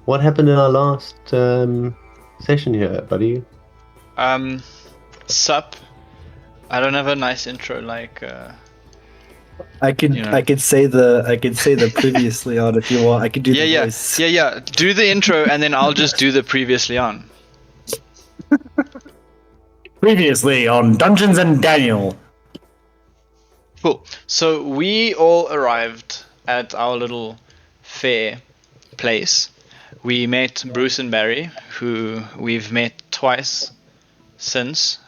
what happened in our last session here, buddy? Sup. I don't have a nice intro like. I could say the previously on if you want. I could do the voice. Yeah. Do the intro and then I'll just do the previously on. Previously on Dungeons and Daniel. Cool. So we all arrived at our little fair place. We met Bruce and Barry, who we've met twice since.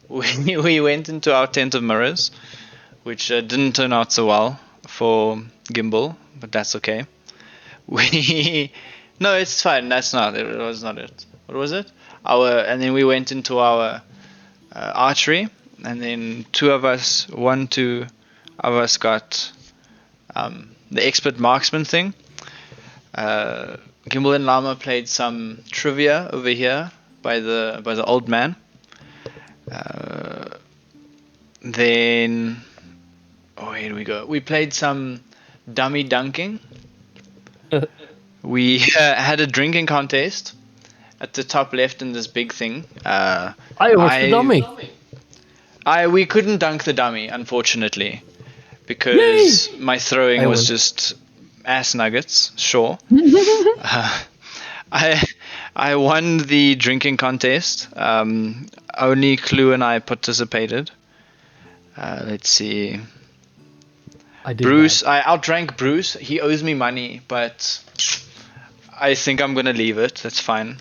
We went into our tent of mirrors, which didn't turn out so well for Gimbal, but that's okay. No, it's fine. That's not it. It was not it. What was it? And then we went into our archery, and then two of us got the expert marksman thing. Gimbal and Llama played some trivia over here by the old man. Then, here we go. We played some dummy dunking. We had a drinking contest at the top left in this big thing. I was the dummy. We couldn't dunk the dummy, unfortunately, because my throwing was just ass nuggets. Sure. I won the drinking contest. Only Clue and I participated. Let's see. Bruce, I outdrank Bruce. He owes me money, but I think I'm gonna leave it. That's fine.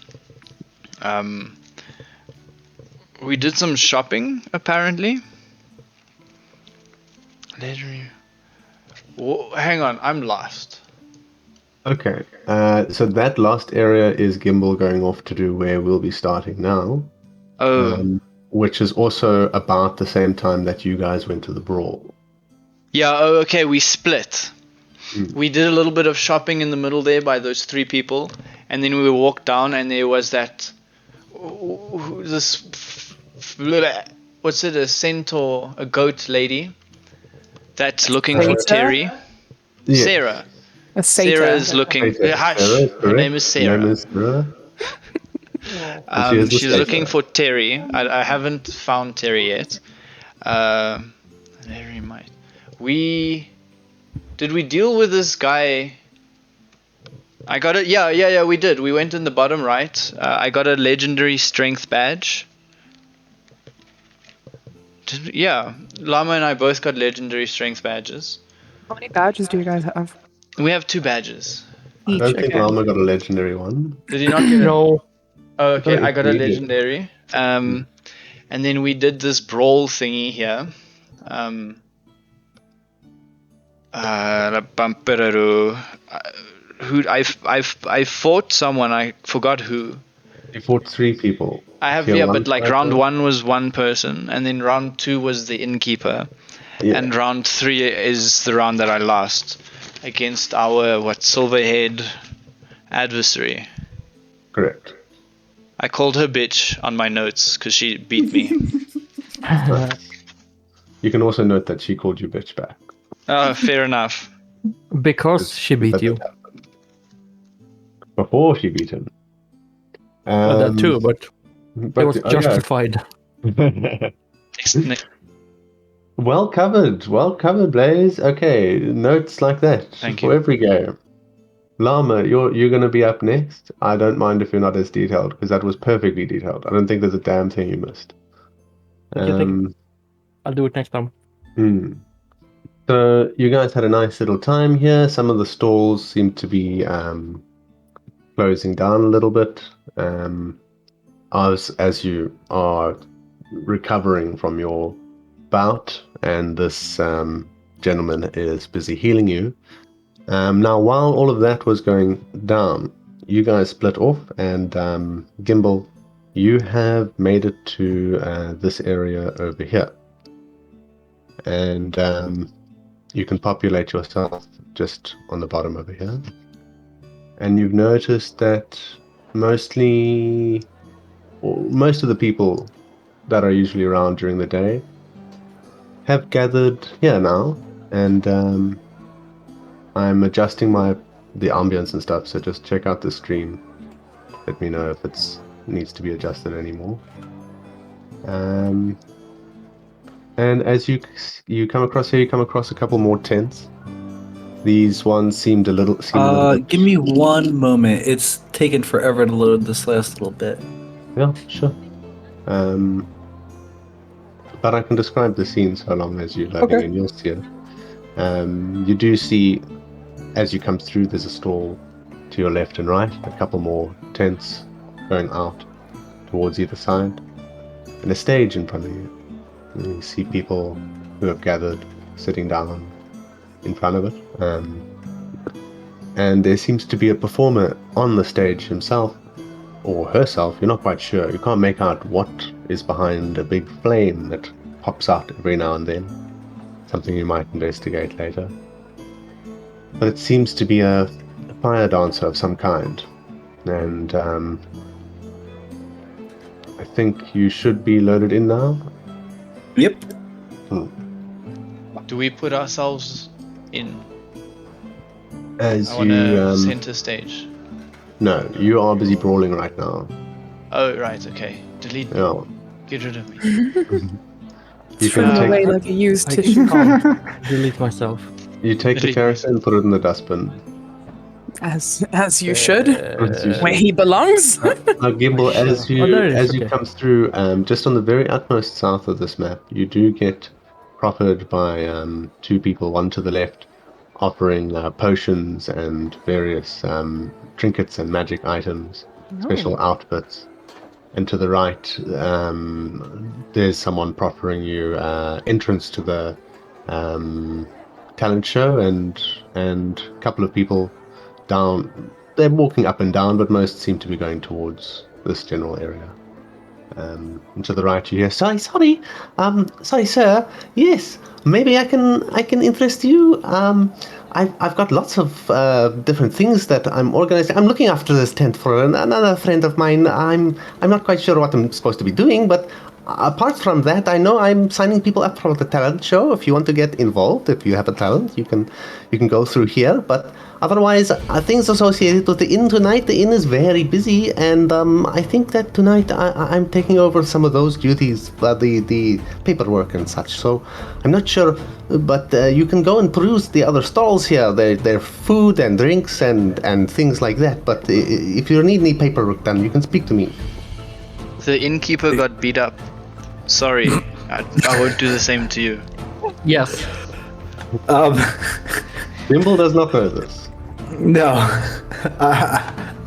We did some shopping, apparently. Hang on, I'm lost. Okay, so that last area is Gimbal going off to do where we'll be starting now. Oh. Which is also about the same time that you guys went to the brawl. Yeah, okay, we split. We did a little bit of shopping in the middle there by those three people, and then we walked down and there was what's it, a centaur, a goat lady that's looking for Terry. Yes. Sarah. A satyr. Sarah is looking. Her name is Sarah. She's looking for Terry. I haven't found Terry yet. Terry might. Did we deal with this guy? I got it. Yeah, we did. We went in the bottom right. I got a legendary strength badge. Llama and I both got legendary strength badges. How many badges do you guys have? We have 2 badges. Each. I don't think Llama got a legendary one. Did you not get No. Oh, okay, I got a legendary. And then we did this brawl thingy here. I fought someone. I forgot who. You fought 3 people. I have but like round 1 was 1 person, and then round 2 was the innkeeper, and round 3 is the round that I lost against our silver-haired adversary. Correct. I called her bitch on my notes because she beat me. You can also note that she called you bitch back. Oh, fair enough. Because she beat you. Before she beat him. That too, but it was justified. Well covered, Blaze. Okay, notes like that Thank for you. every game. Llama, you're going to be up next. I don't mind if you're not as detailed, because that was perfectly detailed. I don't think there's a damn thing you missed. I'll do it next time. So you guys had a nice little time here. Some of the stalls seem to be closing down a little bit. As you are recovering from your bout, and this gentleman is busy healing you. Now, while all of that was going down, you guys split off, and Gimbal, you have made it to this area over here. And you can populate yourself just on the bottom over here. And you've noticed that most of the people that are usually around during the day have gathered here now, and I'm adjusting my the ambience and stuff. So just check out the stream. Let me know if it needs to be adjusted anymore. And as you come across here, you come across a couple more tents. These ones seemed a little. Give me one moment. It's taken forever to load this last little bit. Yeah, sure. But I can describe the scene so long as you're loading, and you'll see it. You do see, as you come through, there's a stall to your left and right, a couple more tents going out towards either side, and a stage in front of you. And you see people who have gathered, sitting down in front of it. And there seems to be a performer on the stage himself, or herself, you're not quite sure. You can't make out what is behind a big flame that pops out every now and then. Something you might investigate later. But it seems to be a fire dancer of some kind. And I think you should be loaded in now. Yep. Do we put ourselves in? As I want to center stage. No, you are busy brawling right now. Oh, right, okay. Delete me. Yeah. Get rid of me. You Throw can it away take, like a used I tissue. can't delete myself. you take the character and put it in the dustbin. As you should. As you should. Where he belongs. Gimbal, as you there it is, you okay. come through, just on the very utmost south of this map, you do get proffered by two people, one to the left, offering potions and various trinkets and magic items, special outfits. And to the right, there's someone proffering you entrance to the talent show, and a couple of people down. They're walking up and down, but most seem to be going towards this general area. And to the right, you hear, sorry, sir. Yes, maybe I can interest you. I've got lots of different things that I'm organizing. I'm looking after this tent for another friend of mine. I'm not quite sure what I'm supposed to be doing, but apart from that, I know I'm signing people up for the talent show. If you want to get involved, if you have a talent, you can go through here. But otherwise, things associated with the inn tonight. The inn is very busy, and I think that tonight I'm taking over some of those duties, the paperwork and such. So I'm not sure, but you can go and peruse the other stalls here. They're food and drinks and things like that. But if you need any paperwork done, you can speak to me. The innkeeper got beat up. Sorry, I won't do the same to you. Yes. Gimbal does not know this. No.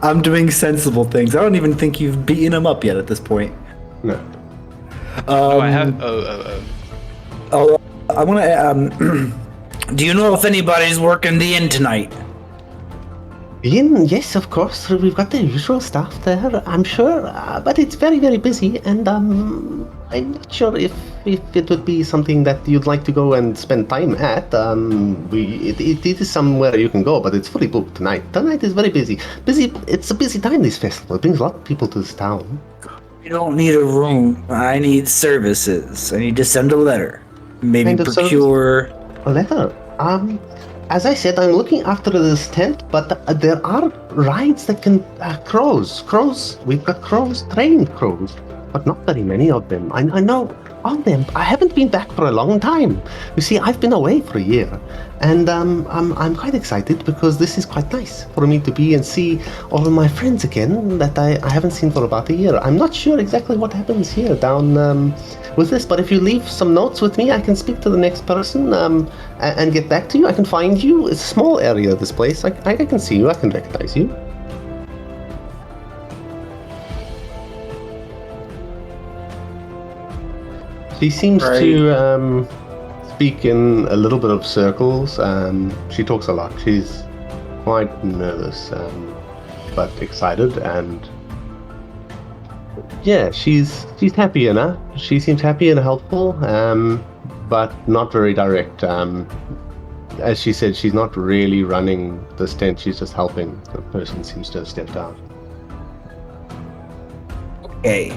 I'm doing sensible things. I don't even think you've beaten him up yet at this point. No. I have. Oh. I want to. Do you know if anybody's working the inn tonight? Inn, yes, of course. We've got the usual staff there, I'm sure. But it's very, very busy, and I'm not sure if it would be something that you'd like to go and spend time at. It is somewhere you can go, but it's fully booked tonight. Tonight is very busy. It's a busy time, this festival. It brings a lot of people to this town. You don't need a room. I need services. I need to send a letter. Maybe procure a letter. As I said, I'm looking after this tent, but there are rides that can crows. We've got crows, trained crows, but not very many of them. I know of them. I haven't been back for a long time. You see, I've been away for a year, and I'm quite excited because this is quite nice for me to be and see all of my friends again that I haven't seen for about a year. I'm not sure exactly what happens here down with this, but if you leave some notes with me, I can speak to the next person and get back to you. I can find you. It's a small area, this place. I can see you. I can recognize you. She seems to speak in a little bit of circles. She talks a lot. She's quite nervous, but excited, and yeah, she's happy enough. She seems happy and helpful, but not very direct. As she said, she's not really running this tent. She's just helping. The person seems to have stepped out. Okay.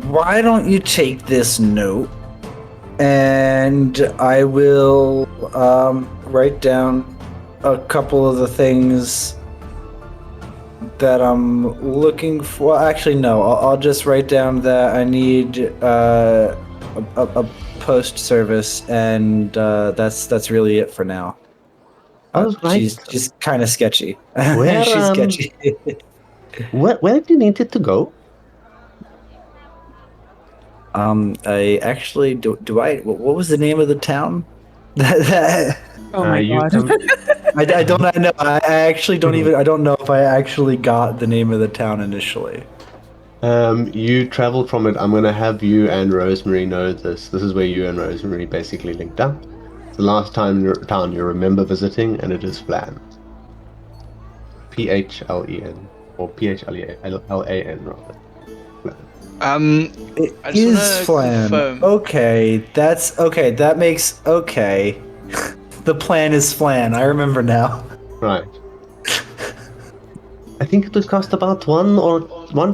Why don't you take this note, and I will write down a couple of the things that I'm looking for. Actually, no. I'll just write down that I need a post service, and that's really it for now. She's kind of sketchy. Where, She's sketchy. where do you need it to go? I actually do. What was the name of the town? Oh my god. I don't know. I actually don't even. I don't know if I actually got the name of the town initially. You traveled from it. I'm going to have you and Rosemary know this. This is where you and Rosemary basically linked up. It's the last town you remember visiting, and it is Flan. Phlen. Or Phlan, rather. Flan. It is Flan. Confirm. Okay, that's okay. That makes okay. The plan is Flan. I remember now. Right. I think it would cost about 1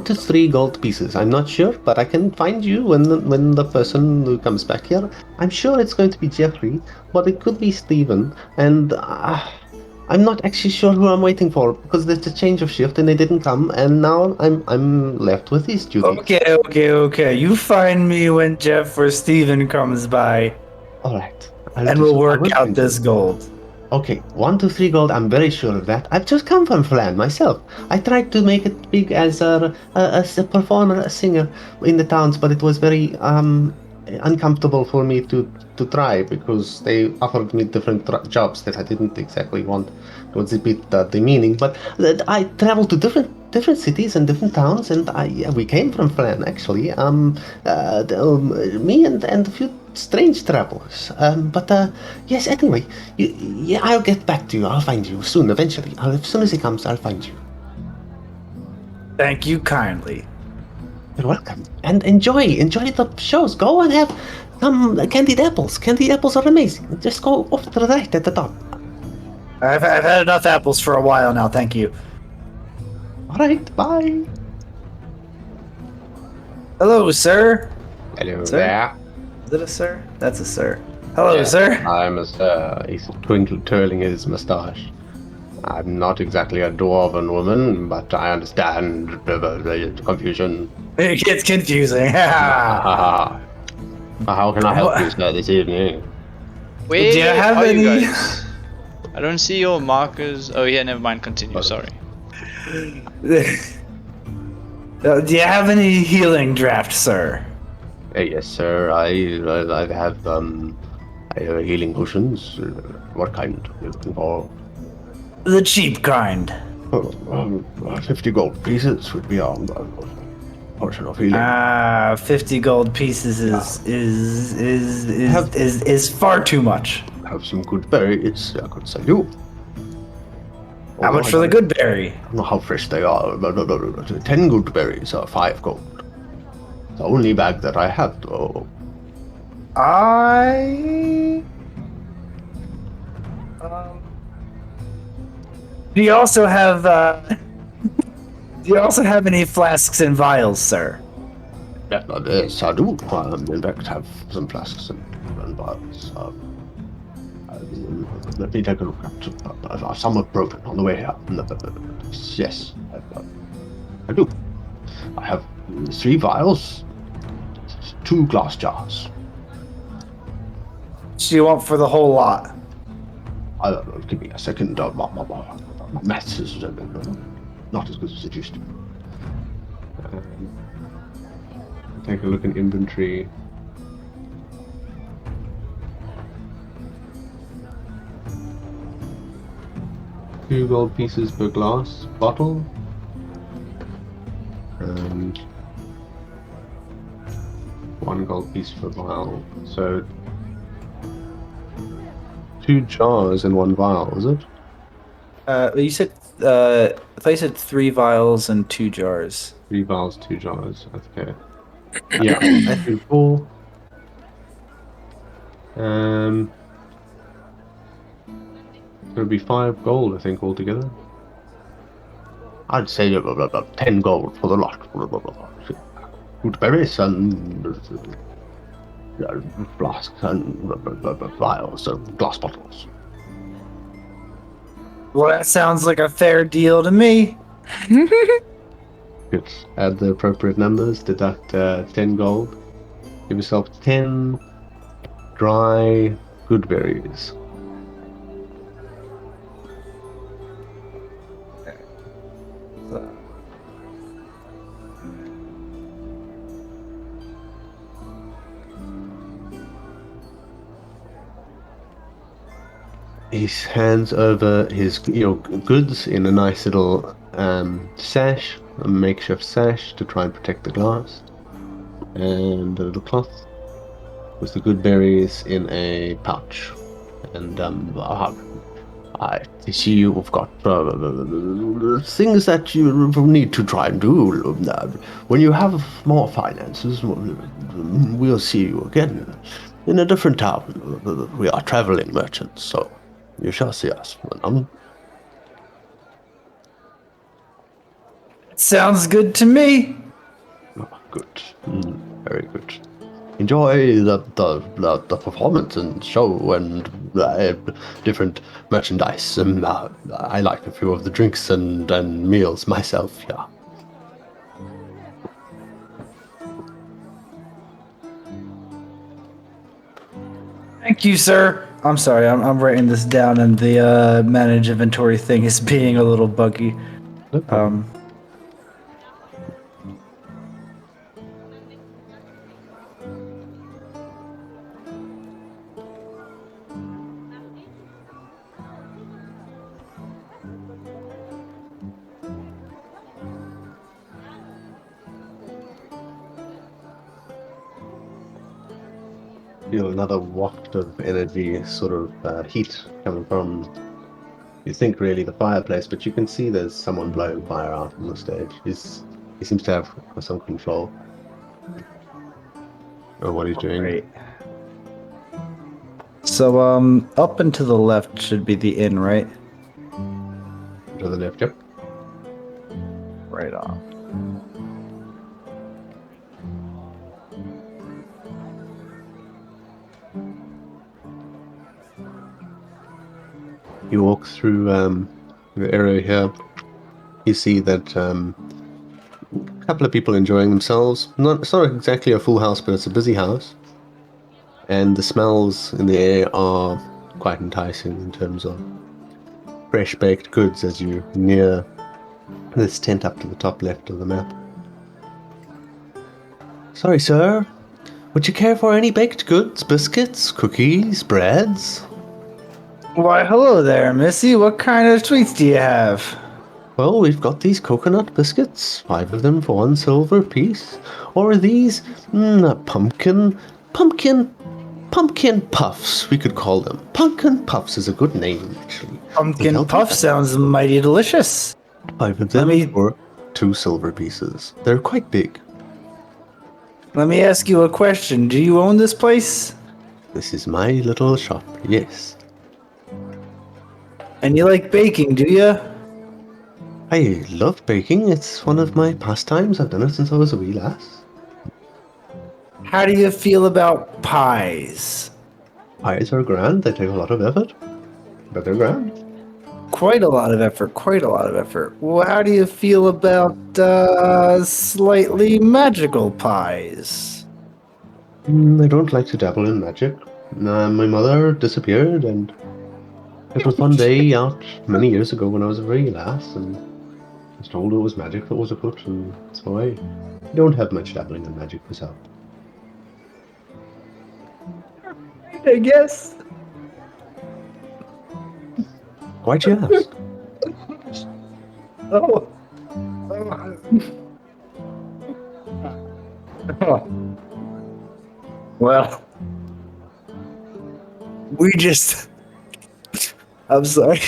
to 3 gold pieces. I'm not sure, but I can find you when the person who comes back here. I'm sure it's going to be Jeffrey, but it could be Steven, and I'm not actually sure who I'm waiting for because there's a change of shift and they didn't come, and now I'm left with these duties. Okay. You find me when Jeff or Steven comes by. All right. And we'll work out this gold. Okay, 1 to 3 gold. I'm very sure of that. I've just come from Flan myself. I tried to make it big as a performer, a singer in the towns, but it was very uncomfortable for me to try because they offered me different jobs that I didn't exactly want. It was a bit demeaning, but I traveled to different cities and different towns, and we came from Flan actually. Me and a few strange travelers. Yes. Anyway, I'll get back to you. I'll find you soon. Eventually, as soon as he comes, I'll find you. Thank you kindly. You're welcome. And enjoy the shows. Go and have some candied apples. Candied apples are amazing. Just go off to the right at the top. I've had enough apples for a while now. Thank you. All right. Bye. Hello, sir. Hello Sir? there. Is it a sir? That's a sir. Hello, sir. I'm a sir. He's twirling his mustache. I'm not exactly a dwarven woman, but I understand the confusion. It gets confusing. How can I help you, sir, this evening? Where Do you have are any- you guys? I don't see your markers. Oh yeah, never mind. Continue. Sorry. Do you have any healing draft, sir? Yes, sir. I have healing potions. What kind are you looking for? The cheap kind. 50 gold pieces would be a portion of healing. 50 gold pieces is far too much. Have some good berries I could sell you. How much for the good berry? I don't know how fresh they are. 10 good berries are 5 gold. The only bag that I have, though. Do you also have any flasks and vials, sir? Yes, I do. In fact, have some flasks and vials. Let me take a look at some are broken on the way here. Yes, I do. I have 3 vials, 2 glass jars. So you want for the whole lot? Give me a second. My maths is not as good as it used to be. Take a look in inventory. Two gold pieces per glass bottle. And 1 gold piece per vial. So 2 jars and 1 vial, is it? You said I thought you said 3 vials and 2 jars. 3 vials, 2 jars. Okay. Yeah, I think 4. It'll be 5 gold, I think, altogether. I'd say 10 gold for the lot. Good berries and flasks and vials and glass bottles. Well, that sounds like a fair deal to me. Good. Add the appropriate numbers, deduct 10 gold. Give yourself 10 dry good berries. He hands over his goods in a nice little sash, a makeshift sash to try and protect the glass, and a little cloth with the good berries in a pouch. And I see you've got things that you need to try and do. When you have more finances, we'll see you again in a different town. We are traveling merchants, so you shall see us. Sounds good to me. Good. Very good. Enjoy the performance and show and different merchandise. I like a few of the drinks and meals myself, yeah. Thank you, sir. I'm sorry, I'm writing this down, and the manage inventory thing is being a little buggy. No problem. Feel another waft of energy, sort of heat coming from, you think really the fireplace, but you can see there's someone blowing fire out on the stage. He seems to have some control over what he's doing. Right. So, up and to the left should be the inn, right? To the left, yep. Right on. You walk through the area here. You see that a couple of people enjoying themselves. It's not exactly a full house, but it's a busy house. And the smells in the air are quite enticing in terms of fresh baked goods as you near this tent up to the top left of the map. Sorry, sir. Would you care for any baked goods, biscuits, cookies, breads? Why, hello there, Missy. What kind of sweets do you have? Well, we've got these coconut biscuits, 5 of them for 1 silver apiece. Or these pumpkin puffs, we could call them. Pumpkin puffs is a good name, actually. Pumpkin puff sounds mighty delicious. 5 of them for 2 silver pieces. They're quite big. Let me ask you a question. Do you own this place? This is my little shop, yes. And you like baking, do you? I love baking. It's one of my pastimes. I've done it since I was a wee lass. How do you feel about pies? Pies are grand. They take a lot of effort, but they're grand. Quite a lot of effort, Well, how do you feel about slightly magical pies? I don't like to dabble in magic. My mother disappeared, and it was one day out many years ago when I was a very lass, and I was told it was magic that was afoot, and so I don't have much dabbling in magic myself. I guess. Why'd you ask? Oh. Well, we just... I'm sorry.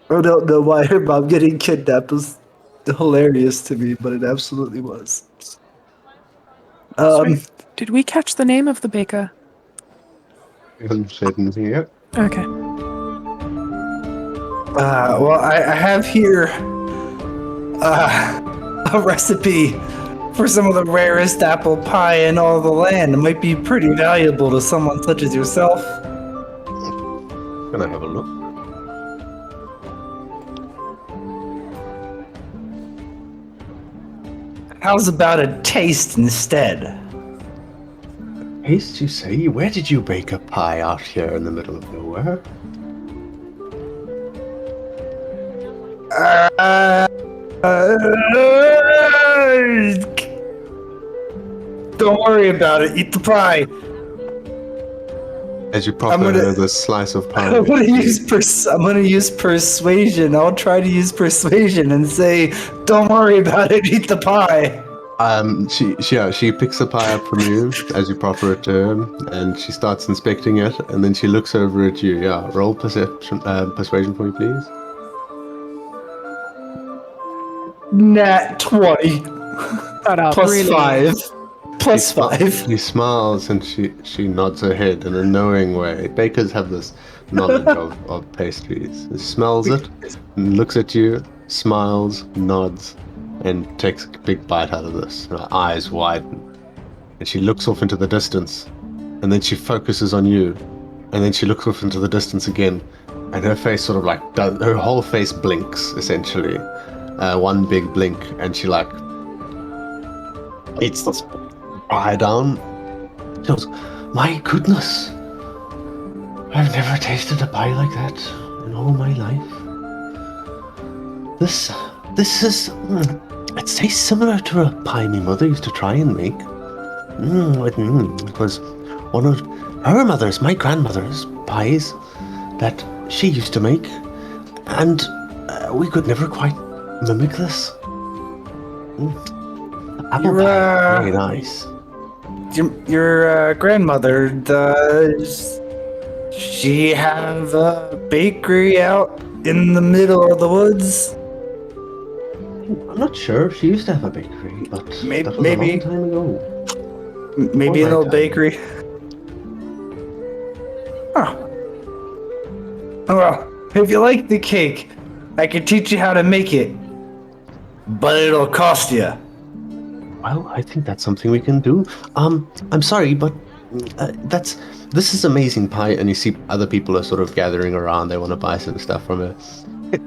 I don't know why her mom getting kidnapped was hilarious to me, but it absolutely was. Sorry, did we catch the name of the baker? I haven't said anything yet. Okay. Well, I have here a recipe for some of the rarest apple pie in all the land. It might be pretty valuable to someone such as yourself. Can I have a look? How's about a taste instead? Taste, you say? Where did you bake a pie out here in the middle of nowhere? Don't worry about it. Eat the pie. As you proffer the slice of pie. I'm gonna use persuasion. I'll try to use persuasion and say, "Don't worry about it. Eat the pie." She picks the pie up from you as you proffer it to her, and she starts inspecting it, and then she looks over at you. Yeah, roll persuasion for me, please. Nat 20. Plus really? 5. Plus 5. She smiles and she nods her head in a knowing way. Bakers have this knowledge of pastries. She smells it, and looks at you, smiles, nods, and takes a big bite out of this. Her eyes widen. And she looks off into the distance. And then she focuses on you. And then she looks off into the distance again. And her face sort of like, her whole face blinks, essentially. One big blink. And she like, eats this pie down. She goes, my goodness. I've never tasted a pie like that in all my life. This is... it tastes similar to a pie my mother used to try and make. It was one of her mother's, my grandmother's, pies that she used to make. And we could never quite mimic this. Apple pie, very nice. Your grandmother, does she have a bakery out in the middle of the woods? I'm not sure. She used to have a bakery, but Maybe- that was a long time ago. Maybe Oh an my old God. bakery. Huh. Well, if you like the cake, I can teach you how to make it. But it'll cost you. Well, I think that's something we can do. I'm sorry, but this is amazing pie, and you see other people are sort of gathering around. They want to buy some stuff from her.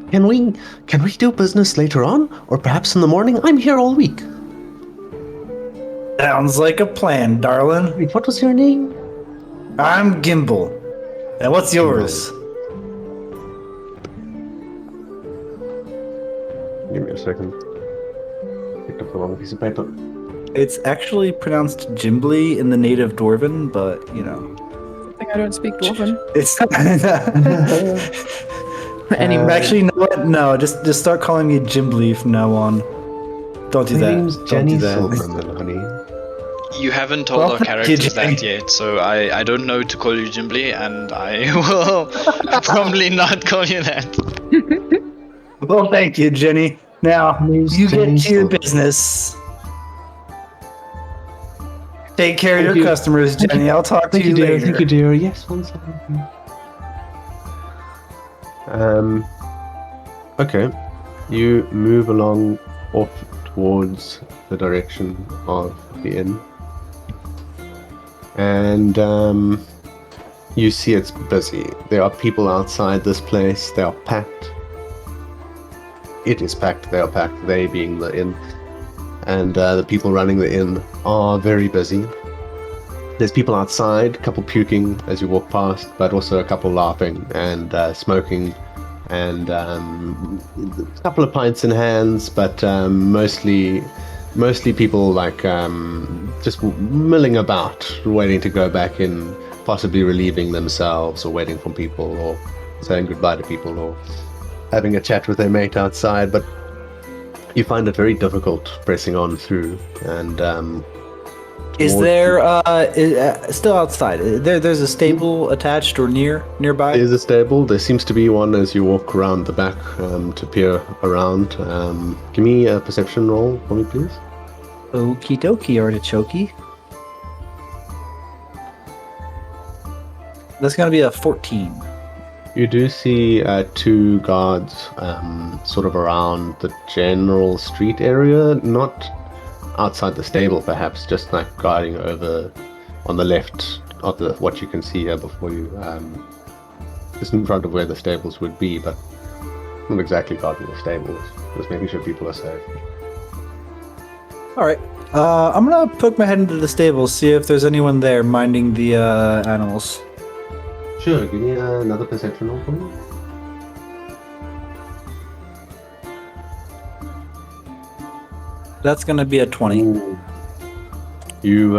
Can we do business later on, or perhaps in the morning? I'm here all week. Sounds like a plan, darling. Wait, what was your name? I'm Gimbal. And what's yours? Give me a second. Picked up the wrong piece of paper. It's actually pronounced Gimbly in the native Dwarven, but you know. I think I don't speak Dwarven. It's Anyway, actually, you know what? No, just start calling me Gimbly from now on. Don't do My that. name's Don't Jenny do that. Silverman, honey. You haven't told Well, our thank you, characters Jenny. that yet, so I don't know to call you Jimbly, and I will probably not call you that. Well, thank you, Jenny. Now, Name's you Jenny get to your Silverman. business. Take care of Thank your you. customers, Jenny. I'll talk to you dear. later. Thank you, dear. Yes, one second. Okay. You move along off towards the direction of the inn. And you see it's busy. There are people outside this place. They are packed. It is packed. They are packed. They being the inn. And the people running the inn are very busy. There's people outside, a couple puking as you walk past, but also a couple laughing and smoking, and a couple of pints in hands, but mostly people like just milling about, waiting to go back in, possibly relieving themselves, or waiting for people, or saying goodbye to people, or having a chat with their mate outside. But you find it very difficult pressing on through, and Is there still outside? There's a stable attached or nearby? There's a stable. There seems to be one as you walk around the back to peer around. Give me a perception roll for me, please. Okie dokie, artichoke. That's gonna be a 14. You do see two guards sort of around the general street area, not outside the stable perhaps, just like guarding over on the left of what you can see here before you just in front of where the stables would be, but not exactly guarding the stables. Just making sure people are safe. All right. I'm gonna poke my head into the stables, see if there's anyone there minding the animals. Sure, give me another perception roll for me. That's gonna be a 20. Ooh. You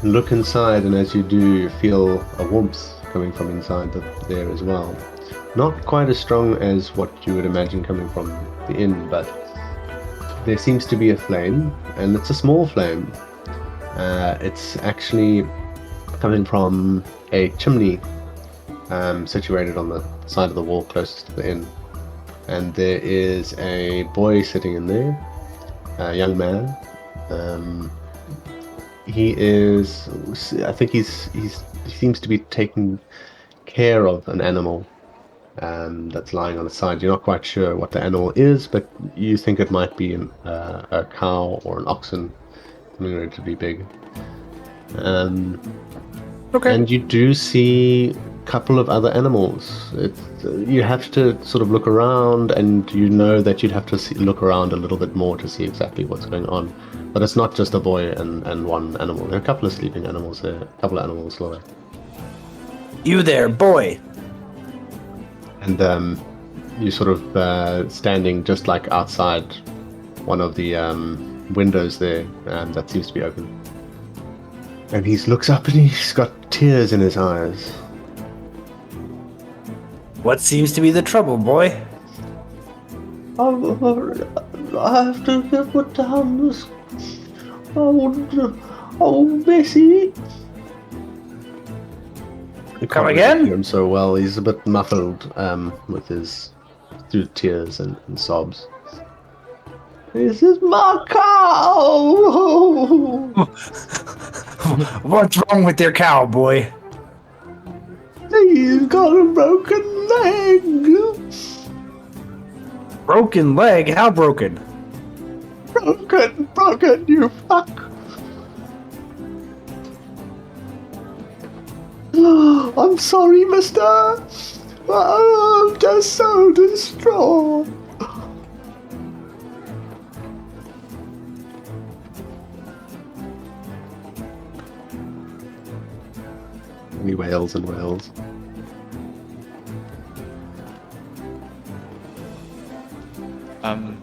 look inside, and as you do, you feel a warmth coming from inside there as well. Not quite as strong as what you would imagine coming from the inn, but there seems to be a flame, and it's a small flame. It's actually coming from a chimney situated on the side of the wall closest to the inn. And there is a boy sitting in there, a young man. He seems to be taking care of an animal that's lying on the side. You're not quite sure what the animal is, but you think it might be a cow or an oxen, something relatively big. Okay. And you do see a couple of other animals. You have to sort of look around, and you know that you'd have to look around a little bit more to see exactly what's going on. But it's not just a boy and one animal. There are a couple of sleeping animals there, a couple of animals lower. You there, boy. And you sort of standing just like outside one of the windows there, that seems to be open. And he looks up and he's got tears in his eyes. What seems to be the trouble, boy? I have to get put down this. Oh, Bessie. You Come can't again? really hear him so well. He's a bit muffled through tears and sobs. This is my cow! What's wrong with your cow, boy? He's got a broken leg! Broken leg? How broken? Broken, you fuck! I'm sorry, mister! I'm just so distraught! And he wails and wails.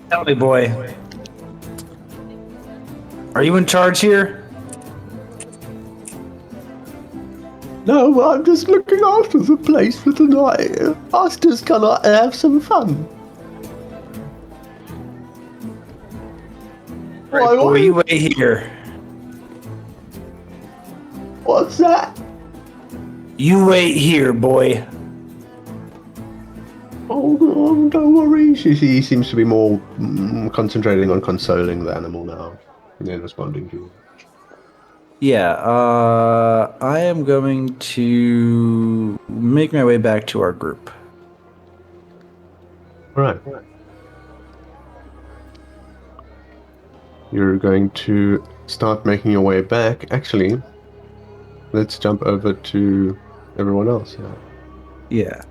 Tell me, boy. Are you in charge here? No, I'm just looking after the place for tonight. Us just gonna have some fun. Right, boy, you wait here. What's that? You wait here, boy. Oh, don't worry. He seems to be more concentrating on consoling the animal now than responding to you. Yeah, I am going to make my way back to our group. All right. You're going to start making your way back. Actually, let's jump over to everyone else. Yeah.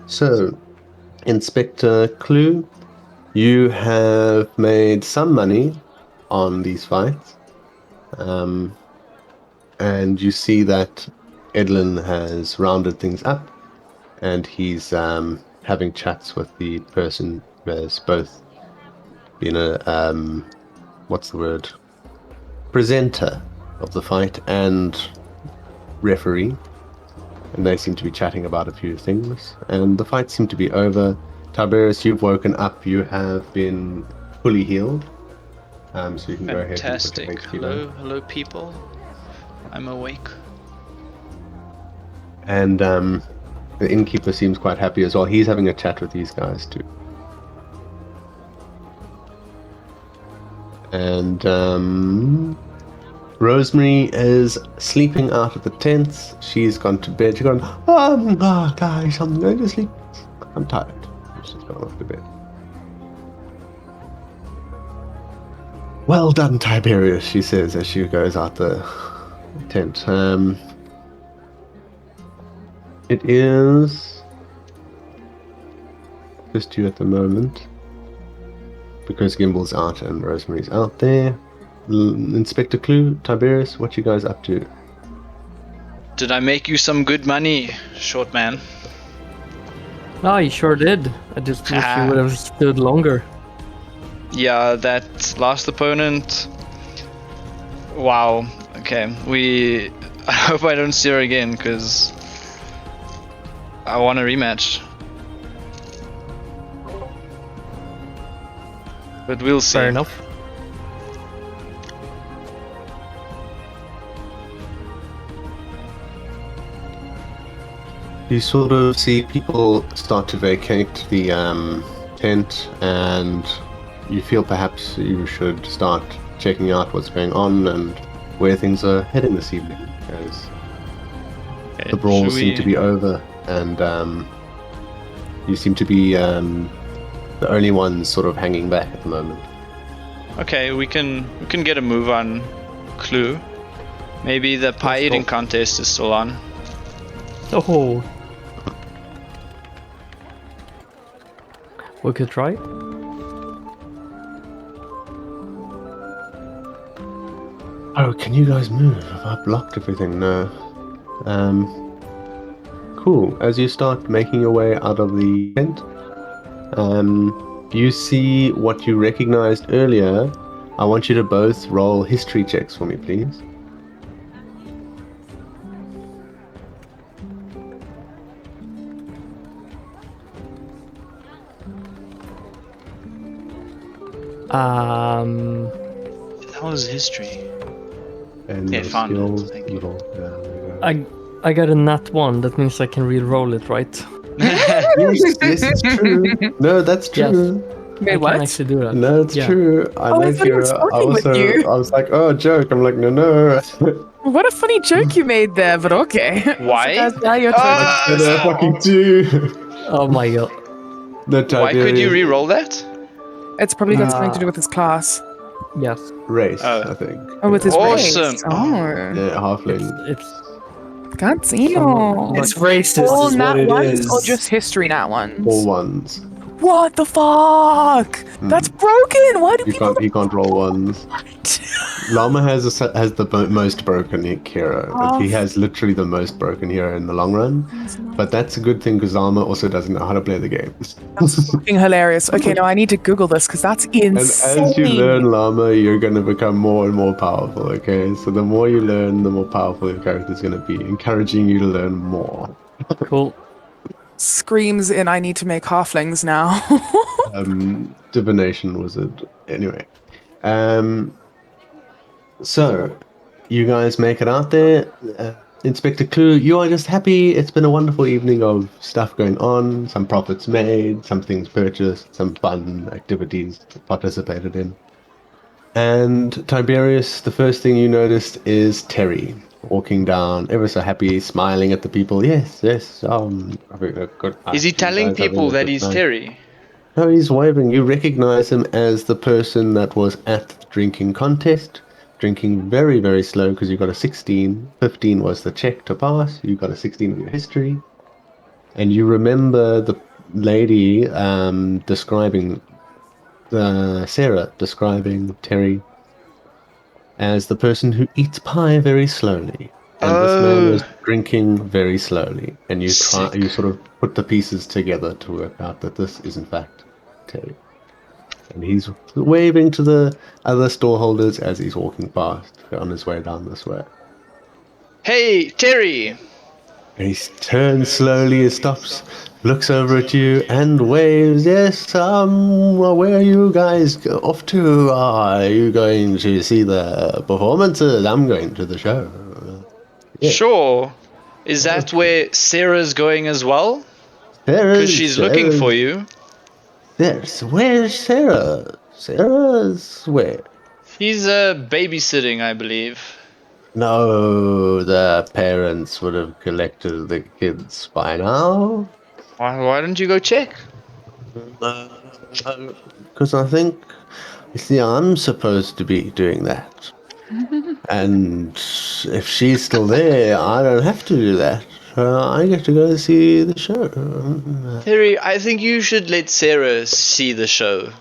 So, Inspector Clue, you have made some money on these fights. And you see that Edlin has rounded things up, and he's having chats with the person who has both been a, what's the word? Presenter of the fight and referee. And they seem to be chatting about a few things. And the fight seemed to be over. Tiberius, you've woken up. You have been fully healed. So you can go ahead and put your HP down. Hello, people. I'm awake. And the innkeeper seems quite happy as well. He's having a chat with these guys too. And Rosemary is sleeping out of the tents. She's gone to bed. She's gone, guys, I'm going to sleep. I'm tired. She's gone off to bed. Well done, Tiberius, she says as she goes out the tent. It is just you at the moment. Because Gimble's out and Rosemary's out there. Inspector Clue, Tiberius, what you guys up to? Did I make you some good money, short man? Ah, you sure did. I just wish you would have stood longer. Yeah, that last opponent. Wow. Okay, I hope I don't see her again, because I want a rematch. But we'll see. Fair enough. You sort of see people start to vacate the tent, and you feel perhaps you should start checking out what's going on and where things are heading this evening, as the brawls seem to be over, and you seem to be the only ones sort of hanging back at the moment. Okay, we can get a move on Clue. Maybe the pie eating contest is still on. Oh. We could try. Oh, can you guys move? Have I blocked everything? No. Cool. As you start making your way out of the tent, you see what you recognized earlier. I want you to both roll history checks for me, please. That was history. And Yeah, your found it. skills, Thank you. roll. Yeah, there you go. I got a nat 1. That means I can re-roll it, right? Yes, it's true. No, that's true. Wait, I what? can actually do that. No, it's Yeah. true. I Oh, I know, thought he was Kira. fucking with you. I was like, oh, joke. I'm like, no. What a funny joke you made there, but okay. Why? Now you're trying I fucking do. Oh my god. No, Why could you Tiberius. re-roll that? It's probably got something to do with his class. Yes. Race, Oh. I think. Oh, with his Awesome. race. Oh. Yeah, halfling. It's God damn. It's racist, All is what nat it ones is. or just history nat ones? All ones. What the fuck? That's broken. Why do people? He can't roll ones. Llama has the most broken hero. Oh, He has literally the most broken hero in the long run. But that's a good thing because Llama also doesn't know how to play the game. That's fucking hilarious. Okay, no, I need to Google this because that's And insane. as you learn Llama, you're going to become more and more powerful, okay? So the more you learn, the more powerful your character's going to be, encouraging you to learn more. cool. Screams in I need to make halflings now. Divination wizard. Anyway. So, you guys make it out there. Inspector Clue, you are just happy. It's been a wonderful evening of stuff going on, some profits made, some things purchased, some fun activities participated in. And Tiberius, the first thing you noticed is Terry walking down, ever so happy, smiling at the people. Yes, having a good night. Is he You telling guys having people a that good he's night. Terry? No, he's waving. You recognize him as the person that was at the drinking contest, drinking very, very slow because you got a 16. 15 was the check to pass. You got a 16 in your history. And you remember the lady describing Sarah describing Terry as the person who eats pie very slowly. And this man was drinking very slowly. And you Sick. sort of put the pieces together to work out that this is in fact Terry. And he's waving to the other storeholders as he's walking past on his way down this way. Hey, Terry! And he turns slowly, he stops, looks over at you and waves. Yes, where are you guys off to? Are you going to see the performances? I'm going to the show. Yeah. Sure. Is that where Sarah's going as well? Because Because she's looking for you. Yes, where's Sarah? Sarah's where? She's babysitting, I believe. No, the parents would have collected the kids by now. Why don't you go check? Because I think, you see, I'm supposed to be doing that. And if she's still there, I don't have to do that. I get to go see the show. Terry, I think you should let Sarah see the show.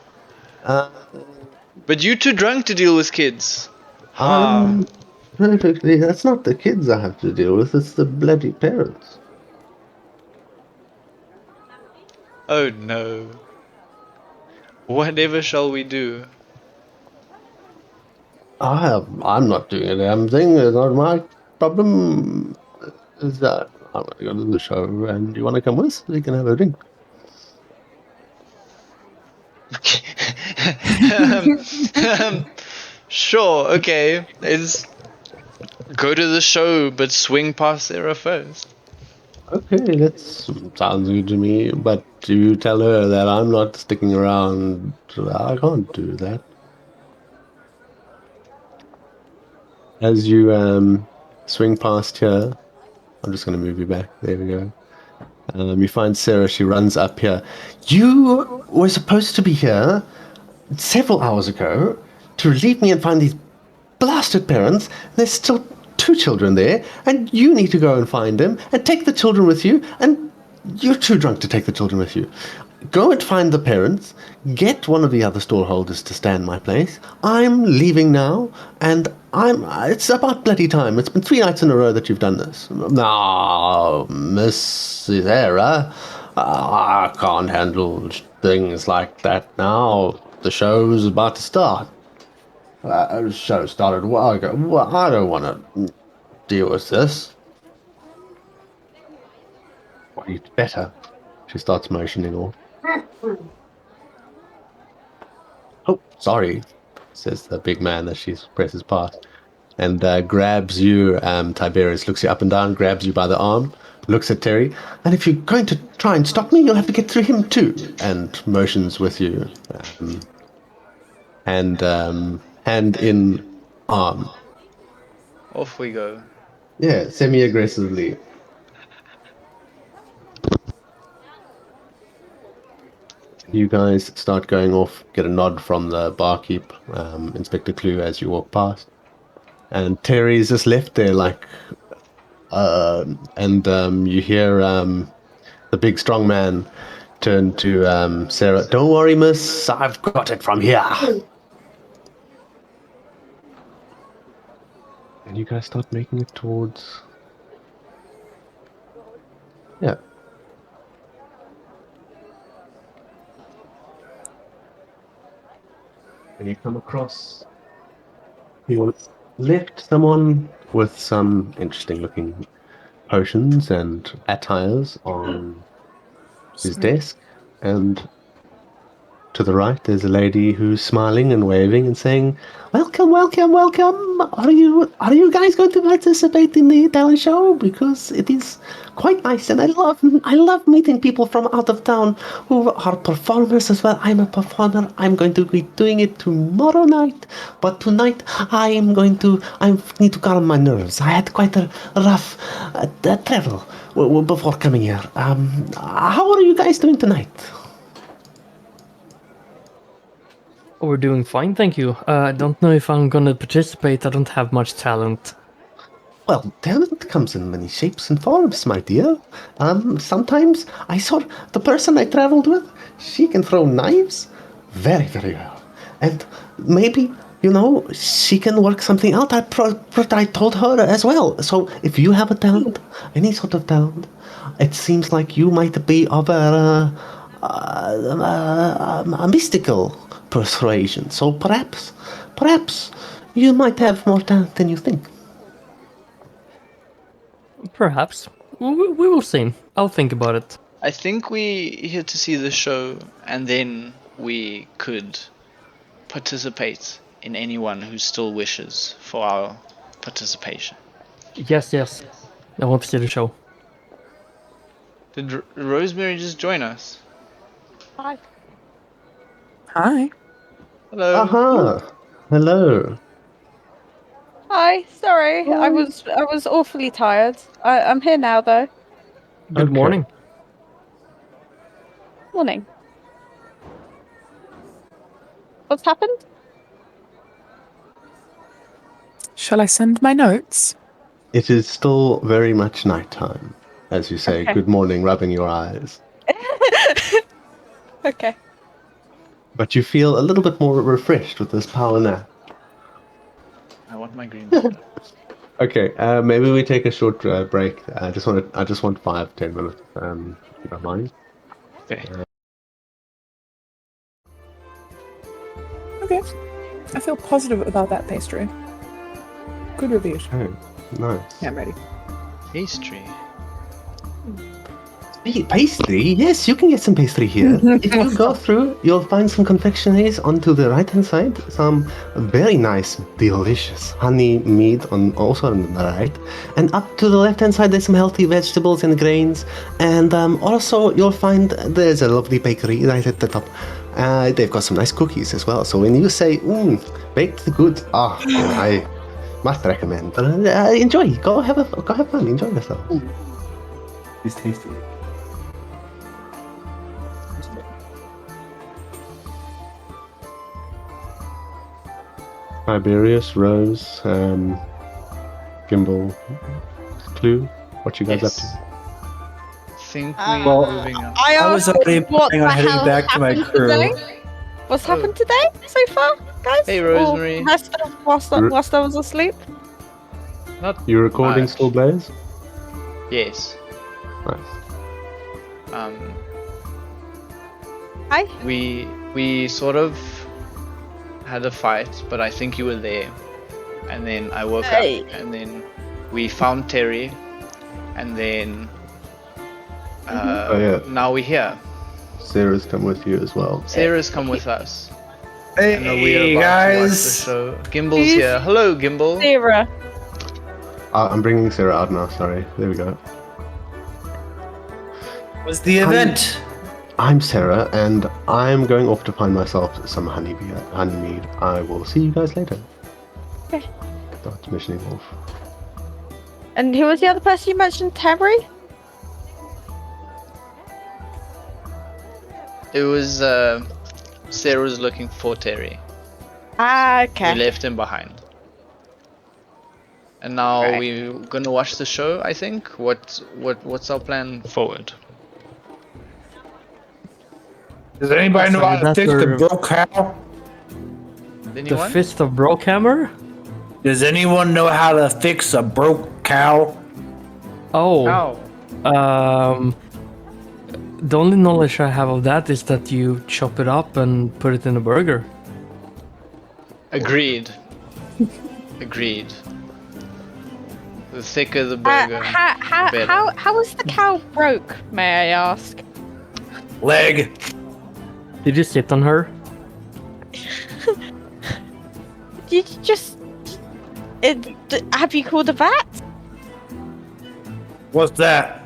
But you're too drunk to deal with kids. Perfectly. That's not the kids I have to deal with. It's the bloody parents. Oh no. Whatever shall we do? I'm not doing a damn thing. It's not my problem. Is that I'm going to go to the show, and you want to come with? We can have a drink. Sure, okay. Let's go to the show, but swing past Sarah first. Okay, that sounds good to me. But you tell her that I'm not sticking around. I can't do that. As you swing past here, I'm just going to move you back. There we go. You find Sarah. She runs up here. You were supposed to be here several hours ago to relieve me and find these blasted parents. There's still 2 children there, and you need to go and find them and take the children with you, and you're too drunk to take the children with you. Go and find the parents, get one of the other storeholders to stand my place. I'm leaving now, and it's about bloody time. It's been 3 nights in a row that you've done this. No, Miss Sarah, I can't handle things like that now. The show's about to start. The show started a while ago. Well, I don't want to deal with this. Well, you'd better. She starts motioning off. Oh, sorry, says the big man as she presses past. And grabs you, Tiberius looks you up and down, grabs you by the arm, looks at Terry, and if you're going to try and stop me, you'll have to get through him too, and motions with you. Hand in arm. Off we go. Yeah, semi-aggressively. You guys start going off, get a nod from the barkeep, Inspector Clue, as you walk past. And Terry's just left there, like, you hear the big strong man turn to Sarah. Don't worry, miss, I've got it from here. And you guys start making it towards... Yeah. And you come across... You left someone with some interesting looking potions and attires on his desk, and to the right there's a lady who's smiling and waving and saying, welcome, welcome, welcome. Are you guys going to participate in the talent show? Because it is quite nice, and I love meeting people from out of town who are performers as well. I'm a performer. I'm going to be doing it tomorrow night, but tonight I need to calm my nerves. I had quite a rough travel before coming here. How are you guys doing tonight? Oh, we're doing fine, thank you. I don't know if I'm gonna participate. I don't have much talent. Well, talent comes in many shapes and forms, my dear. Sometimes I saw the person I traveled with, she can throw knives very, very well. And maybe, she can work something out. I told her as well. So if you have a talent, any sort of talent, it seems like you might be of a mystical persuasion. So perhaps you might have more talent than you think. Perhaps. We will see. I'll think about it. I think we here to see the show, and then we could participate in anyone who still wishes for our participation. Yes. I want to see the show. Did Rosemary just join us? Hi. Hello. Uh-huh. Hello. Hi. Sorry, I was awfully tired. I'm here now though. Good morning. Morning. What's happened? Shall I send my notes? It is still very much nighttime. as you say Okay. good morning, rubbing your eyes. Okay. But you feel a little bit more refreshed with this power nap. I want my green. Okay, maybe we take a short break. I just want 5-10 minutes. If you don't mind. Okay. Okay. I feel positive about that pastry. Good reviews. Oh, nice. Yeah, I'm ready. Pastry. Pastry? Yes, you can get some pastry here. If you go through, you'll find some confectionaries onto the right-hand side. Some very nice, delicious honey mead also on the right. And up to the left-hand side, there's some healthy vegetables and grains. And also, you'll find there's a lovely bakery right at the top. They've got some nice cookies as well. So when you say, baked goods, I must recommend. Enjoy. Go have fun. Enjoy yourself. It's tasty. Tiberius, Rose, Gimbal, Clue, what you guys up to? Think Well, moving on. I was already what planning on the heading hell back to my happened crew. today? What's happened today so far, guys? Hey, Or Rosemary. whilst I was asleep? Not You recording much. still, Blaze? Yes. Nice. Hi. We sort of had a fight, but I think you were there. And then I woke Hey. up, and then we found Terry, and then yeah. now we're here. Sarah's come with you as well. Sarah's come with us. And we're Hey about to watch the guys! show. Gimbal's Who's- here. Hello, Gimbal. Sarah. I'm bringing Sarah out now, sorry. There we go. Was the event? I'm Sarah, and I'm going off to find myself some honey mead. I will see you guys later. Okay. Start missioning off. And who was the other person you mentioned? Terry? It was Sarah was looking for Terry. Ah, We okay. left him behind. And now Right. we're gonna watch the show, I think. What's our plan forward? Does anybody know how to That's fix the our- broke cow? The Anyone? Fist of Brokehammer? Does anyone know how to fix a broke cow? Oh. Ow. The only knowledge I have of that is that you chop it up and put it in a burger. Agreed. Agreed. The thicker the burger. better. How was the cow broke, may I ask? Leg. Did you sit on her? Did you just... have you called a vet? What's that?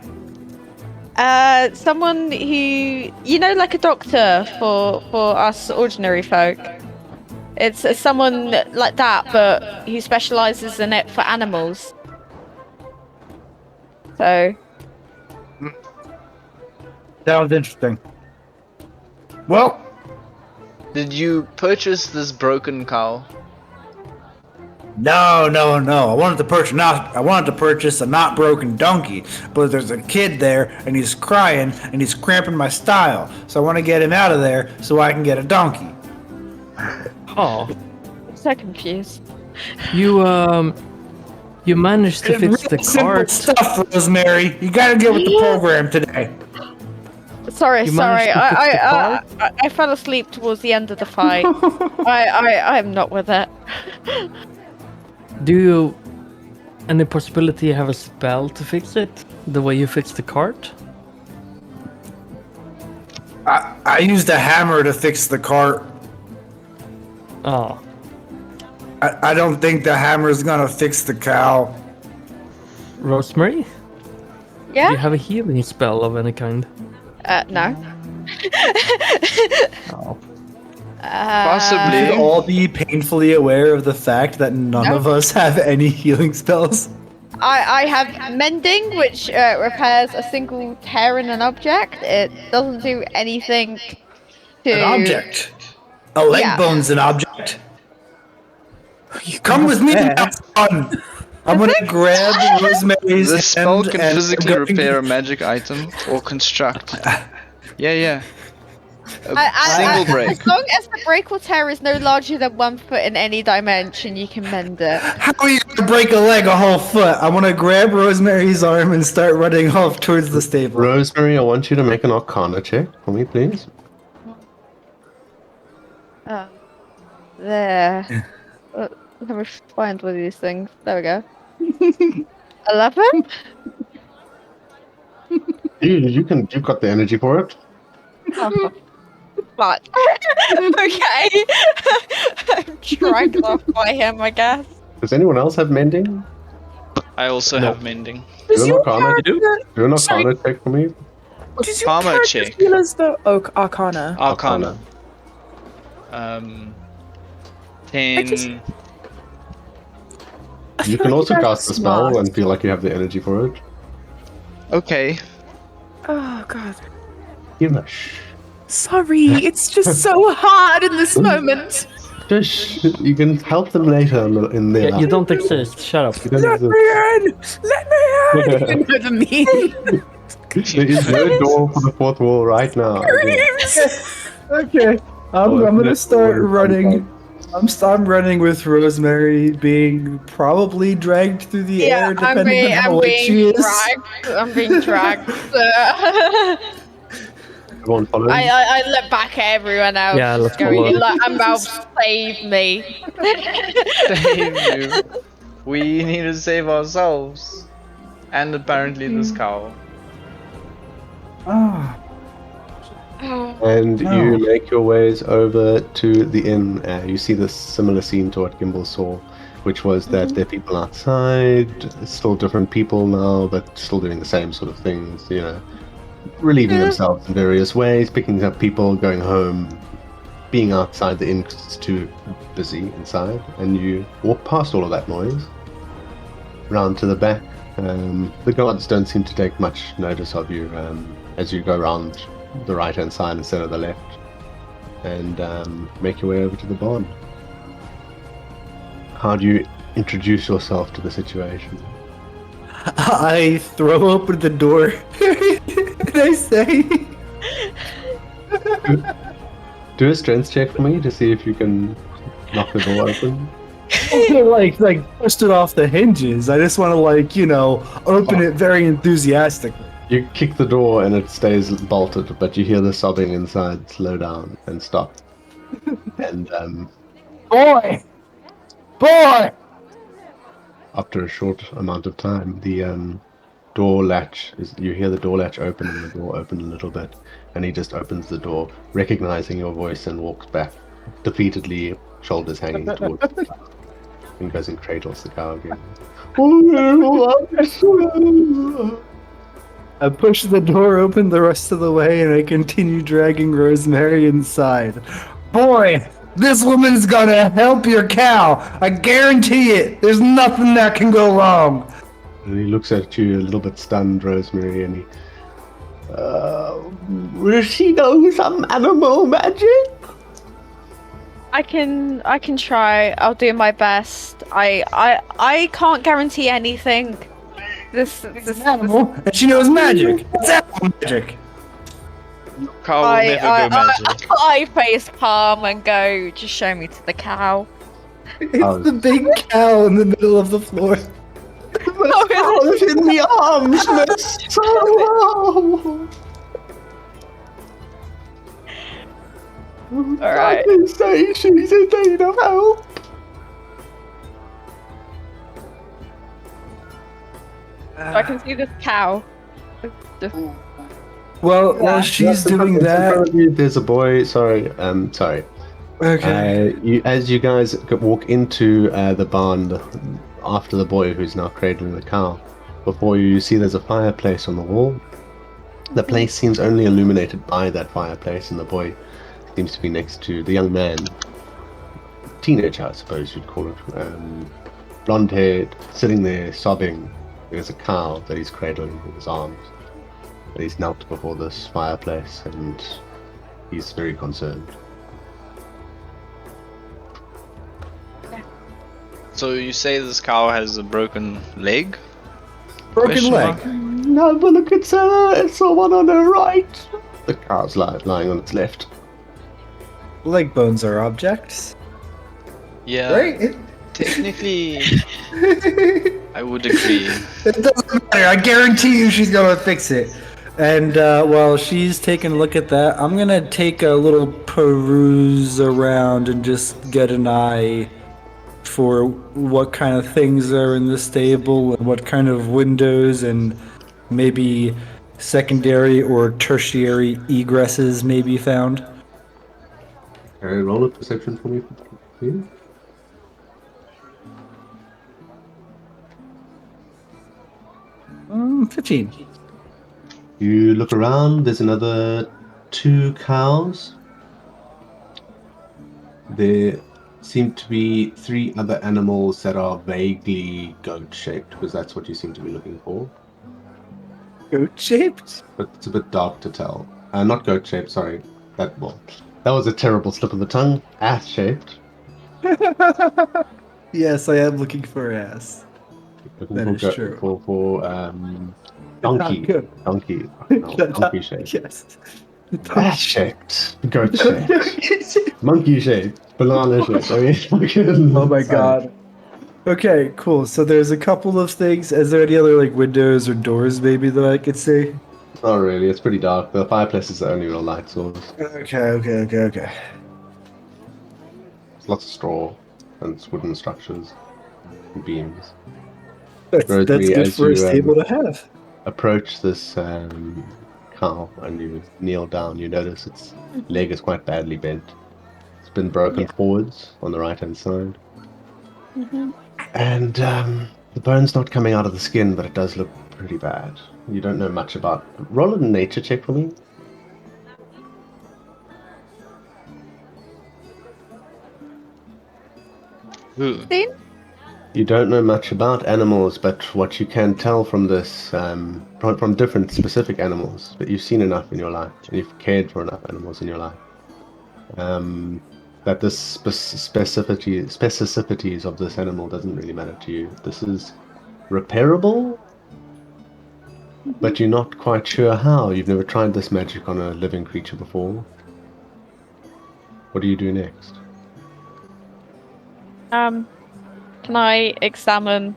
Someone who... You know, like a doctor for us ordinary folk. It's someone like that, but who specializes in it for animals. So... Sounds interesting. Well, Did you purchase this broken cow? no. I wanted to purchase a not broken donkey, but there's a kid there and he's crying and he's cramping my style. So I want to get him out of there so I can get a donkey. Oh. I'm so confused. You managed to fix the Simple cart. stuff, Rosemary. You gotta get with the program today. Sorry, You sorry. managed to fix the I fell asleep towards the end of the fight. I'm not with it. Do you any possibility you have a spell to fix it? The way you fixed the cart? I used a hammer to fix the cart. Oh. I don't think the hammer's gonna fix the cow. Rosemary? Do you Yeah? have a healing spell of any kind? No. Oh. We should Possibly. all be painfully aware of the fact that none of us have any healing spells. I have mending, which repairs a single tear in an object. It doesn't do anything to... An object. A leg Yeah. bone's an object. Come with me, now, son. I'm gonna grab Rosemary's This spell hand can and physically I'm going repair to- a magic item or construct. Yeah. A I- single break. As long as the break or tear is no larger than 1 foot in any dimension, you can mend it. How are you gonna break a leg a whole foot? I want to grab Rosemary's arm and start running off towards the stable. Rosemary, I want you to make an Arcana check for me, please. There. Let me find one of these things. There we go. 11? You've got the energy for it. Oh, fuck. Okay. I'm dragged off by him, I guess. Does anyone else have mending? I also have mending. Does Do an your Arcana. character, Do an Sorry. Arcana check for me. does your Armor character check. feel as though Arcana? Arcana. 10. I You feel can like also guys cast are the spell smart. and feel like you have the energy for it. Okay. Oh god. Yush. Sorry, it's just so hard in this moment. Shush. You can help them later in their You don't exist. Shut up. You don't Let exist. me in! Let me in! You know the meme. There is no door for the fourth wall right now. Okay. I'm gonna start running. I'm running with Rosemary being probably dragged through the air, depending on how wet she is. I'm being dragged. Everyone follow. I look back at everyone else. Yeah, let's going, follow. like, Amal, save me. Save you. We need to save ourselves. And apparently this cow. Ah. And you make your ways over to the inn. You see this similar scene to what Gimbal saw, which was that there are people outside, still different people now, but still doing the same sort of things, you know, relieving themselves in various ways, picking up people, going home, being outside the inn because it's too busy inside. And you walk past all of that noise, round to the back. The guards don't seem to take much notice of you as you go around the right hand side instead of the left, and make your way over to the barn. How do you introduce yourself to the situation? I throw open the door and I say, Do a strength check for me to see if you can knock the door open. like pushed it off the hinges. I just want to open it very enthusiastically. You kick the door and it stays bolted, but you hear the sobbing inside slow down and stop. And Boy! after a short amount of time, the door latch you hear the door latch open and the door open a little bit, and he just opens the door, recognizing your voice, and walks back defeatedly, shoulders hanging towards the cow, and goes and cradles the cow again. I push the door open the rest of the way and I continue dragging Rosemary inside. Boy, this woman's gonna help your cow. I guarantee it. There's nothing that can go wrong. And he looks at you a little bit stunned, Rosemary, and he... will she know some animal magic? I can try. I'll do my best. I can't guarantee anything. This Animal, and she knows magic. It's animal magic. Cow will never go magic. I face palm and go, just show me to the cow. It's the big cow in the middle of the floor. It's in the arms, miss. Alright. I say she's in need of help. I can see this cow. Well, while she's doing that, There's a boy. Sorry. Sorry. okay. As you guys walk into the barn after the boy who's now cradling the cow, before you see there's a fireplace on the wall. The place seems only illuminated by that fireplace, and the boy seems to be next to the young man. Teenager, I suppose you'd call it. Blonde haired, sitting there sobbing. There's a cow that he's cradling in his arms. He's knelt before this fireplace and he's very concerned. So you say this cow has a broken leg? Broken Question leg. mark? No, but look, it's the one on her right. The cow's lying on its left. Leg bones are objects. Yeah. Right? Technically, I would agree. It doesn't matter. I guarantee you she's gonna fix it. And while she's taking a look at that, I'm gonna take a little peruse around and just get an eye for what kind of things are in the stable and what kind of windows and maybe secondary or tertiary egresses may be found. Okay, roll a perception for me, please. Mm, 15. You look around, there's another 2 cows. There seem to be 3 other animals that are vaguely goat-shaped, because that's what you seem to be looking for. Goat-shaped? But it's a bit dark to tell. Not goat-shaped, sorry. That was a terrible slip of the tongue. Ass-shaped. Yes, I am looking for ass. Looking That for is true. donkey. Good. Donkey. No, donkey-shaped. Yes. Ass-shaped. Goat-shaped. Monkey-shaped. Banana-shaped. I mean, Oh my sorry. god. Okay, cool. So there's a couple of things. Is there any other like windows or doors maybe that I could see? Not really. It's pretty dark. The fireplace is the only real light source. Okay. There's lots of straw and wooden structures and beams. That's Rosemary, good as for a you stable to have. approach this cow and you kneel down, you notice its leg is quite badly bent. It's been broken forwards on the right-hand side. And the bone's not coming out of the skin, but it does look pretty bad. You don't know much about... Roll a nature check for me. Ooh. You don't know much about animals, but what you can tell from this, from different specific animals, but you've seen enough in your life, and you've cared for enough animals in your life, that this specificities of this animal doesn't really matter to you. This is repairable, but you're not quite sure how. You've never tried this magic on a living creature before. What do you do next? Can I examine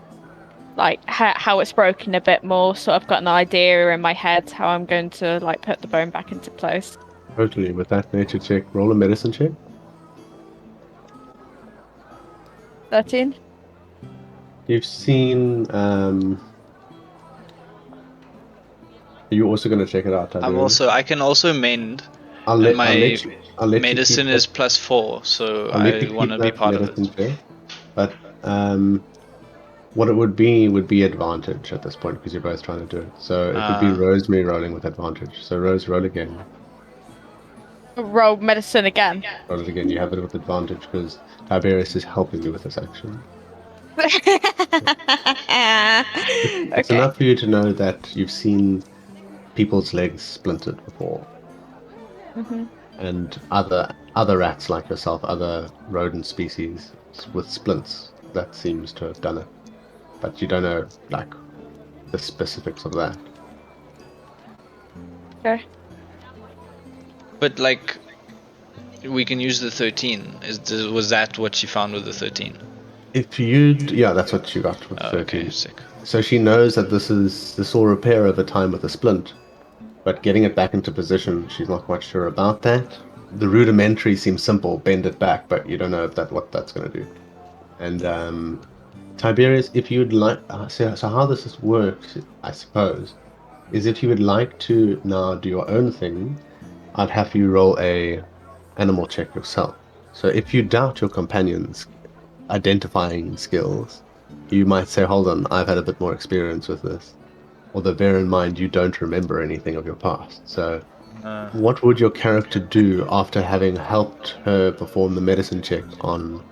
like how it's broken a bit more, so I've got an idea in my head how I'm going to like put the bone back into place? Totally. With that nature check, roll a medicine check. 13. You've seen. Are you also going to check it out? I can also mend. I'll And let my you medicine keep is +4, so I'll let I you want keep to be that part of medicine it. check. But what it would be advantage at this point because you're both trying to do it. So it would be Rosemary rolling with advantage. So Rose, roll again. Roll medicine again. Roll it again. You have it with advantage because Tiberius is helping you with this action. It's Okay. enough for you to know that you've seen people's legs splintered before. And other rats like yourself, other rodent species with splints, that seems to have done it. But you don't know, like, the specifics of that. Okay. But like, we can use the 13. Was that what she found with the 13? Yeah, that's what you got with 13. Okay, sick. So she knows that this will repair over time with a splint, but getting it back into position, she's not quite sure about that. The rudimentary seems simple, bend it back, but you don't know what that's going to do. And Tiberius, if you'd like, so how this works, I suppose, is if you would like to now do your own thing, I'd have you roll a animal check yourself. So if you doubt your companion's identifying skills, you might say, hold on, I've had a bit more experience with this. Although bear in mind, you don't remember anything of your past. So what would your character do after having helped her perform the medicine check on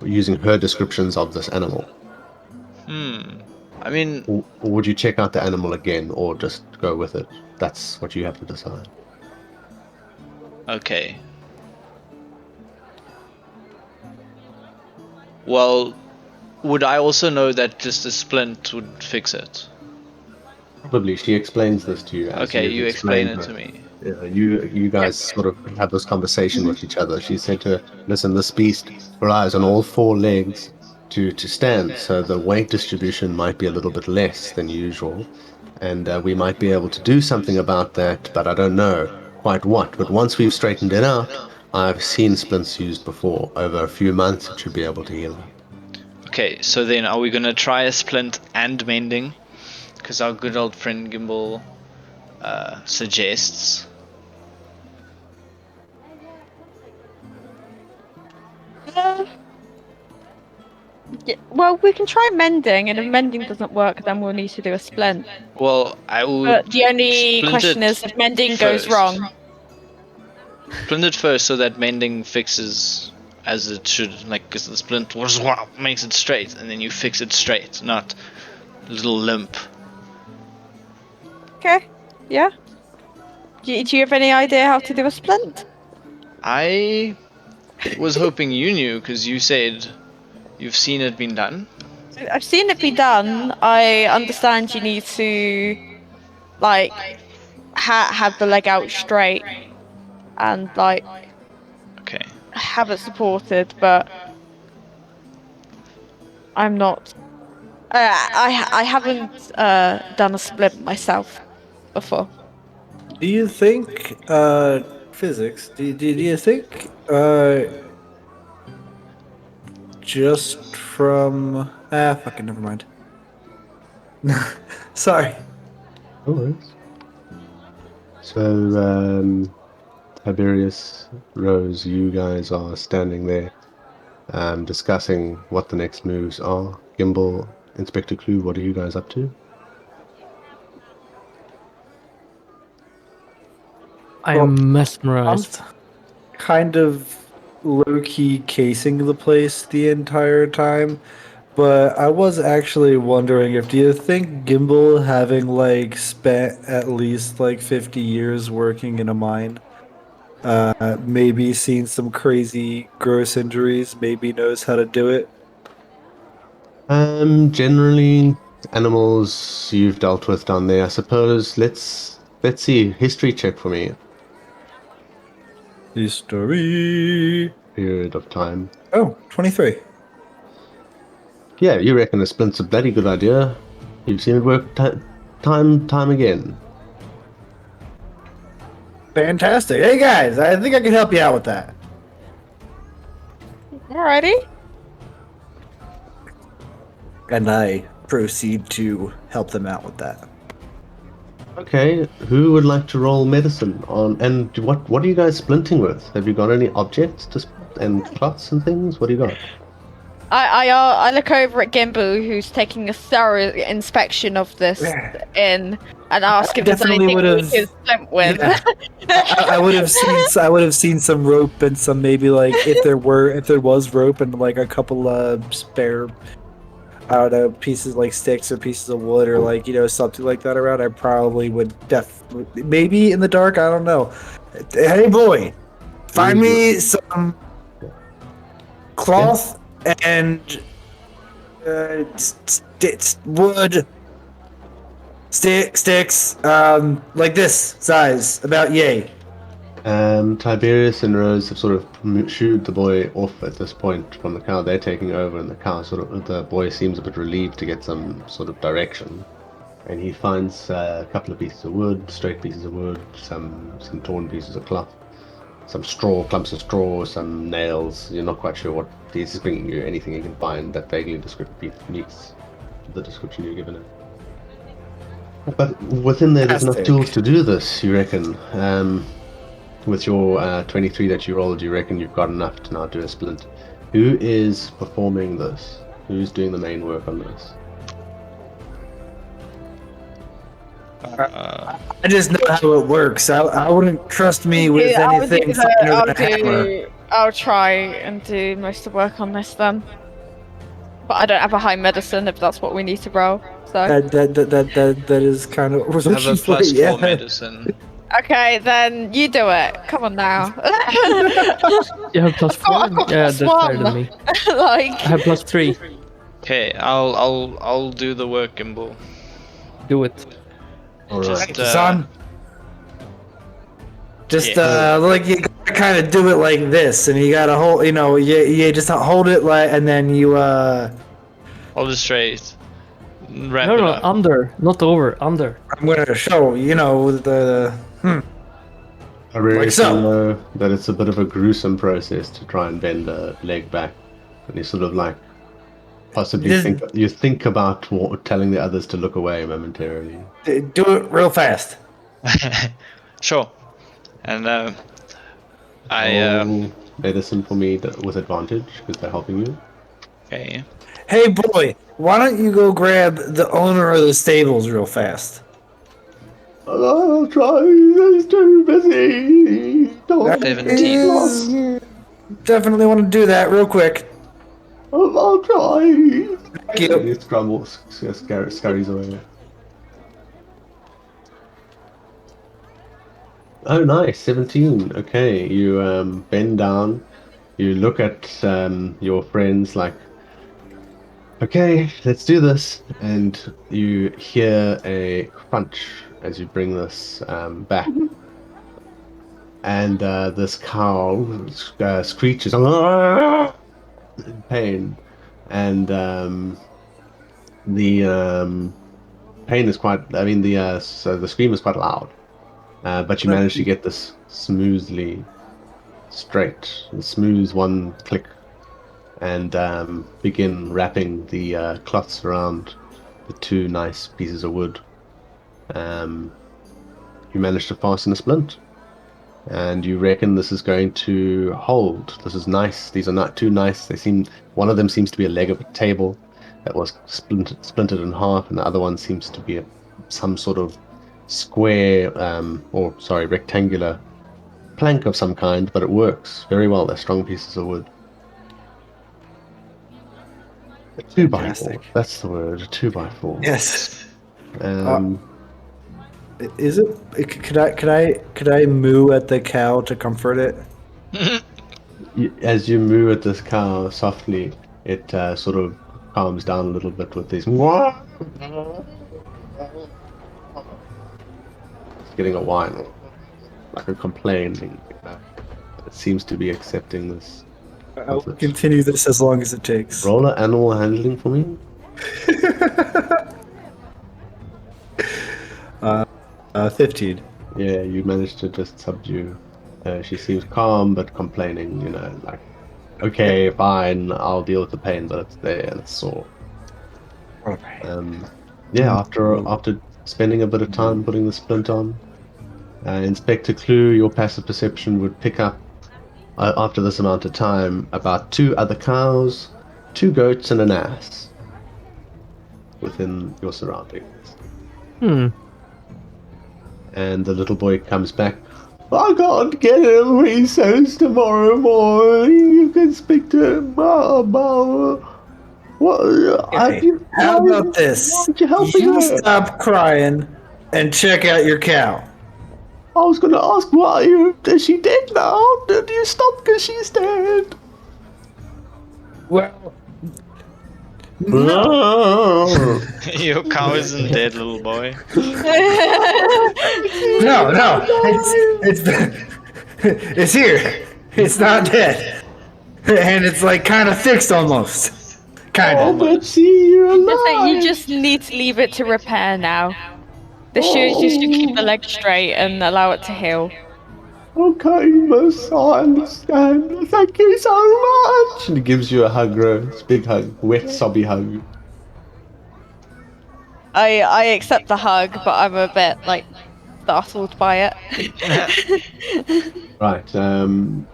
using her descriptions of this animal? I mean, Or would you check out the animal again or just go with it? That's what you have to decide. okay. Well, would I also know that just a splint would fix it? Probably she explains this to you. As Okay, you've you explain it explained to her. me. You guys sort of have this conversation with each other. She said to her, listen, this beast relies on all four legs to stand, so the weight distribution might be a little bit less than usual, and we might be able to do something about that, but I don't know quite what. But once we've straightened it out, I've seen splints used before. Over a few months, it should be able to heal her. Okay, so then are we gonna try a splint and mending? Because our good old friend Gimbal suggests. Yeah, well, we can try mending, and if mending doesn't work, then we'll need to do a splint. Well, I will. But the only splint question it is if mending first. goes wrong. Splint it first so that mending fixes as it should. Like, because the splint makes it straight, and then you fix it straight, not a little limp. Okay. Yeah. Do you have any idea how to do a splint? I was hoping you knew, because you said you've seen it been done. I've seen it be done. I understand you need to, like, have the leg out straight and like Okay. have it supported, but I'm not. I haven't done a splint myself before. Do you think, physics, do you think, just from, fucking never mind. Sorry. No worries. So, Tiberius, Rose, you guys are standing there, discussing what the next moves are. Gimbal, Inspector Clue, what are you guys up to? I am mesmerized. Kind of low-key casing the place the entire time, but I was actually wondering if do you think Gimbal, having like spent at least like 50 years working in a mine, maybe seen some crazy gross injuries, maybe knows how to do it? Generally, animals you've dealt with down there, I suppose. Let's see. History check for me. History. Period of time. Oh, 23. Yeah, you reckon a splint's a bloody good idea. You've seen it work time again. Fantastic. Hey guys, I think I can help you out with that. Alrighty. And I proceed to help them out with that. Okay, who would like to roll medicine on? And what are you guys splinting with? Have you got any objects and cloths and things? What do you got? I look over at Gimbu, who's taking a thorough inspection of this inn, and ask if there's Definitely anything we would've- can splint with. Yeah. I would have seen some rope and some maybe like if there was rope and like a couple of spare, I don't know, pieces like sticks or pieces of wood or like, you know, something like that around. I probably would maybe in the dark, I don't know. Hey boy, find me some cloth and wood sticks like this size, about yay. Tiberius and Rose have sort of shooed the boy off at this point from the cow. They're taking over, and the boy seems a bit relieved to get some sort of direction. And he finds a couple of pieces of wood, straight pieces of wood, some torn pieces of cloth, some straw, clumps of straw, some nails. You're not quite sure what. He's just bringing you anything you can find that vaguely meets the description you're given him. But within there's enough tools to do this, you reckon? With your 23 that you rolled, you reckon you've got enough to now do a splint. Who is performing this? Who's doing the main work on this? I just know how it works. I wouldn't trust me with anything. I'll try and do most of the work on this then. But I don't have a high medicine if that's what we need to roll. So that is kind of. I have a +4 medicine. okay, then you do it. Come on now. You have +4? I've got Yeah, that's +1. better than me. Like I have +3. Okay, I'll do the work, Gimbal. Do it. All Just, right. Son. Just Yeah. like you gotta kind of do it like this, and you gotta hold. You just hold it like, and then you Hold it straight. Wrap No, it no, up. under, not over, under. I'm gonna show the I reckon Like so. though, that it's a bit of a gruesome process to try and bend a leg back, and you sort of like possibly think about telling the others to look away momentarily. do it real fast. Sure. And Roll medicine for me with advantage because they're helping you. okay. Hey boy, why don't you go grab the owner of the stables real fast? I'll try. It's too busy. Don't 17. Definitely want to do that real quick. I'll try. Thank you. He scurries away. Oh, nice. 17. Okay, you bend down. You look at your friends like, okay, let's do this. And you hear a crunch as you bring this back. And this cow screeches in pain. And the pain is quite, so the scream is quite loud. But you manage to get this smoothly straight, a smooth one click, and begin wrapping the cloths around the two nice pieces of wood. You manage to fasten a splint, and you reckon this is going to hold. This is nice. These are not too nice. One of them seems to be a leg of a table that was splintered in half, and the other one seems to be some sort of square, rectangular plank of some kind, but it works very well. They're strong pieces of wood. A 2x4. That's the word. A 2x4. Yes. Um, Is it? Could I moo at the cow to comfort it? as you moo at this cow softly, it sort of calms down a little bit with these. It's getting a whine, like a complaining. It seems to be accepting this. I'll continue this as long as it takes. Roll an animal handling for me. 15. Yeah, you managed to just subdue. She seems calm but complaining. Like, okay, fine, I'll deal with the pain, but it's there and it's sore. After spending a bit of time putting the splint on, Inspector Clue, your passive perception would pick up after this amount of time about 2 other cows, 2 goats, and an ass within your surroundings. And the little boy comes back. I can't get him. He says tomorrow morning you can speak to him. How about this? Why don't you help me You there? stop crying and check out your cow. I was going to ask, is she dead now? Did you stop because she's dead? Well, Your cow isn't dead, little boy. no, it's here. It's not dead, and it's like kind of fixed almost. Kind of. But see, you're alive. You just need to leave it to repair now. The shoes just to keep the leg straight and allow it to heal. Okay, miss, I understand. Thank you so much. And he gives you a hug, Rose. Big hug. Wet, sobby hug. I accept the hug, but I'm a bit startled by it. Right, and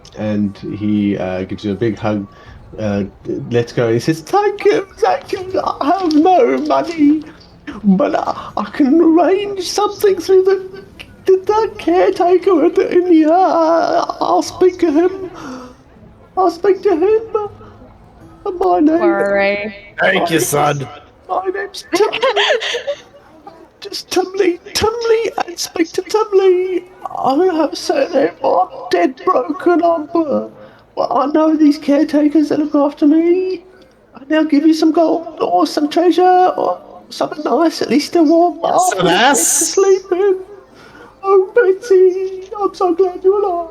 he gives you a big hug. Let's go. He says, thank you. I have no money, but I can arrange something through the caretaker in here. I'll speak to him. My name. Worry. Thank you, son. My name's Tumley. Just Tumley, and speak to Tumley. I have a surname. I'm dead broken up. Well, I know these caretakers that look after me. And they'll give you some gold or some treasure or something nice, at least a warm bath Some and a bed to ass. sleep in. Oh, Betsy, I'm so glad you're alive.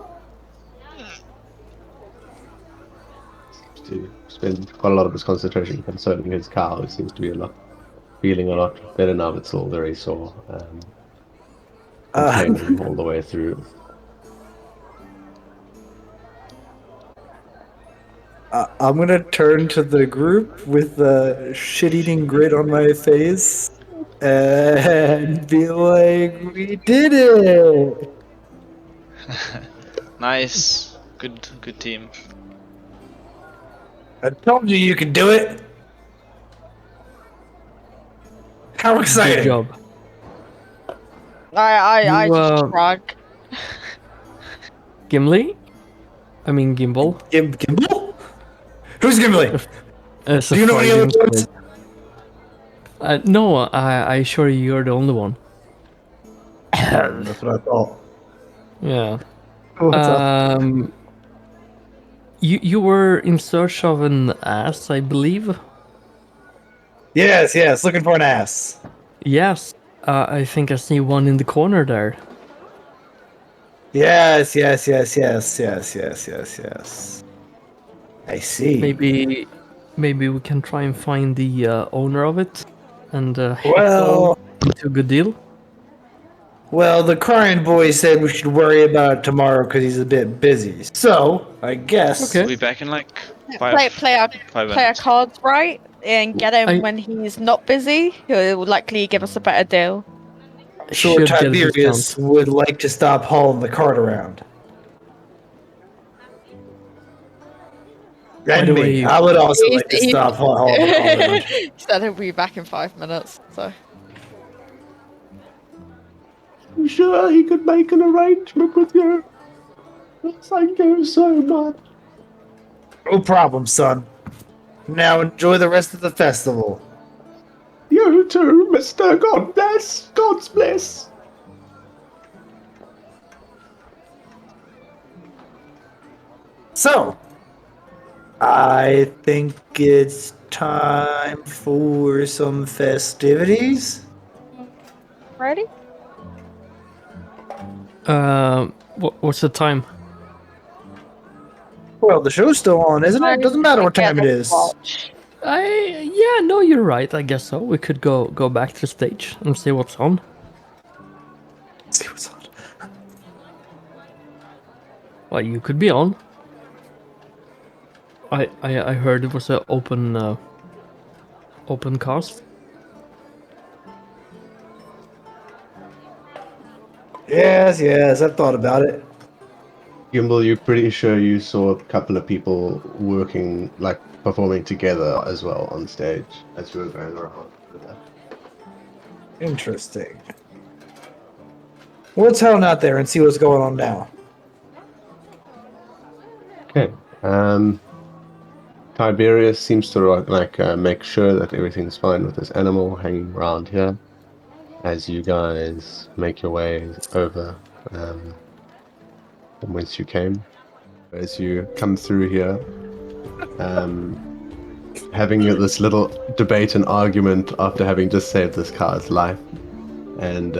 Seems to spend quite a lot of his concentration consoling his cow. He seems to be feeling a lot better now, but still very sore. Complaining all the way through. I'm gonna turn to the group with the shit-eating grin on my face and be like, "We did it!" Nice. Good team. I told you you could do it. How Good exciting! job. I You, just shrug. Gimli? I mean Gimbal. Gimbal? Who's Gimli? Do you know any other ones? No, I sure you're the only one. That's what I thought. Yeah. What's up? You were in search of an ass, I believe. Yes, looking for an ass. Yes. I think I see one in the corner there. Yes. I see. Maybe we can try and find the owner of it and Well, into a good deal. Well, the crying boy said we should worry about it tomorrow because he's a bit busy. So, I guess. We'll be back in like five Play our minutes. cards right and get him I- when he's not busy. He'll likely give us a better deal. Sure, Should get a Tiberius discount. would like to stop hauling the cart around. By And the me. way- I would also like to stop hauling the cart around. He said he'll be back in 5 minutes. So I'm sure he could make an arrangement with you. Thank you so much. No problem, son. Now enjoy the rest of the festival. You too, Mr. God bless. God's bless. So, I think it's time for some festivities. ready? What's the time? Well, the show's still on, isn't it? Doesn't matter what time it is. No, you're right. I guess so. We could go back to the stage and see what's on. See what's on. Well, you could be on. I heard it was an open cast. Yes, I've thought about it. Gimbal, you're pretty sure you saw a couple of people working, like performing together as well on stage as you were going around. Interesting. Let's head on out there and see what's going on now. Okay. Tiberius seems to make sure that everything's fine with this animal hanging around here as you guys make your way over from whence you came. As you come through here, having this little debate and argument after having just saved this car's life, and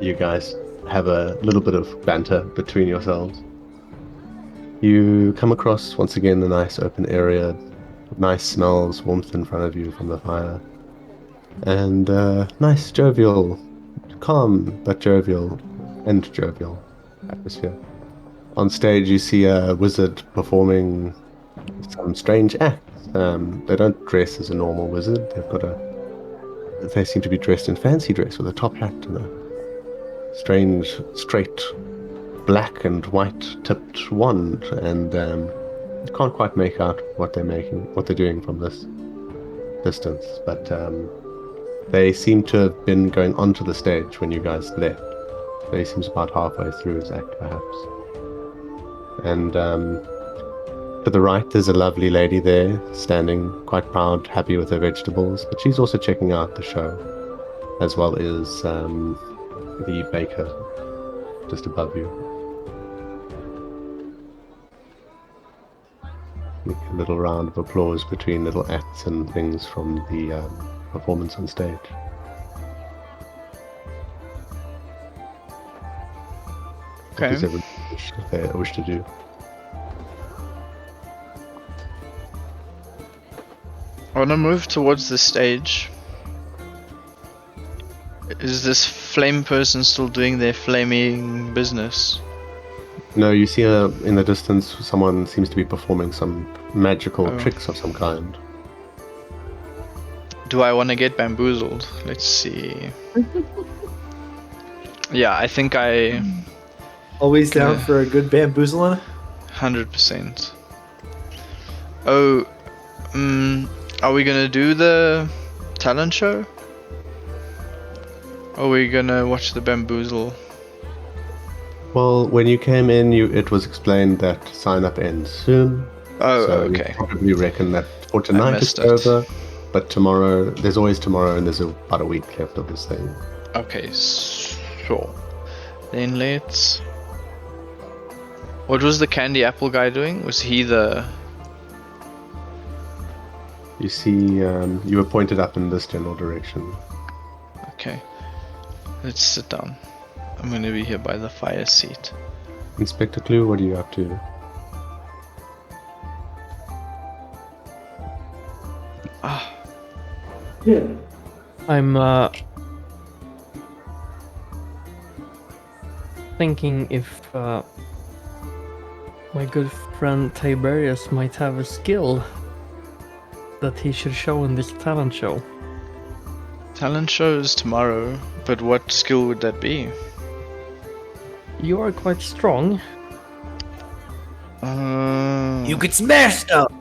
you guys have a little bit of banter between yourselves. You come across, once again, a nice open area, nice smells, warmth in front of you from the fire, and nice jovial, calm but jovial atmosphere. On stage, you see a wizard performing some strange acts. They don't dress as a normal wizard. They seem to be dressed in fancy dress with a top hat and a strange, straight, black and white tipped wand, and you can't quite make out what they're doing from this distance. But they seem to have been going onto the stage when you guys left. So he seems about halfway through his act, perhaps. And to the right, there's a lovely lady there, standing quite proud, happy with her vegetables, but she's also checking out the show, as well as the baker just above you. A little round of applause between little acts and things from the performance on stage. What does everyone wish to do? I want to move towards the stage. Is this flame person still doing their flaming business? No, you see in the distance someone seems to be performing some magical tricks of some kind. Do I want to get bamboozled? Let's see. Yeah, I think I... Always down for a good bamboozling? 100%. Oh, are we gonna do the talent show? Or are we gonna watch the bamboozle? Well, when you came in, it was explained that sign-up ends soon. Oh, so okay. You probably reckon that for tonight it's over, but tomorrow, there's always tomorrow, and there's about a week left of this thing. Okay, sure. Then let's... What was the candy apple guy doing? Was he the... You see, you were pointed up in this general direction. Okay. Let's sit down. I'm gonna be here by the fire seat. Inspector Clue, what are you up to? I'm thinking if my good friend Tiberius might have a skill that he should show in this talent show. Talent show is tomorrow, but what skill would that be? You are quite strong. You could smash stuff!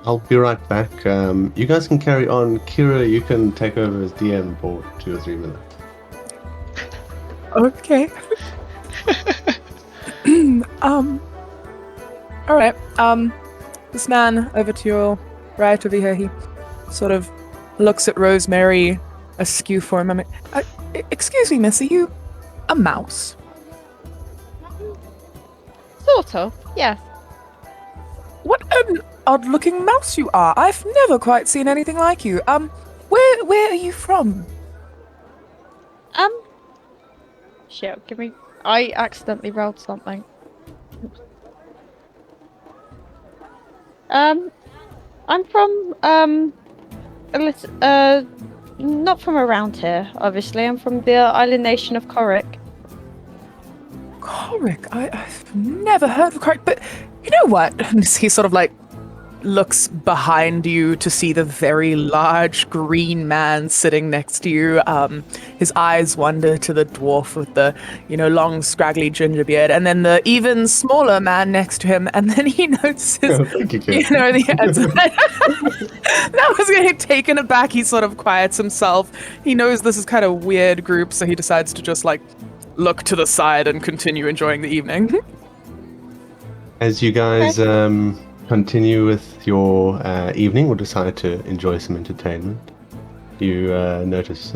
I'll be right back. You guys can carry on. Kira, you can take over as DM for 2 or 3 minutes. Okay. Alright. This man over to your right over here, he sort of looks at Rosemary askew for a moment. Excuse me, miss, are you a mouse? Sort of, yes. What an odd-looking mouse you are. I've never quite seen anything like you. Where are you from? Shit, give me... I accidentally rolled something. I'm from, not from around here, obviously. I'm from the island nation of Korik. Korik? I've never heard of Korik, but you know what? He sort of like looks behind you to see the very large green man sitting next to you. His eyes wander to the dwarf with the, long scraggly ginger beard, and then the even smaller man next to him, and then he notices, that was getting taken aback. He sort of quiets himself. He knows this is kind of weird group, so he decides to just look to the side and continue enjoying the evening. As you guys continue with your evening or decide to enjoy some entertainment, you notice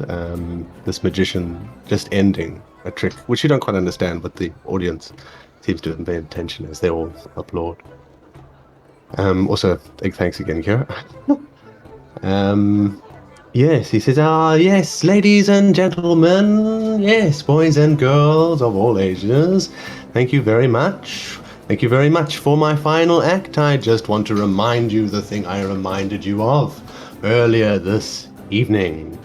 this magician just ending a trick, which you don't quite understand, but the audience seems to have paid attention as they all applaud. Also, big thanks again, Kira. Yes, he says, yes, ladies and gentlemen, yes, boys and girls of all ages, thank you very much. Thank you very much for my final act. I just want to remind you the thing I reminded you of earlier this evening.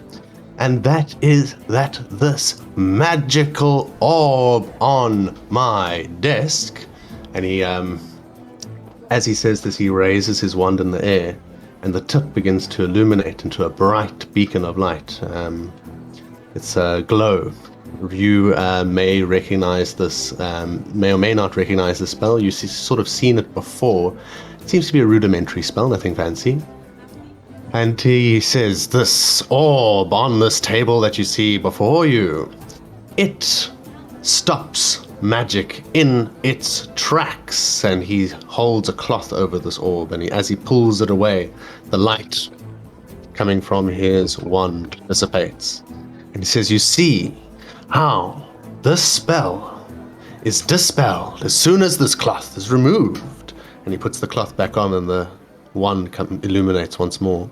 And that is that this magical orb on my desk, and he, as he says this, he raises his wand in the air, and the tip begins to illuminate into a bright beacon of light. It's a glow. You may recognize this, may or may not recognize the spell. You've sort of seen it before. It seems to be a rudimentary spell, nothing fancy. And he says, this orb on this table that you see before you, it stops magic in its tracks. And he holds a cloth over this orb, and as he pulls it away, the light coming from his wand dissipates. And he says, you see how this spell is dispelled as soon as this cloth is removed, And he puts the cloth back on and the wand illuminates once more.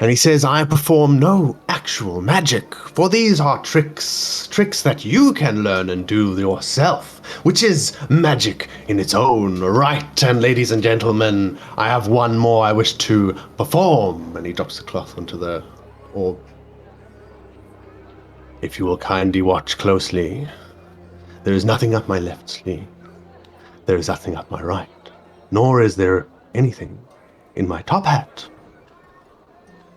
And he says, I perform no actual magic, for these are tricks that you can learn and do yourself, which is magic in its own right. And ladies and gentlemen, I have one more I wish to perform. And he drops the cloth onto the orb. If you will kindly watch closely, there is nothing up my left sleeve. There is nothing up my right, nor is there anything in my top hat.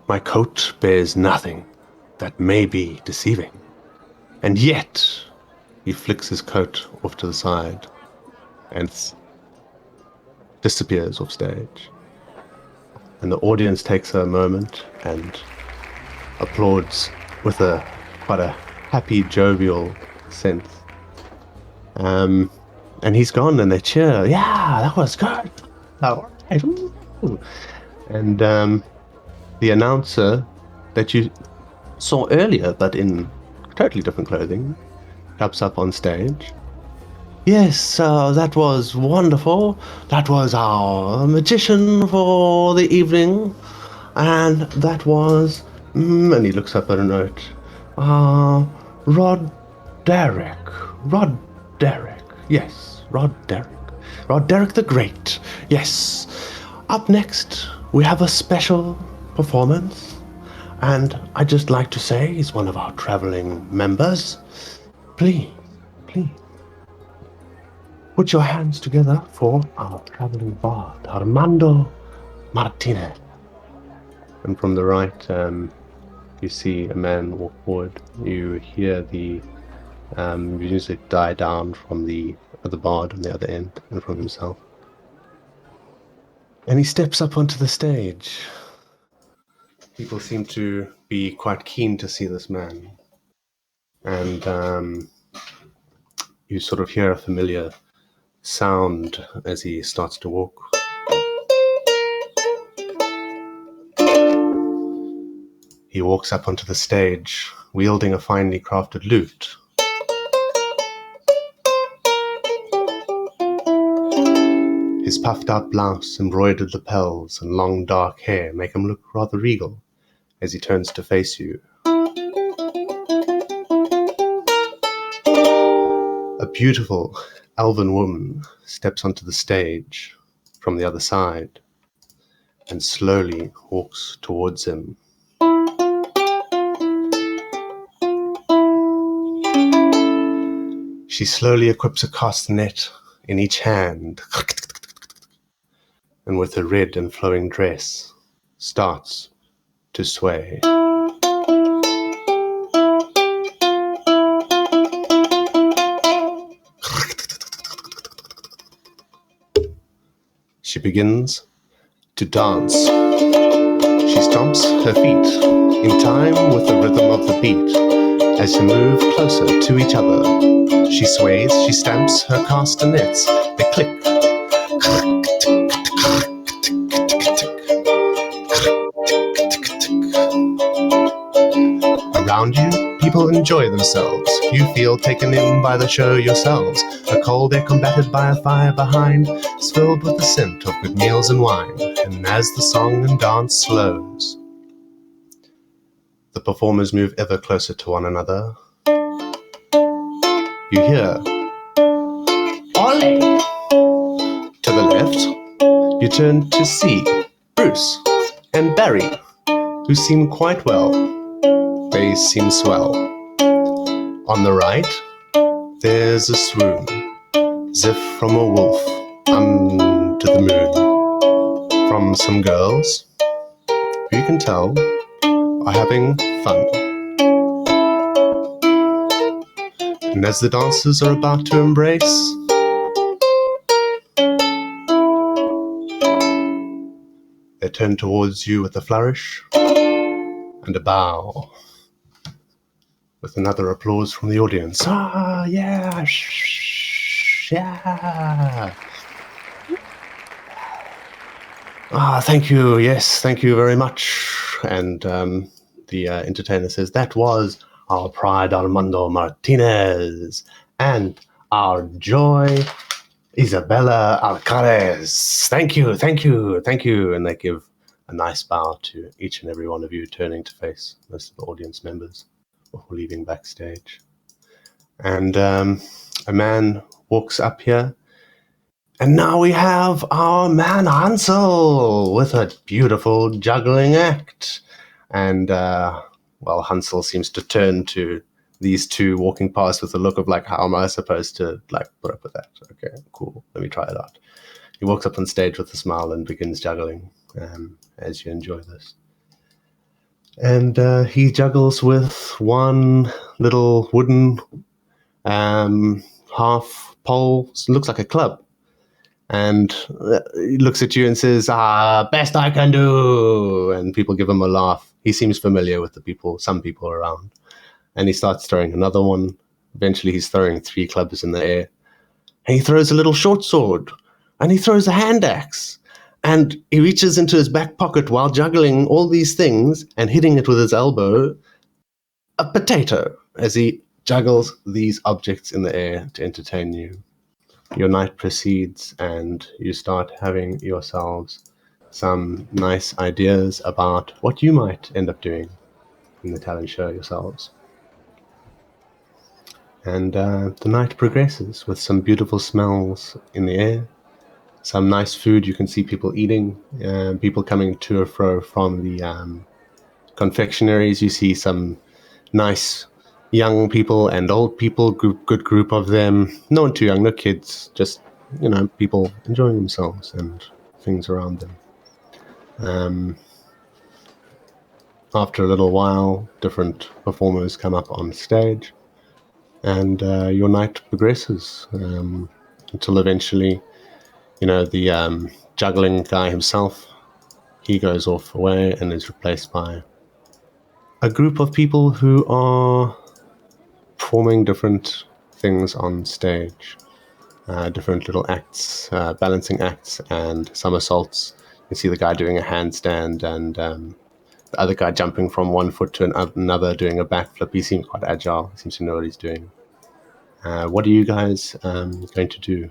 My coat bears nothing that may be deceiving. And yet, he flicks his coat off to the side and disappears off stage. And the audience takes a moment and applauds with quite a happy, jovial sense. And he's gone and they cheer. Yeah, that was good. All right. Ooh. And the announcer that you saw earlier, but in totally different clothing, comes up on stage. Yes, that was wonderful. That was our magician for the evening. And that was... and he looks up at a note. Rod Derrick. Yes, Rod Derrick. Rod Derrick the Great. Yes. Up next, we have a special performance, and I'd just like to say he's one of our traveling members. Please, put your hands together for our traveling bard, Armando Martinez. And from the right, you see a man walk forward. You hear the music die down from the bard on the other end and from himself. And he steps up onto the stage. People seem to be quite keen to see this man. And you sort of hear a familiar sound as he starts to walk. He walks up onto the stage, wielding a finely crafted lute. His puffed-out blouse, embroidered lapels, and long dark hair make him look rather regal as he turns to face you. A beautiful elven woman steps onto the stage from the other side and slowly walks towards him. She slowly equips a castanet in each hand, and with her red and flowing dress, starts to sway. She begins to dance. She stomps her feet in time with the rhythm of the beat as they move closer to each other. She sways, she stamps her castanets. They click. Around you, people enjoy themselves. You feel taken in by the show yourselves. A cold air combated by a fire behind is filled with the scent of good meals and wine. And as the song and dance slows, the performers move ever closer to one another. You hear, Ollie! To the left, you turn to see Bruce and Barry, who seem quite well. They seem swell. On the right, there's a swoon, as if from a wolf under the moon. From some girls, who you can tell are having fun. And as the dancers are about to embrace, they turn towards you with a flourish and a bow, with another applause from the audience. Ah, yeah, yeah. Ah, thank you, yes, thank you very much. And the entertainer says, that was our pride, Armando Martinez, and our joy Isabella Alcaraz. Thank you, thank you, thank you. And they give a nice bow to each and every one of you, turning to face most of the audience members before leaving backstage. And a man walks up here. And now we have our man Hansel with a beautiful juggling act. And, Hansel seems to turn to these two walking past with a look of like, how am I supposed to like put up with that? Okay, cool. Let me try it out. He walks up on stage with a smile and begins juggling as you enjoy this. And he juggles with one little wooden half pole, looks like a club. And he looks at you and says, best I can do. And people give him a laugh. He seems familiar with some people around. And he starts throwing another one. Eventually he's throwing 3 clubs in the air. And he throws a little short sword. And he throws a hand axe. And he reaches into his back pocket while juggling all these things and hitting it with his elbow, a potato, as he juggles these objects in the air to entertain you. Your night proceeds and you start having yourselves some nice ideas about what you might end up doing in the talent show yourselves. And the night progresses with some beautiful smells in the air, some nice food you can see people eating, people coming to and fro from the confectionaries. You see some nice young people and old people, good group of them. No one too young, no kids, just, people enjoying themselves and things around them. After a little while, different performers come up on stage, and your night progresses until eventually, the juggling guy himself, he goes off away and is replaced by a group of people who are performing different things on stage, different little acts, balancing acts and somersaults. You see the guy doing a handstand and the other guy jumping from one foot to another, doing a backflip. He seems quite agile. He seems to know what he's doing. What are you guys going to do?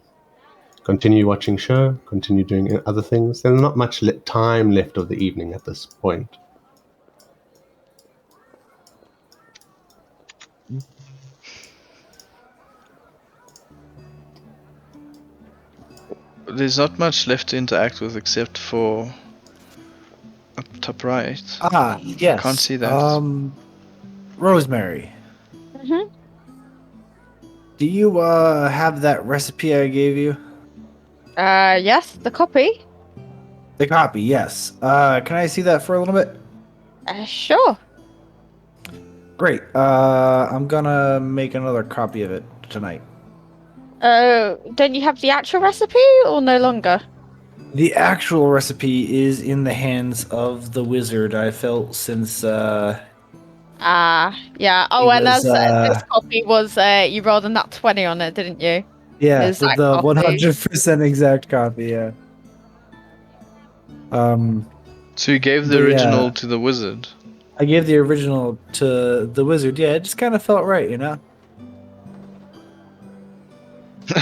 Continue watching show? Continue doing other things? There's not much time left of the evening at this point. There's not much left to interact with except for up top right. Yes. Can't see that. Rosemary. Mm-hmm. Do you have that recipe I gave you? Yes, the copy. The copy, yes. Can I see that for a little bit? Sure. Great. I'm gonna make another copy of it tonight. Don't you have the actual recipe or no longer? The actual recipe is in the hands of the wizard. I felt since yeah. Oh, and as this copy was, you rolled a nat 20 on it, didn't you? Yeah, the 100% exact copy, yeah. So you gave the original to the wizard? I gave the original to the wizard, yeah, it just kind of felt right,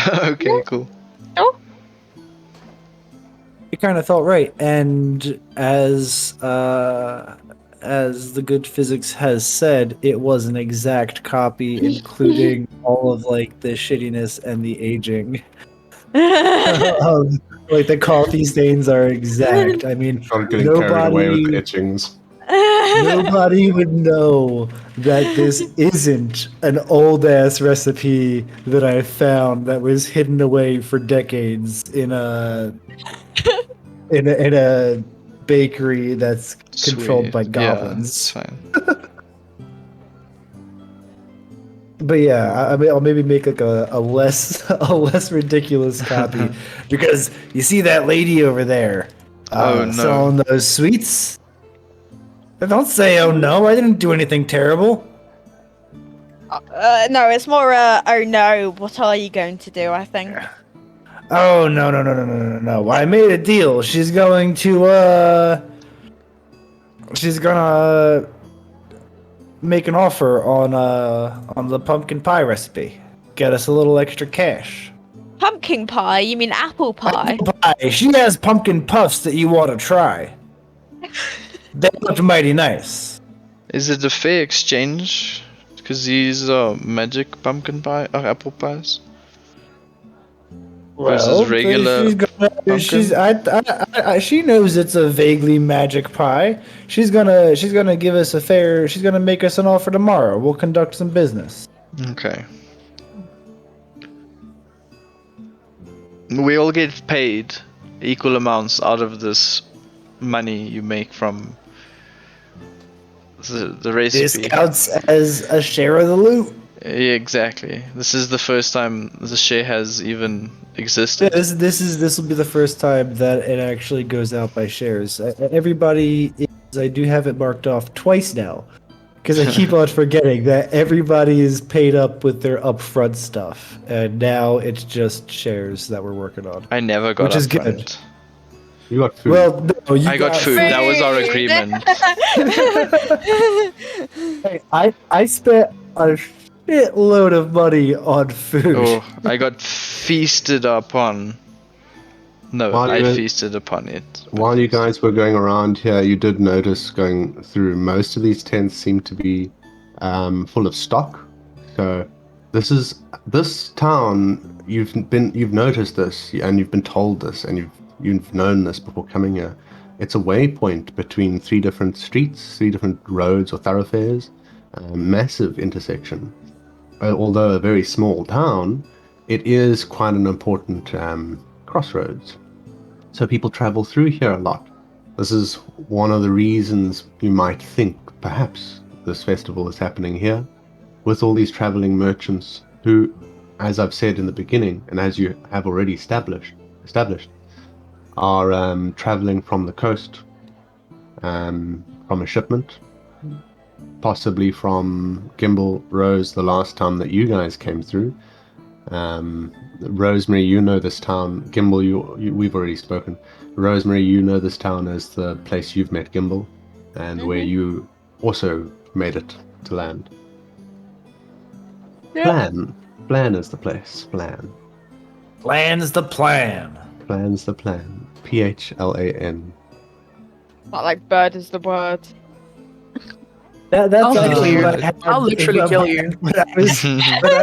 Okay, cool. Oh. It kind of felt right, and as the good physics has said, it was an exact copy, including all of like the shittiness and the aging. Like the coffee stains are exact. I mean, I'm getting carried away with the etchings. Nobody would know that this isn't an old ass recipe that I found that was hidden away for decades in a bakery that's controlled by goblins. Yeah, that's fine. But yeah, I mean, I'll maybe make like a less ridiculous copy because you see that lady over there selling those sweets. Don't say, "Oh no, I didn't do anything terrible." No, it's more oh no, what are you going to do, I think. Oh no. I made a deal. She's gonna make an offer on the pumpkin pie recipe. Get us a little extra cash. Pumpkin pie? You mean apple pie? Apple pie. She has pumpkin puffs that you want to try. They look mighty nice. Is it a fair exchange? Because these are magic pumpkin pie or apple pies. Versus regular she knows it's a vaguely magic pie. She's gonna give us a fair. She's gonna make us an offer tomorrow. We'll conduct some business. Okay. We all get paid equal amounts out of this money you make from the recipe. This counts as a share of the loot. Yeah, exactly. This is the first time the share has even existed. Yeah, this will be the first time that it actually goes out by shares. Everybody I do have it marked off twice now, because I keep on forgetting that everybody is paid up with their upfront stuff, and now it's just shares that we're working on. I never got which is upfront. good. You got food. Well, no, I got food. That was our agreement. Hey, I spent a shitload of money on food. Oh, I got feasted upon. No, While I you were- feasted upon it. While you guys were going around here, you did notice going through most of these tents seem to be full of stock. So this town. You've noticed this, and you've been told this, and you've known this before coming here. It's a waypoint between 3 different streets, 3 different roads or thoroughfares. A massive intersection. Although a very small town, it is quite an important crossroads. So people travel through here a lot. This is one of the reasons you might think perhaps this festival is happening here, with all these traveling merchants who, as I've said in the beginning, and as you have already established, are traveling from the coast, from a shipment, possibly from Gimble Rose, the last time that you guys came through. Rosemary, you know this town. Gimble, we've already spoken. Rosemary, you know this town as the place you've met Gimble, and where you also made it to land. Yeah. Plan is the place. Plan. Plan's the plan. Plan's the plan. PHLAN. Not like bird is the word. That's I'll actually kill you. what I had I'll literally in kill my you. mind when I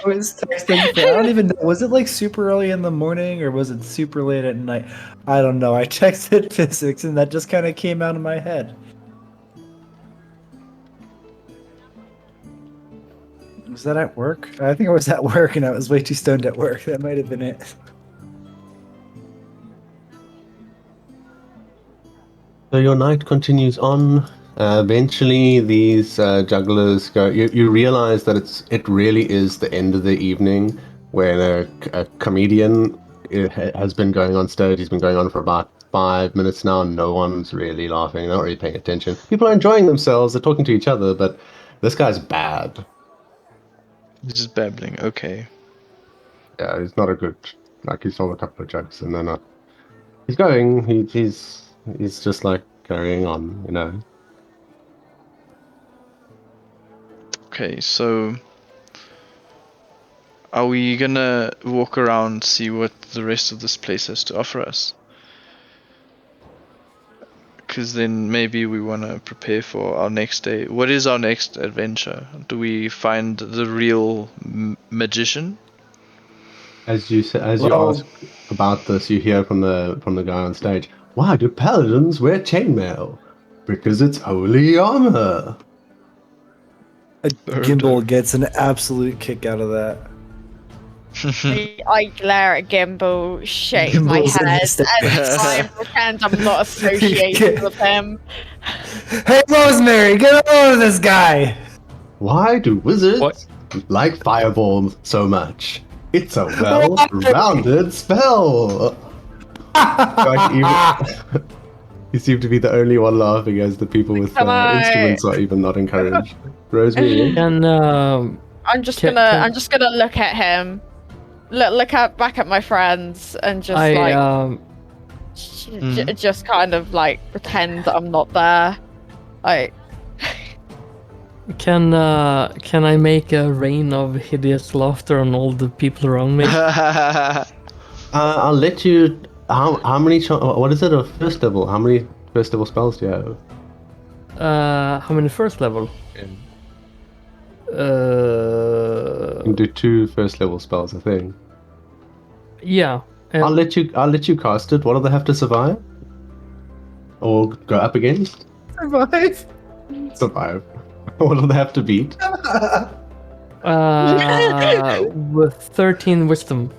was texting. I don't even know. Was it like super early in the morning or was it super late at night? I don't know. I texted physics and that just kind of came out of my head. Was that at work? I think I was at work and I was way too stoned at work. That might have been it. So your night continues on. Eventually, these jugglers go. You realize that it really is the end of the evening, where a comedian has been going on stage. He's been going on for about 5 minutes now. No one's really laughing. Not really paying attention. People are enjoying themselves. They're talking to each other, but this guy's bad. He's just babbling. Okay. Yeah, he's not a good. Like, he's told a couple of jokes, and they're not. He's going. He's just like carrying on, you know. Okay, so are we gonna walk around, see what the rest of this place has to offer us? Because then maybe we want to prepare for our next day. What is our next adventure? Do we find the real magician? As you ask about this, you hear from the guy on stage. Why do paladins wear chainmail? Because it's holy armor. Gimbal gets an absolute kick out of that. I glare at Gimbal, shake my Gimbal's in head, hysterics. and try and pretend I'm not associated with him. Hey, Rosemary, get over this guy! Why do wizards like fireballs so much? It's a well-rounded spell. You seem to be the only one laughing, as the people with instruments are even not encouraged. Rosemary, And I'm just gonna look at him, back at my friends, and just just kind of like pretend that I'm not there. Like, can I make a rain of hideous laughter on all the people around me? I'll let you. How many? What is it? A first level? How many first level spells do you have? How many first level? You can do 2 first level spells, I think. Yeah. I'll let you cast it. What do they have to survive? Or go up against? Survive. Survive. What do they have to beat? With 13 wisdom.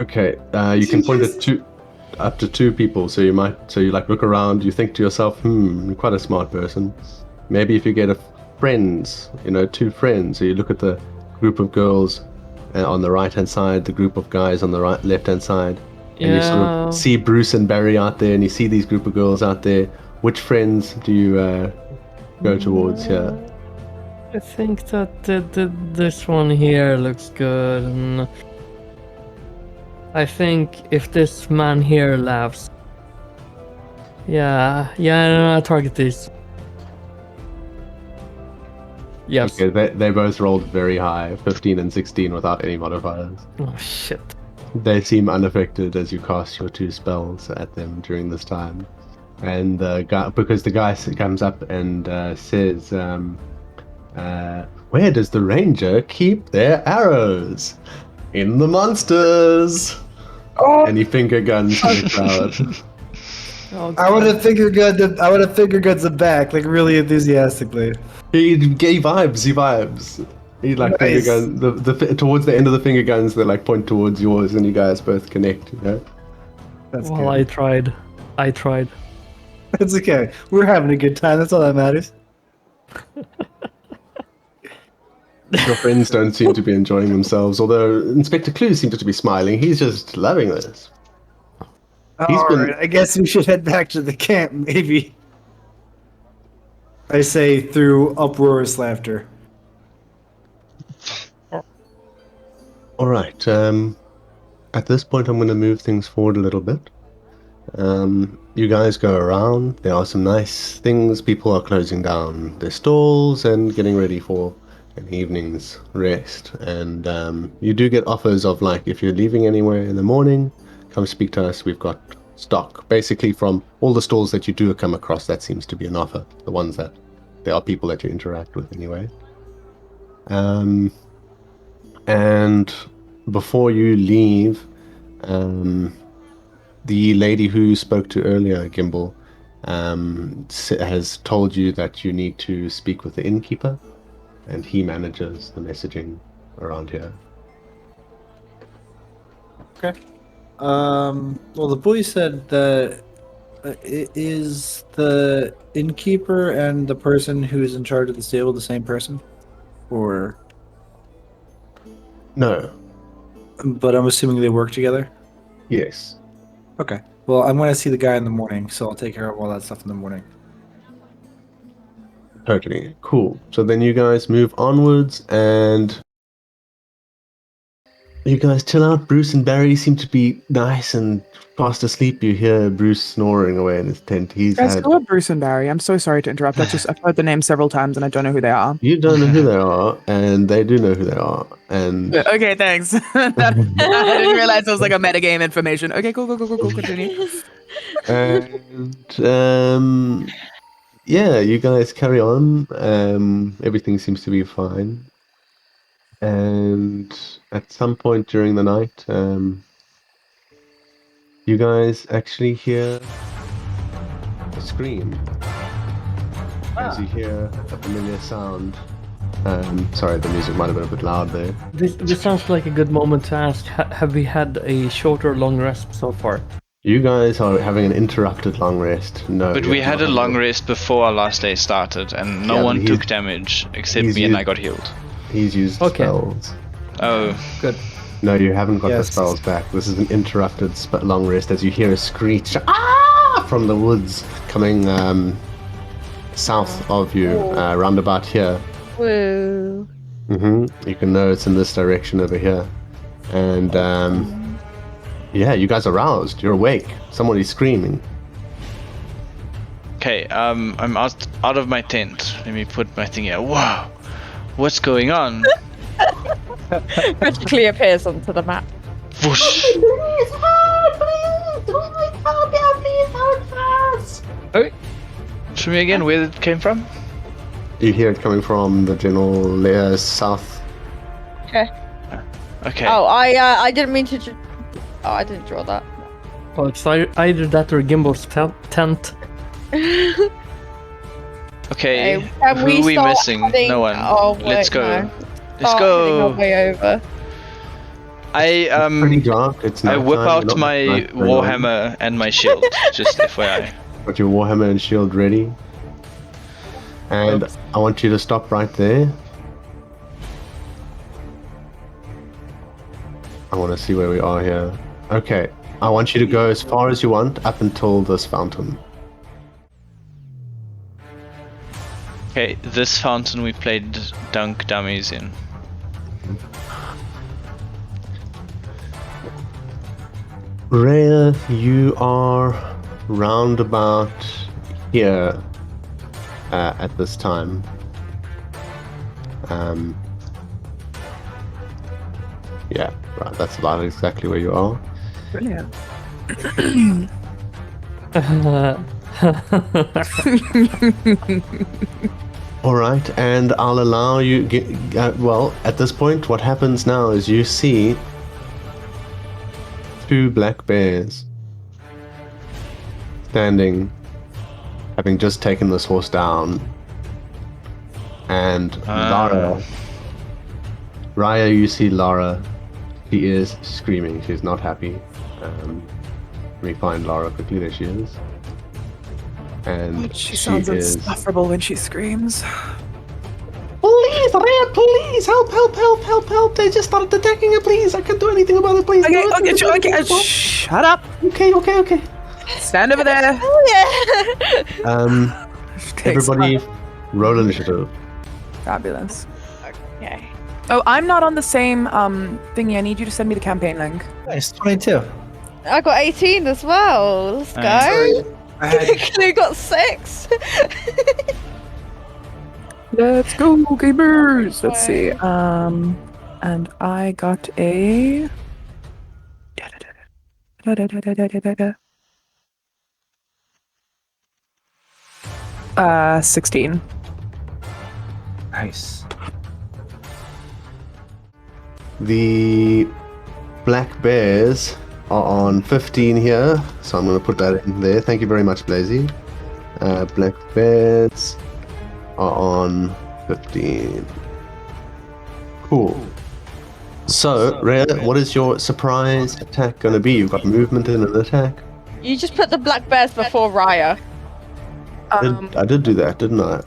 Okay, you can point at up to 2 people. So you like look around. You think to yourself, you're quite a smart person. Maybe if you get 2 friends. So you look at the group of girls on the right hand side, the group of guys on the left hand side, and you sort of see Bruce and Barry out there, and you see these group of girls out there. Which friends do you go towards here? I think that this one here looks good. And I think if this man here laughs, I target this. Yes. Okay, they both rolled very high, 15 and 16 without any modifiers. Oh shit. They seem unaffected as you cast your 2 spells at them during this time. And because the guy comes up and says, where does the ranger keep their arrows? In the monsters! Oh. And he finger guns to the crowd. Oh, I would have finger guns the back, like really enthusiastically. He vibes. He like nice. Finger gun towards the end of the finger guns that like point towards yours, and you guys both connect. That's well, good. I tried. That's okay. We're having a good time. That's all that matters. Your friends don't seem to be enjoying themselves, although Inspector Clue seems to be smiling. He's just loving this. Alright, I guess we should head back to the camp, maybe. I say through uproarious laughter. Alright, at this point I'm going to move things forward a little bit. You guys go around. There are some nice things. People are closing down their stalls and getting ready for an evening's rest. And you do get offers of, like, if you're leaving anywhere in the morning, come speak to us. We've got stock. Basically, from all the stalls that you do come across, that seems to be an offer. The ones that there are people that you interact with anyway. And before you leave, the lady who you spoke to earlier, Gimbal, has told you that you need to speak with the innkeeper, and he manages the messaging around here. Okay. Well, the boy said that is the innkeeper and the person who's in charge of the stable the same person? Or... No. But I'm assuming they work together? Yes. Okay. Well, I'm going to see the guy in the morning, so I'll take care of all that stuff in the morning. Totally. Cool. So then you guys move onwards, and you guys chill out. Bruce and Barry seem to be nice and fast asleep. You hear Bruce snoring away in his tent. Who are Bruce and Barry? I'm so sorry to interrupt. I've heard the name several times and I don't know who they are. You don't know who they are, and they do know who they are. And okay, thanks. I didn't realize it was like a metagame information. Okay, cool. Continue. And yeah, you guys carry on. Everything seems to be fine. And at some point during the night, you guys actually hear a scream. As you hear a familiar sound. Sorry, the music might have been a bit loud there. This sounds like a good moment to ask, have we had a short or long rest so far? You guys are having an interrupted long rest. No. But we had a long rest before our last day started, and no one took damage except me, and I got healed. He's used spells. Oh. Good. No, you haven't got the spells back. This is an interrupted long rest as you hear a screech from the woods coming south of you, roundabout here. Woo. You can know it's in this direction over here. And yeah, you guys are roused. You're awake. Somebody's screaming. Okay, I'm out of my tent. Let me put my thing here. Wow, what's going on? magically appears onto the map. Whoosh. Please help! Please help! Please help us! Oh, show me again where it came from. You hear it coming from the general layer south. Okay. Okay. Oh, I didn't mean to. I didn't draw that. Well, it's either that or Gimbal's tent. Okay. Can Who we are we start missing? heading- No one. Oh, wait, Let's go. no. Let's Start heading our go. way over. Pretty dark. It's I whip nighttime, out not my much light going on. warhammer and my shield. Just FYI. Got your warhammer and shield ready. And I want you to stop right there. I want to see where we are here. Okay. I want you to go as far as you want up until this fountain. Okay, this fountain we played Dunk Dummies in. Rhea, you are round about here at this time. Yeah, right, that's about exactly where you are. Brilliant. All right, and I'll allow you. Well, at this point, what happens now is you see two black bears standing, having just taken this horse down, and Lara. Raya, you see Lara. She is screaming. She's not happy. Let me find Lara quickly. There she is. And She sounds insufferable when she screams. Please, Rhea, please, help. They just started attacking her, please. I can't do anything about it, please. Okay, shut up. Okay. Stand over there. Everybody, roll initiative. Fabulous. Okay. Oh, I'm not on the same thingy. I need you to send me the campaign link. Nice, 22. I got 18 as well. Let's go. I had You got 6. Let's go, gamers. Let's see. And I got a 16. nice. The black bears are on 15 here, so I'm going to put that in there. Thank you very much, Blazy. Black bears are on 15. Cool. So, Rhea, what is your surprise attack going to be? You've got movement and an attack. You just put the black bears before Raya. I did do that, didn't I?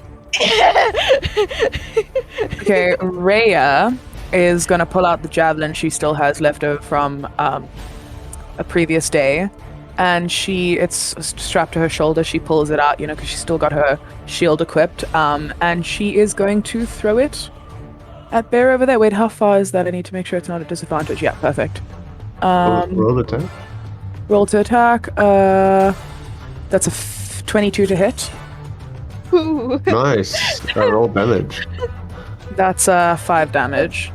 Okay, Rhea is gonna pull out the javelin she still has left over from a previous day, and it's strapped to her shoulder. She pulls it out, because she's still got her shield equipped, and she is going to throw it at bear over there. Wait, how far is that? I need to make sure it's not a disadvantage. Yeah, perfect. Roll attack. Roll to attack. That's a 22 to hit. Ooh. Nice. Roll damage. That's 5 damage.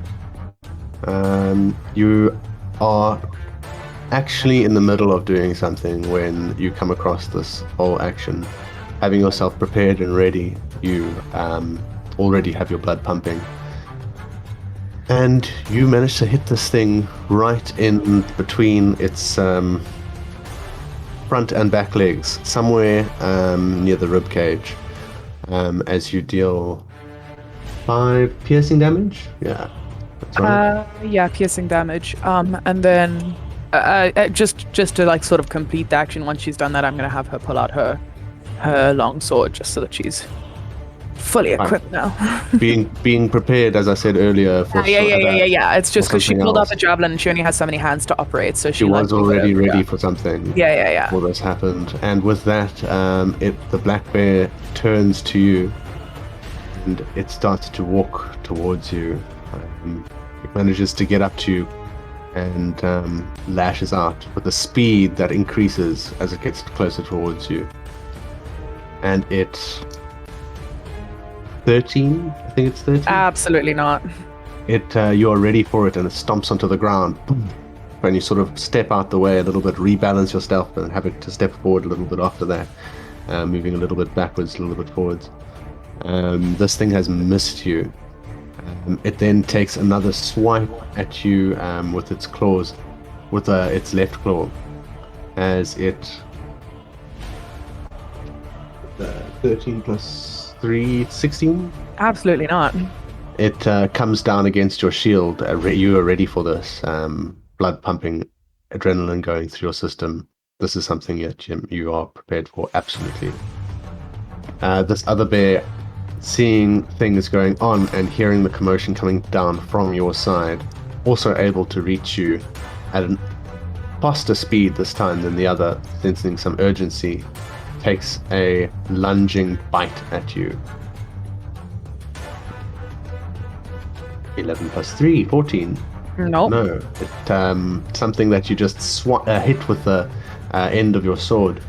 You are actually in the middle of doing something when you come across this whole action. Having yourself prepared and ready, you already have your blood pumping. And you manage to hit this thing right in between its front and back legs, somewhere near the rib cage, as you deal 5 piercing damage. Yeah, that's right. Yeah, piercing damage. And then just to sort of complete the action. Once she's done that, I'm gonna have her pull out her long sword, just so that she's fully equipped now. being prepared, as I said earlier. For Yeah. It's just because she pulled out else. the javelin and she only has so many hands to operate, so She was already ready yeah. for something. Yeah. Before this happened, and with that, the black bear turns to you, and it starts to walk towards you. It manages to get up to you, and lashes out with a speed that increases as it gets closer towards you. And it's 13. I think it's 13. Absolutely not. you are ready for it, and it stomps onto the ground. Boom. And you sort of step out the way a little bit, rebalance your stealth, and have it to step forward a little bit after that, moving a little bit backwards, a little bit forwards. This thing has missed you. It then takes another swipe at you with its claws, with its left claw, as it 13 plus 3, 16? Absolutely not. It comes down against your shield. You are ready for this. Blood pumping, adrenaline going through your system. This is something that you are prepared for, absolutely. This other bear, seeing things going on and hearing the commotion coming down from your side, also able to reach you at a faster speed this time than the other, sensing some urgency, takes a lunging bite at you. 11 plus 3, 14. Nope. No. It, something that you just hit with the end of your sword.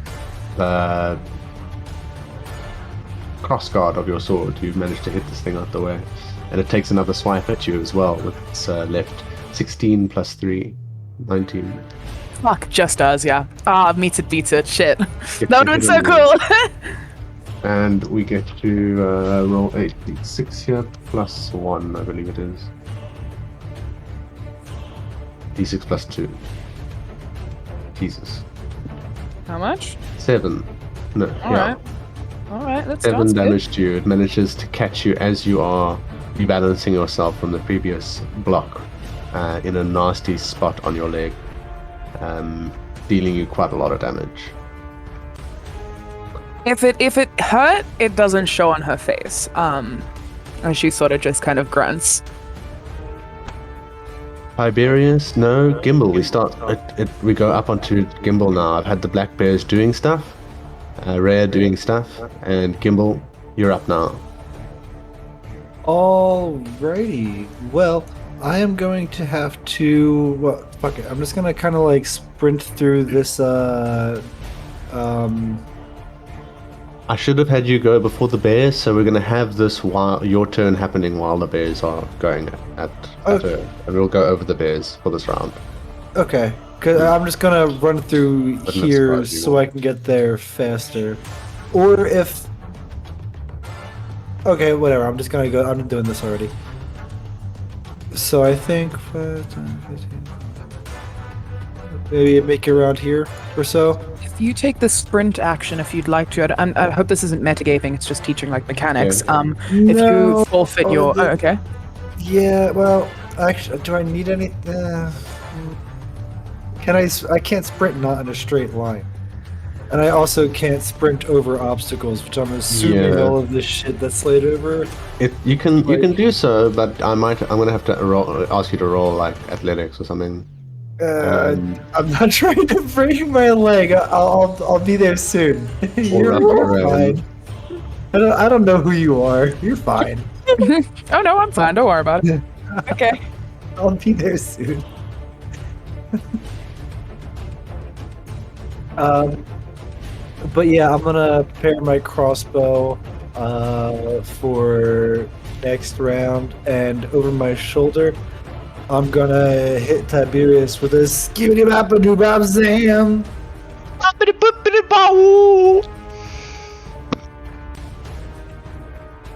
The crossguard of your sword. You've managed to hit this thing out the way. And it takes another swipe at you as well with its left. 16 plus 3, 19. Fuck, just does, yeah. Meets it, beats it. Shit. That would've been so cool. And we get to roll 8d6 here, plus 1, I believe it is. d6 plus 2. Jesus. How much? 7. No, Alright. Alright, that's 7 damage to you. It manages to catch you as you are rebalancing yourself from the previous block in a nasty spot on your leg, dealing you quite a lot of damage. If it hurt, it doesn't show on her face. And she sort of just kind of grunts. Tiberius, no. Gimbal, we go up onto Gimbal now. I've had the black bears doing stuff, Rhea doing stuff, and Gimbal, you're up now. Alrighty. Well, I am going to have to. Well, fuck it. I'm just gonna kind of like sprint through this. I should have had you go before the bears, so we're going to have this while your turn happening while the bears are going at her. And we'll go over the bears for this round. Okay, because I'm just going to run through here so I can get there faster. Or if... Okay, whatever, I'm just going to go... I'm doing this already. So I think... 5, 10, 15... Maybe make it around here or so. If you take the sprint action, if you'd like to, I hope this isn't metagaming, it's just teaching like mechanics. Yeah. If you forfeit your... Oh, okay. Yeah, well, actually, do I need any... I can't sprint not in a straight line. And I also can't sprint over obstacles, which I'm assuming all of this shit that's laid over. You can do so, but I'm gonna have to ask you to roll like athletics or something. I'm not trying to break my leg. I'll be there soon. You're fine. I don't know who you are. You're fine. Oh no, I'm fine. Don't worry about it. Okay. I'll be there soon. But yeah, I'm gonna prepare my crossbow for next round, and over my shoulder, I'm gonna hit Tiberius with a skibidi bapadoo bab zam.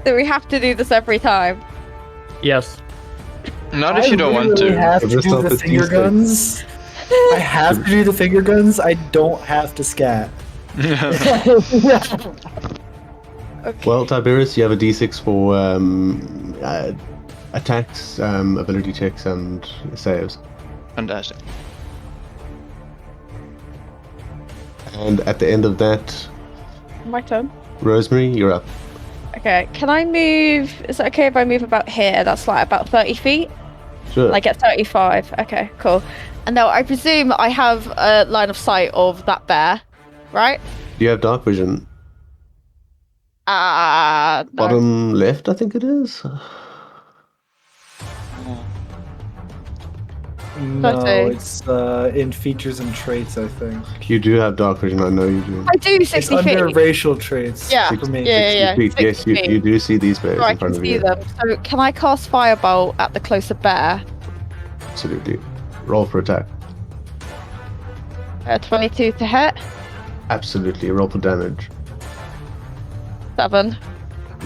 Do we have to do this every time? Yes. Not if you don't want to. I have to do the finger guns. I have to do the finger guns. I don't have to scat. Okay. Well, Tiberius, you have a d6 for attacks, ability checks, and saves. Fantastic. And at the end of that, My turn. Rosemary, you're up. Okay, can I move? Is it okay if I move about here? That's like about 30 feet? Sure. Like at 35. Okay, cool. And now I presume I have a line of sight of that bear, right? Do you have dark vision? No. Bottom left, I think it is. No, it's in features and traits, I think. You do have dark vision, I know you do. I do It's 60 under feet. racial traits. Yeah. For me. Yeah. 60 feet. Yes, 60 feet. you do see these bears Oh, I in front can of see you. them. So can I cast Firebolt at the closer bear? Absolutely. Roll for attack. 22 to hit. Absolutely. Roll for damage. 7.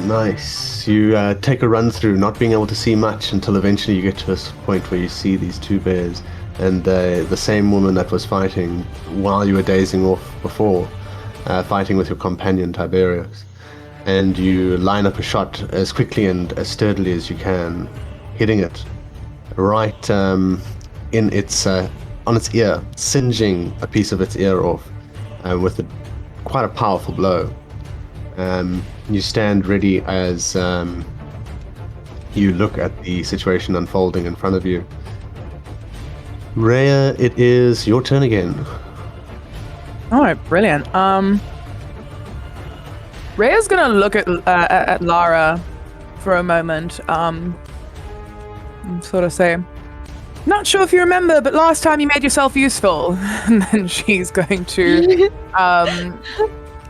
Nice. You take a run through, not being able to see much until eventually you get to a point where you see these two bears and the same woman that was fighting while you were dazing off before, fighting with your companion Tiberius. And you line up a shot as quickly and as sturdily as you can, hitting it right in its on its ear, singeing a piece of its ear off with quite a powerful blow. You stand ready as you look at the situation unfolding in front of you. Rhea, it is your turn again. All right, brilliant. Rhea's gonna look at Lara for a moment. And sort of say, "Not sure if you remember, but last time you made yourself useful." And then she's going to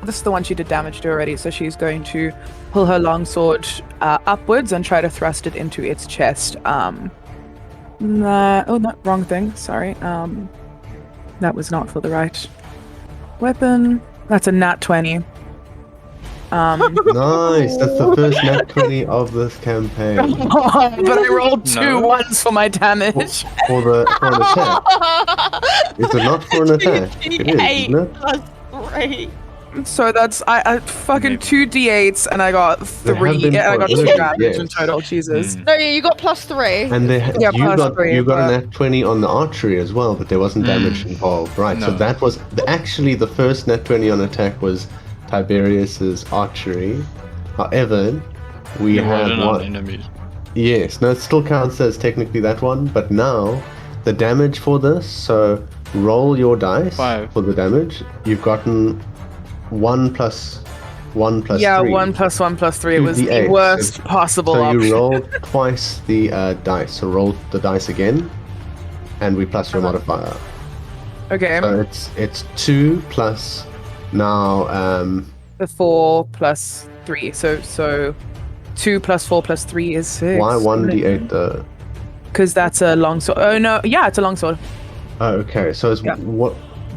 this is the one she did damage to already, so she's going to pull her longsword upwards and try to thrust it into its chest. Wrong thing. Sorry. That was not for the right weapon. That's a nat 20. Nice. That's the first nat 20 of this campaign. But I rolled two ones for my damage. For an attack. Is it not for an attack? It is, isn't it? That's great. So that's I fucking 2 d8s and I got 3. Yeah, I got 2 damage in total. Jesus. No, you got +3. And you got a nat 20 on the archery as well, but there wasn't damage involved, right? So that was actually the first nat 20 on attack was Tiberius's archery. However, we have one. Enemies. Yes, no, it still counts as technically that one, but now the damage for this. So roll your dice 5 for the damage. You've gotten 1 plus 1 plus 3. 1 plus 1 plus 3. It was the worst possible option. So you rolled twice the dice. So roll the dice again, and we plus your modifier. Okay. So it's 2 plus now the 4 plus 3. So 2 plus 4 plus 3 is 6. Why 1d8 though? Because that's a longsword. Oh no, yeah, it's a longsword. Oh, okay. So it's what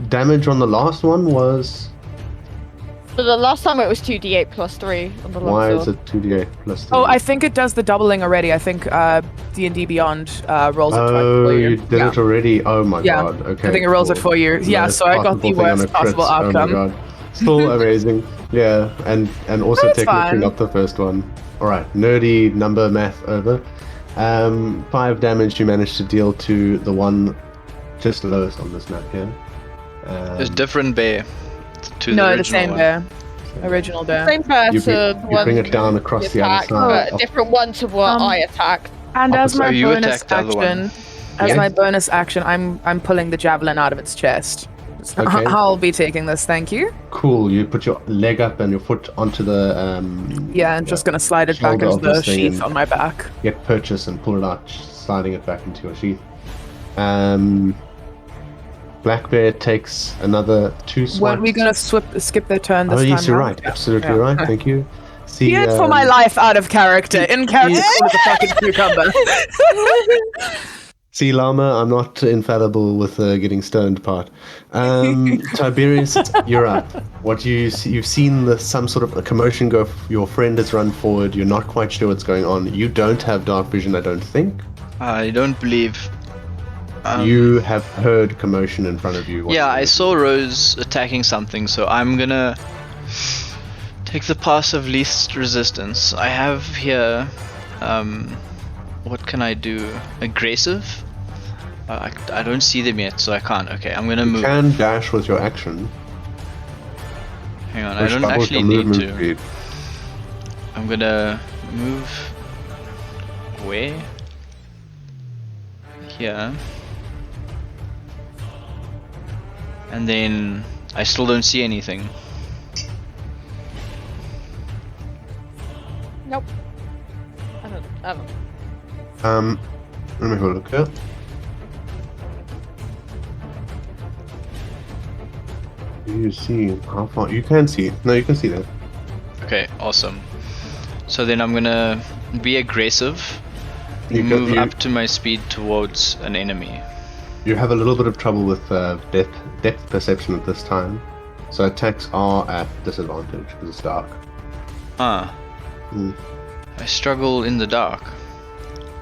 damage on the last one was? So the last time it was 2d8 plus 3 on the longsword. Why is it 2d8 plus 3? Oh, I think it does the doubling already. I think D&D Beyond rolls it twice for you. You did it already? Oh my god. Okay. I think it rolls it for you. Yeah, so I got the worst possible outcome. Oh my god. Still amazing. Yeah, and also technically not the first one. Alright, nerdy number math over. 5 damage you managed to deal to the one just lowest on this map here. There's different bear. The same bear. Original bear. Same bear you to you bring it down across the other side. But a different one to what I attacked. And as my bonus action, I'm pulling the javelin out of its chest. Okay. I'll be taking this, thank you. Cool. You put your leg up and your foot onto the I'm just gonna slide it back into the sheath on my back. Get purchase and pull it out, sliding it back into your sheath. Black Bear takes another 2 swipes. Weren't we gonna skip their turn this time? Oh yes, you're right. Absolutely right. Thank you. See, for my life out of character. In character with a fucking cucumber. See, Llama, I'm not infallible with the getting stoned part. Tiberius, you're up. What you've seen some sort of a commotion go. Your friend has run forward. You're not quite sure what's going on. You don't have dark vision, I don't think. I don't believe. You have heard commotion in front of you. I saw Rose attacking something, so I'm gonna take the path of least resistance. I have here. What can I do? Aggressive? I don't see them yet, so I can't. Okay, I'm gonna move. You can dash with your action. Hang on, I don't actually need to. Speed. I'm gonna move away. Here. And then I still don't see anything. Nope. I don't. Let me have a look here. You see how far you can see. No, you can see that. Okay, awesome. So then I'm gonna be aggressive, You move up to my speed towards an enemy. You have a little bit of trouble with depth perception at this time, so attacks are at disadvantage because it's dark. Ah. Mm. I struggle in the dark.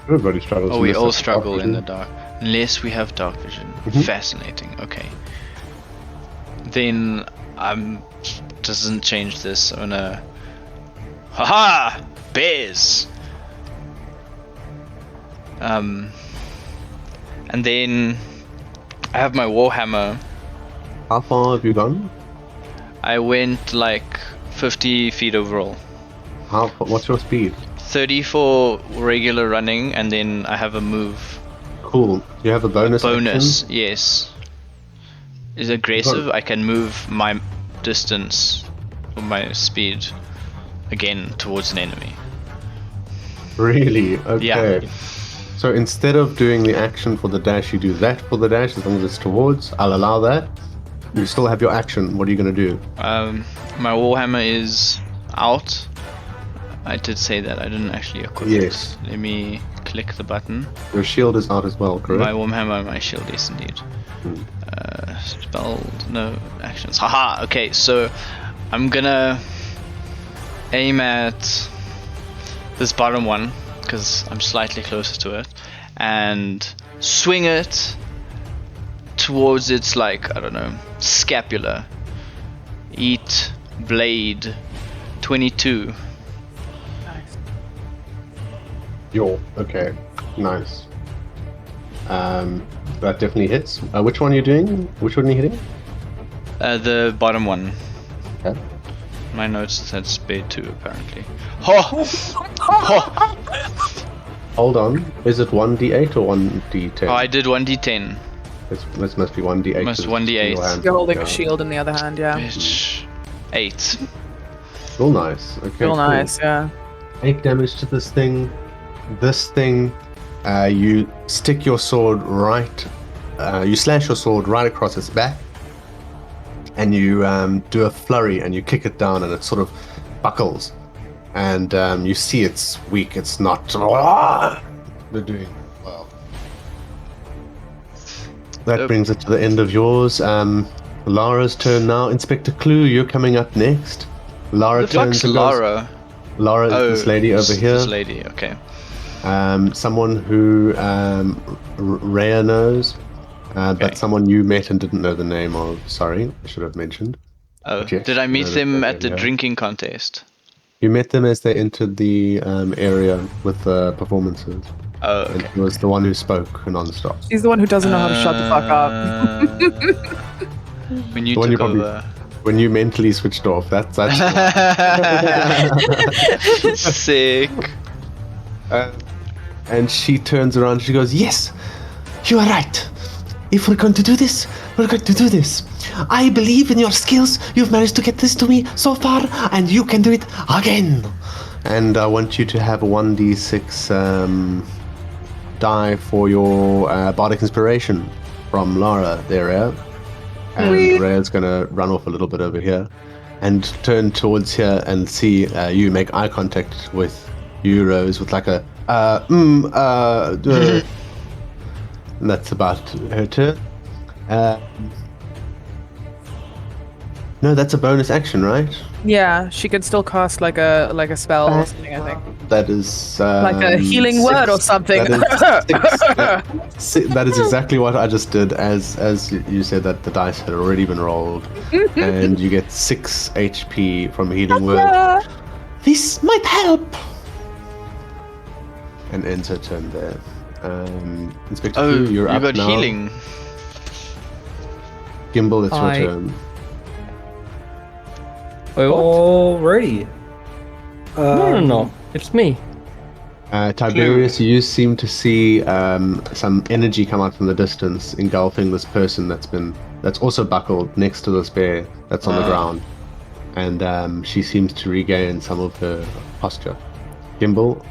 Everybody struggles. Oh, we all dark struggle in vision. the dark. Unless we have dark vision. Mhm. Fascinating. Okay. Then doesn't change this. I'm gonna. Haha! Bears! And then I have my warhammer. How far have you gone? I went like 50 feet overall. What's your speed? 30 for regular running, and then I have a move. Cool. You have a bonus. Bonus, action? yes. Is aggressive. I can move my distance or my speed again towards an enemy. Really? Okay. Yeah. So instead of doing the action for the dash, you do that for the dash as long as it's towards. I'll allow that. You still have your action. What are you going to do? My warhammer is out. I did say that. I didn't actually equip Yes. it. Let me click the button. Your shield is out as well, correct? My warhammer, my shield, yes indeed. Spelled, no actions. Haha, okay, so I'm gonna aim at this bottom one, because I'm slightly closer to it, and swing it towards its, like, I don't know, scapula. Eat blade 22. Okay. Nice. That definitely hits. Which one are you doing? Which one are you hitting? The bottom one. Okay. My notes said spade 2 apparently. Ho! Ho! Hold on. Is it 1d8 or 1d10? Oh, I did 1d10. This must be 1d8. Must 'cause it's 1d8. in your hand. You're holding Yeah. a shield in the other hand, yeah. Bitch. 8. Real nice. Okay. Real cool. nice, yeah. 8 damage to this thing. This thing, you stick your sword right. You slash your sword right across its back, and you do a flurry and you kick it down, and it sort of buckles. And you see it's weak. It's not. They're doing well. That brings it to the end of yours. Lara's turn now. Inspector Clue, you're coming up next. Lara The fuck's turns and goes, Lara? Lara is this lady over here. This lady, okay. Someone who Rhea knows, but someone you met and didn't know the name of. Sorry, I should have mentioned. Oh, But yes, did I meet no, them that's at the okay, yeah. drinking contest? You met them as they entered the area with the performances. Oh, And okay. he was the one who spoke non-stop. He's the one who doesn't know how to shut the fuck up. When you The one took you probably- over. When you mentally switched off, that's Sick. And she turns around, she goes, "Yes, you are right. If we're going to do this, we're going to do this. I believe in your skills. You've managed to get this to me so far, and you can do it again." And I want you to have a 1d6 die for your bardic inspiration from Lara there, yeah? And Rhea's gonna run off a little bit over here and turn towards here and see you make eye contact with you, Rose, with like a and that's about her turn. No, that's a bonus action, right? Yeah, she could still cast like a spell or something, I think. That is Like a healing word or something. That is exactly what I just did. As you said that the dice had already been rolled, and you get 6 HP from healing word. This might help. And ends her turn there. Inspector Oh, Q, you're you up got now. healing. Gimbal, it's I- your turn. Wait, what? Alrighty. No. It's me. Tiberius, you seem to see some energy come out from the distance, engulfing this person that's also buckled next to this bear that's on the ground, and she seems to regain some of her posture. Gimbal,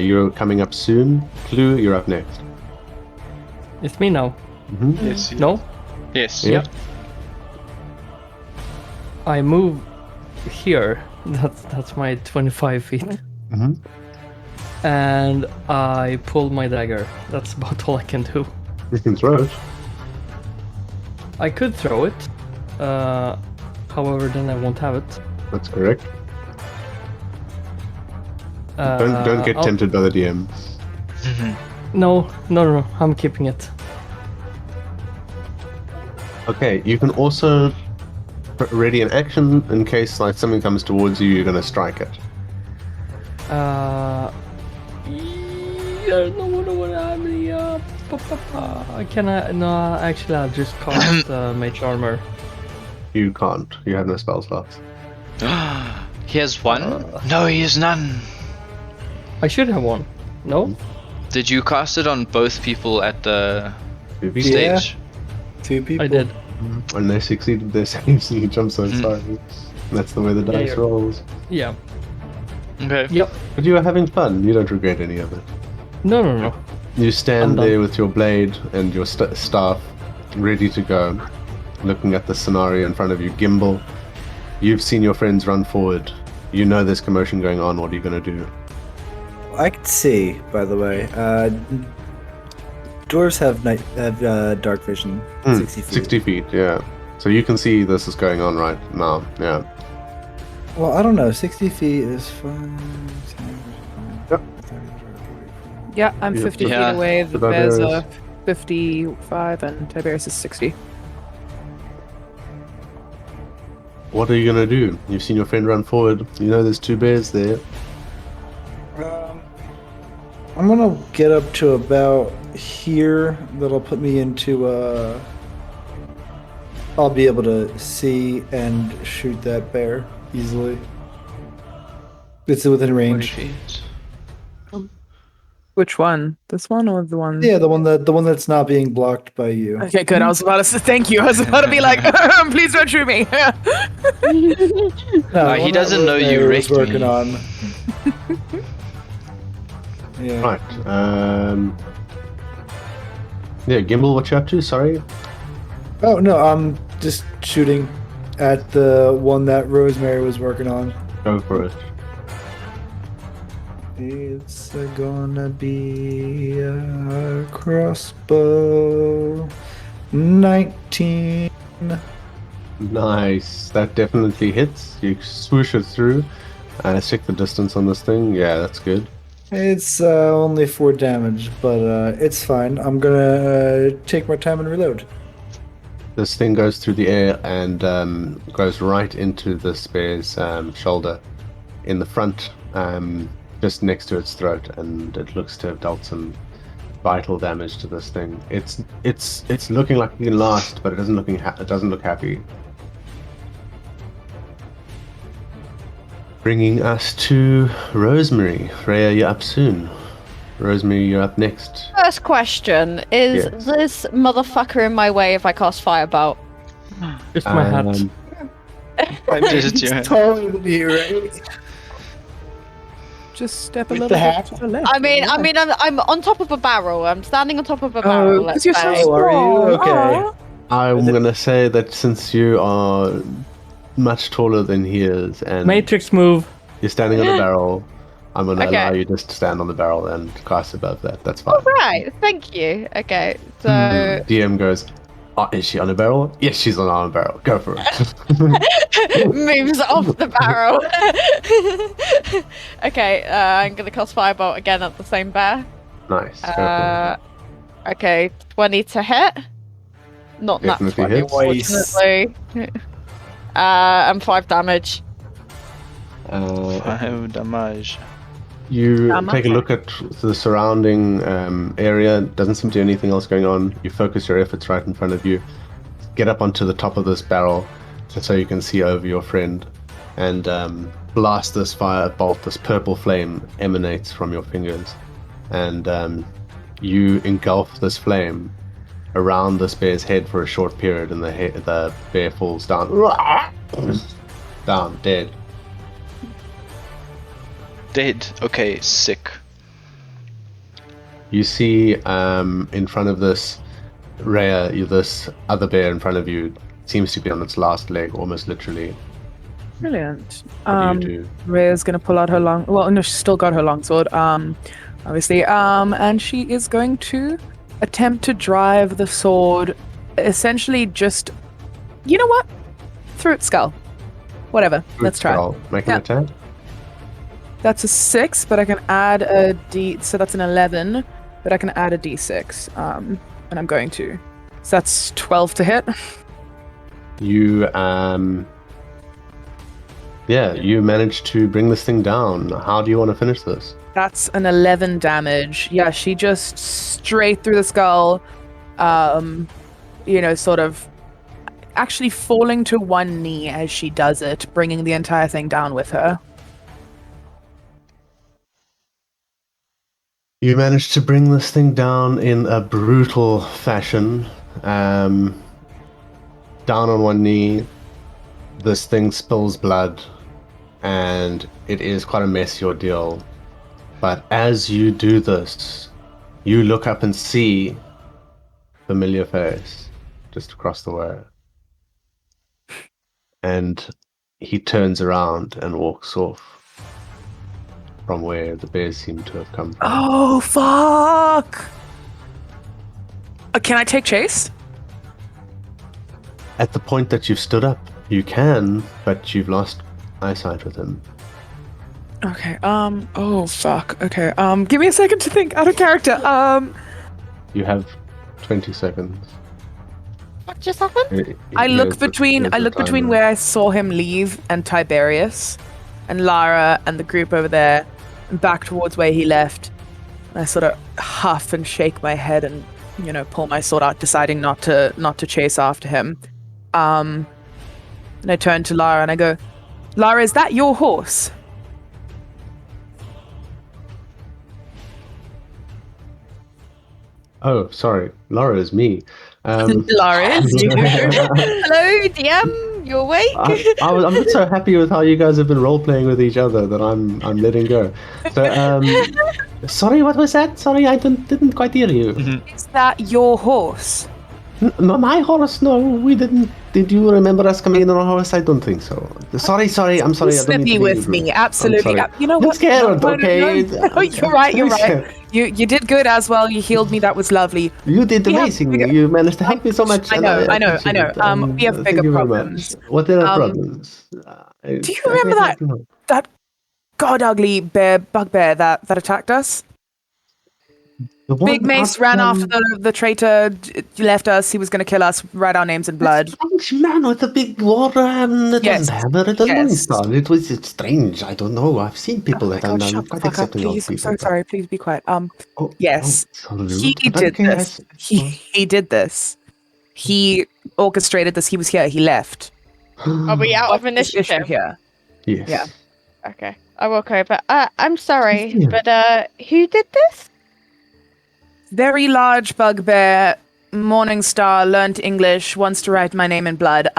you're coming up soon. Clue, you're up next. It's me now. Mm-hmm. Yes. No? Yes. Yeah. I move here. That's my 25 feet. Mm-hmm. And I pull my dagger. That's about all I can do. You can throw it. I could throw it. However, then I won't have it. That's correct. Don't get tempted by the DM. No. I'm keeping it. Okay, you can also ready an action in case like something comes towards you. You're gonna strike it. Can I? No, actually, I'll just cast Mage Armor. You can't. You have no spell slots. He has one? No, he has none. I should have one. No? Did you cast it on both people at the Yeah. stage? 2 people. I did. And they succeeded their saves, and you jump so sorry. That's the way the dice you're- rolls. Yeah. Okay. Yep. But you are having fun. You don't regret any of it. No. You stand I'm done. there with your blade and your staff, ready to go, looking at the scenario in front of you. Gimbal, you've seen your friends run forward. You know there's commotion going on. What are you going to do? I can see, by the way. Dwarves have dark vision. 60 feet. 60 feet, yeah. So you can see this is going on right now, yeah. Well, I don't know. 60 feet is fine. Yep. Yeah, I'm 50 Yeah. feet away. The Tiberius. bear's 55 and Tiberius is 60. What are you going to do? You've seen your friend run forward. You know there's 2 bears there. I'm gonna get up to about here. That'll put me into I'll be able to see and shoot that bear easily. It's within 40 range. feet. Which one? This one or the one? Yeah, the one that's not being blocked by you. Okay, good. I was about to say thank you. I was about to be like, please don't shoot me. No, he the one doesn't that know you Rosemary was raked me. working on. Yeah. Right. Yeah, Gimbal, what you up to? Sorry? Oh no, I'm just shooting at the one that Rosemary was working on. Go for it. It's gonna be a crossbow. 19. Nice. That definitely hits. You swoosh it through. Check the distance on this thing. Yeah, that's good. It's only 4 damage, but it's fine. I'm gonna take my time and reload. This thing goes through the air and goes right into this bear's shoulder in the front, just next to its throat, and it looks to have dealt some vital damage to this thing. It's looking like it can last, but it doesn't look happy. Bringing us to Rosemary. Freya, you're up soon. Rosemary, you're up next. First question is Yes. this motherfucker in my way if I cast Firebolt? Just my hat. I mean, Just it's your- taller than you, right? Just step a With little the bit hat? to the left. I'm on top of a barrel. I'm standing on top of a barrel. Oh, let's because you're so say. Oh, are you? strong. Okay. Aw. I'm gonna say that since you are much taller than he is, and Matrix move. you're standing on the barrel, I'm gonna Okay. allow you just to stand on the barrel and cast above that. That's fine. All right, thank you. Okay, so DM goes, oh, is she on a barrel? Yes, she's on a barrel. Go for it. moves off the barrel. Okay, I'm gonna cast Firebolt again at the same bear. Nice. Go for Okay, 20 to hit. Not nat Definitely 20, hits. unfortunately. And 5 damage. it. 5 damage. You Damage. take a look at the surrounding area. Doesn't seem to be anything else going on. You focus your efforts right in front of you. Get up onto the top of this barrel, just so you can see over your friend, and blast this fire bolt. This purple flame emanates from your fingers, and you engulf this flame around this bear's head for a short period, and the bear falls down, down dead. Dead. Okay, sick. You see in front of this Rhea, this other bear in front of you seems to be on its last leg, almost literally. Brilliant. What do you do? Rhea's gonna pull out her long. Well, no, she's still got her longsword. Obviously. And she is going to attempt to drive the sword, essentially just. You know what? Through its skull. Whatever. Let's try. Make an attack. That's a 6, but I can add a D. So that's an 11, but I can add a D6. And I'm going to. So that's 12 to hit. You you managed to bring this thing down. How do you want to finish this? That's an 11 damage. Yeah, she just straight through the skull. Sort of actually falling to one knee as she does it, bringing the entire thing down with her. You managed to bring this thing down in a brutal fashion. Down on one knee, this thing spills blood, and it is quite a messy ordeal. But as you do this, you look up and see familiar face just across the way. And he turns around and walks off from where the bears seem to have come from. Oh, fuck! Can I take chase? At the point that you've stood up, you can, but you've lost eyesight with him. Okay, oh, fuck. Okay, give me a second to think out of character. You have 20 seconds. What just happened? I look between where I saw him leave and Tiberius and Lara and the group over there and back towards where he left. And I sort of huff and shake my head and, pull my sword out, deciding not to chase after him. And I turn to Lara and I go, Lara, is that your horse? Oh, sorry. Lara is me. Lara is you. Hello, DM. You awake? I'm not so happy with how you guys have been role-playing with each other that I'm letting go. So, sorry, what was that? Sorry, I didn't quite hear you. Is that your horse? My horse? No, we didn't. Did you remember us coming in on a horse? I don't think so. Sorry, I'm sorry. Snippy with me, absolutely. You know what? I'm scared, okay? No, you're right. You did good as well. You healed me. That was lovely. You did amazing. You managed to help me so much. I know. We have bigger problems. What are the problems? Do you remember that god ugly bugbear that attacked us? Big Mace ran after the traitor, left us. He was going to kill us, write our names in blood. Strange man with a big war hammer. It was strange. I don't know. I've seen people that I'm quite accepting of. Please, I'm so sorry. Please be quiet. Yes, he did this. He did this. He orchestrated this. He was here. He left. Are we out of initiative here? Yes. Yeah. Okay. I walk over. I'm sorry, but who did this? Very large bugbear, Morningstar, learned English, wants to write my name in blood.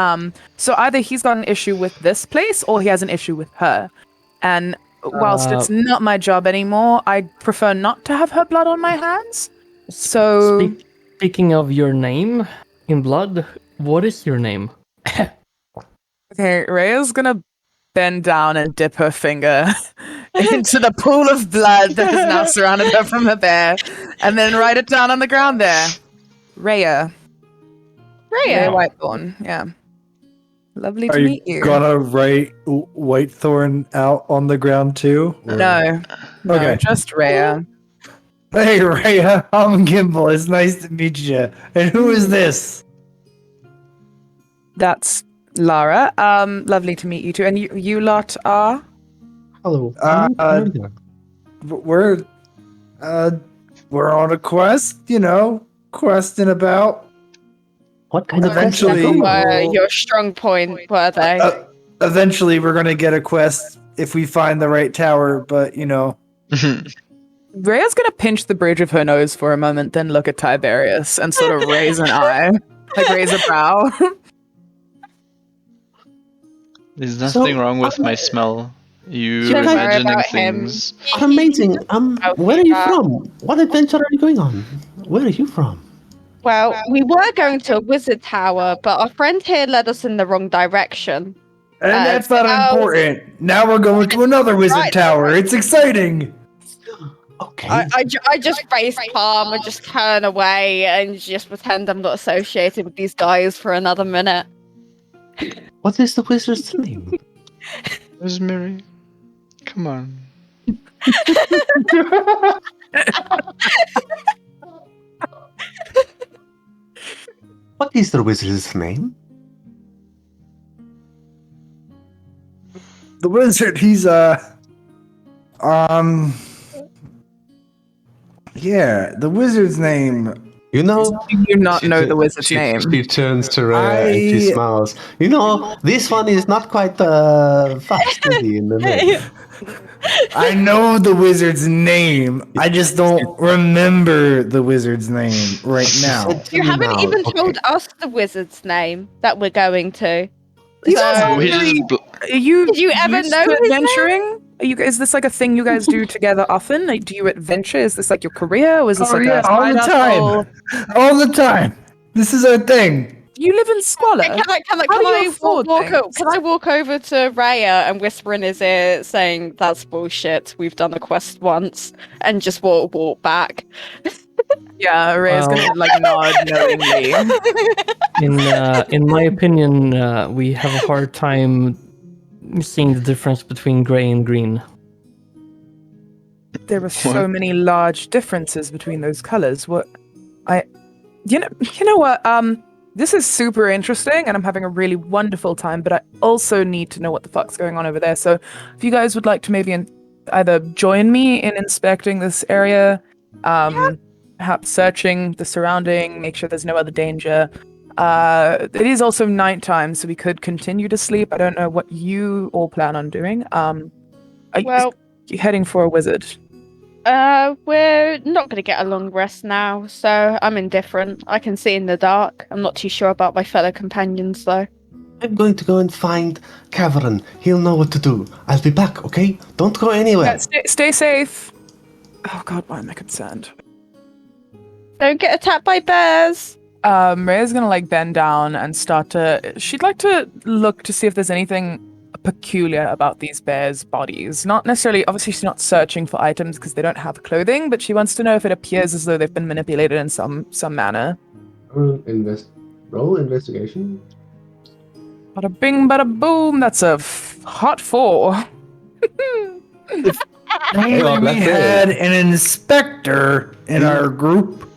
So either he's got an issue with this place or he has an issue with her. And whilst it's not my job anymore, I prefer not to have her blood on my hands. So... Speaking of your name in blood, what is your name? Okay, Rhea's gonna bend down and dip her finger into the pool of blood that has now surrounded her from the bear, and then write it down on the ground there. Rhea Whitethorn, yeah. Lovely to meet you. Are you gonna write Whitethorn out on the ground too? Or? No, okay. Just Rhea. Hey Rhea, I'm Gimbal. It's nice to meet you. And who is this? That's Lara. Lovely to meet you too. And you lot are? Hello. We're on a quest, questing about. What kind of eventually your strong point, were they? Eventually we're gonna get a quest if we find the right tower, but Rhea's gonna pinch the bridge of her nose for a moment, then look at Tiberius and sort of raise an eye. Like raise a brow. There's nothing wrong with my smell. You're imagining things. Amazing. Where are you from? What adventure are you going on? Where are you from? Well, we were going to a wizard tower, but our friend here led us in the wrong direction. And that's not important. Now we're going to another wizard tower. It's exciting. Okay. I just face palm and just turn away and just pretend I'm not associated with these guys for another minute. What is the wizard's name? Rosemary. Come on. What is the wizard's name? The wizard, he's yeah, the wizard's name. You know, Do you not know the wizard's name? She turns to Rhea and she smiles. You know, this one is not quite fastly in the name. I know the wizard's name. I just don't remember the wizard's name right now. You haven't even told us the wizard's name that we're going to. You So- guys We just Did you ever used know to his name? adventuring? Is this like a thing you guys do together often? Like, do you adventure? Is this like your career? Or is this like a all the side time. hustle? All the time. This is our thing. You live in squalor. Can How do you afford things? I walk over to Raya and whisper in his ear saying, "That's bullshit. We've done a quest once," and just walk back. Yeah, Rhea's gonna like nod knowingly. In my opinion, we have a hard time seeing the difference between gray and green. There are so many large differences between those colors. You know what? This is super interesting, and I'm having a really wonderful time. But I also need to know what the fuck's going on over there. So, if you guys would like to maybe either join me in inspecting this area, perhaps searching the surrounding, make sure there's no other danger. It is also nighttime, so we could continue to sleep. I don't know what you all plan on doing. Well, you heading for a wizard? we're not going to get a long rest now, so I'm indifferent. I can see in the dark. I'm not too sure about my fellow companions, though. I'm going to go and find Cavern. He'll know what to do. I'll be back, okay? Don't go anywhere. Yeah, stay safe. Oh god, why am I concerned? Don't get attacked by bears. Rhea's gonna like bend down and she'd like to look to see if there's anything peculiar about these bears' bodies. Not necessarily, obviously she's not searching for items because they don't have clothing, but she wants to know if it appears as though they've been manipulated in some manner. Roll investigation. Bada bing, bada boom, that's a hot 4. Mainly we had an inspector in our group.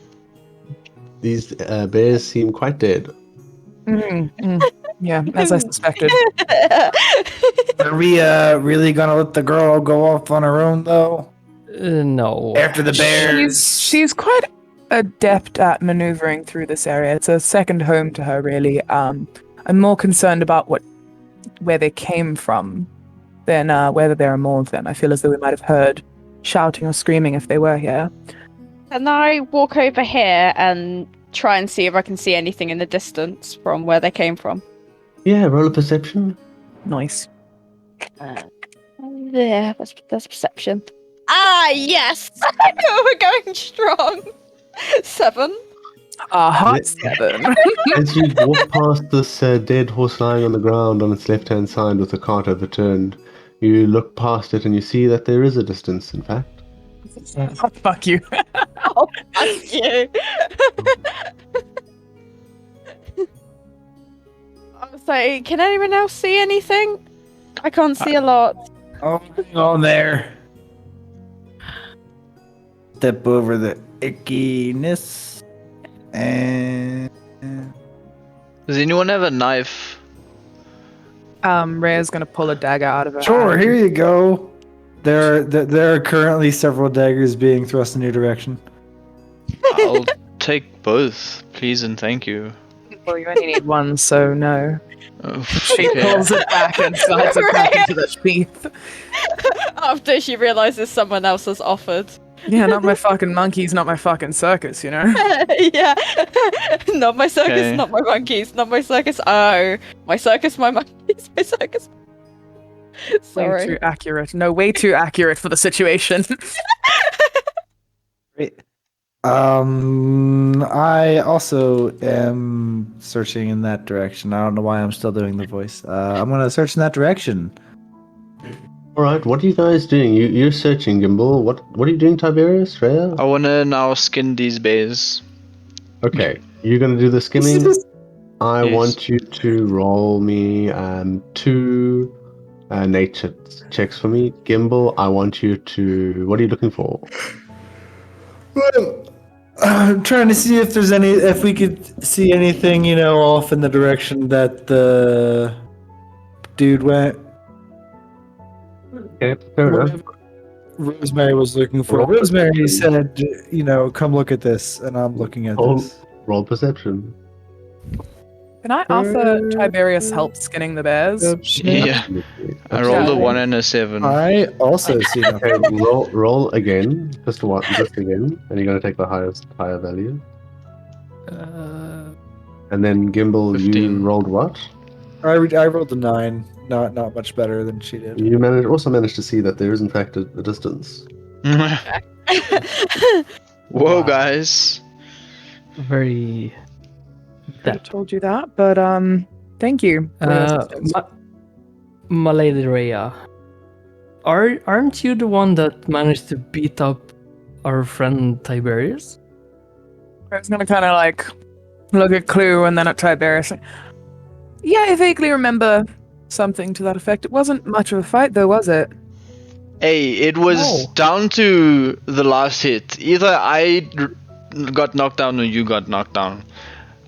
These bears seem quite dead. Yeah, as I suspected. Are we really gonna let the girl go off on her own though? No. After the bears. She's quite adept at maneuvering through this area. It's a second home to her, really. I'm more concerned about where they came from than whether there are more of them. I feel as though we might have heard shouting or screaming if they were here. Can I walk over here and try and see if I can see anything in the distance from where they came from? Yeah, roll a perception. Nice. Yeah, that's perception. Ah, yes! We're going strong. 7. Hot 7. As you walk past this dead horse lying on the ground on its left-hand side with the cart overturned, you look past it and you see that there is a distance, in fact. Oh, fuck you. Oh, fuck you. So, can anyone else see anything? I can't see a lot. Oh, hang on there. Step over the ickiness. And Does anyone have a knife? Rhea's gonna pull a dagger out of her sure, hand. here you go. There are currently several daggers being thrust in your direction. I'll take both, please and thank you. Well, you only need one, so no. Oh, She okay. pulls it back and slides it back into the sheath. After she realizes someone else has offered. Yeah, not my fucking monkeys, not my fucking circus, you know? Yeah. Not my circus, Okay. not my monkeys, not my circus. Oh, my circus, my monkeys, my circus. Way Sorry. too accurate. No, way too accurate for the situation. Right. I also am searching in that direction. I don't know why I'm still doing the voice. I'm gonna search in that direction. All right, what are you guys doing? You're searching, Gimbal. What are you doing, Tiberius, Freya? I wanna now skin these bears. Okay, you're gonna do the skinning. I Yes. want you to roll me 2 nature checks for me. Gimbal, I want you to. What are you looking for? Well, I'm trying to see if we could see anything, off in the direction that the dude went. Okay, fair enough. Rosemary was looking for. Roll Rosemary perception. said, come look at this, and I'm looking at this. Roll perception. Can I offer Tiberius help skinning the bears? Yeah. I rolled a 1 and a 7. I also see nothing. Okay, roll again, just again, and you're gonna take the higher value. And then Gimbal, 15. you rolled what? I rolled a 9. Not much better than she did. You also managed to see that there is in fact a distance. Whoa, guys. Very. I told you that, but thank you. for your assistance. My lady Rhea, aren't you the one that managed to beat up our friend Tiberius? I was gonna kind of like look at Clue and then at Tiberius. Yeah, I vaguely remember something to that effect. It wasn't much of a fight, though, was it? Hey, it was down to the last hit. Either I got knocked down or you got knocked down.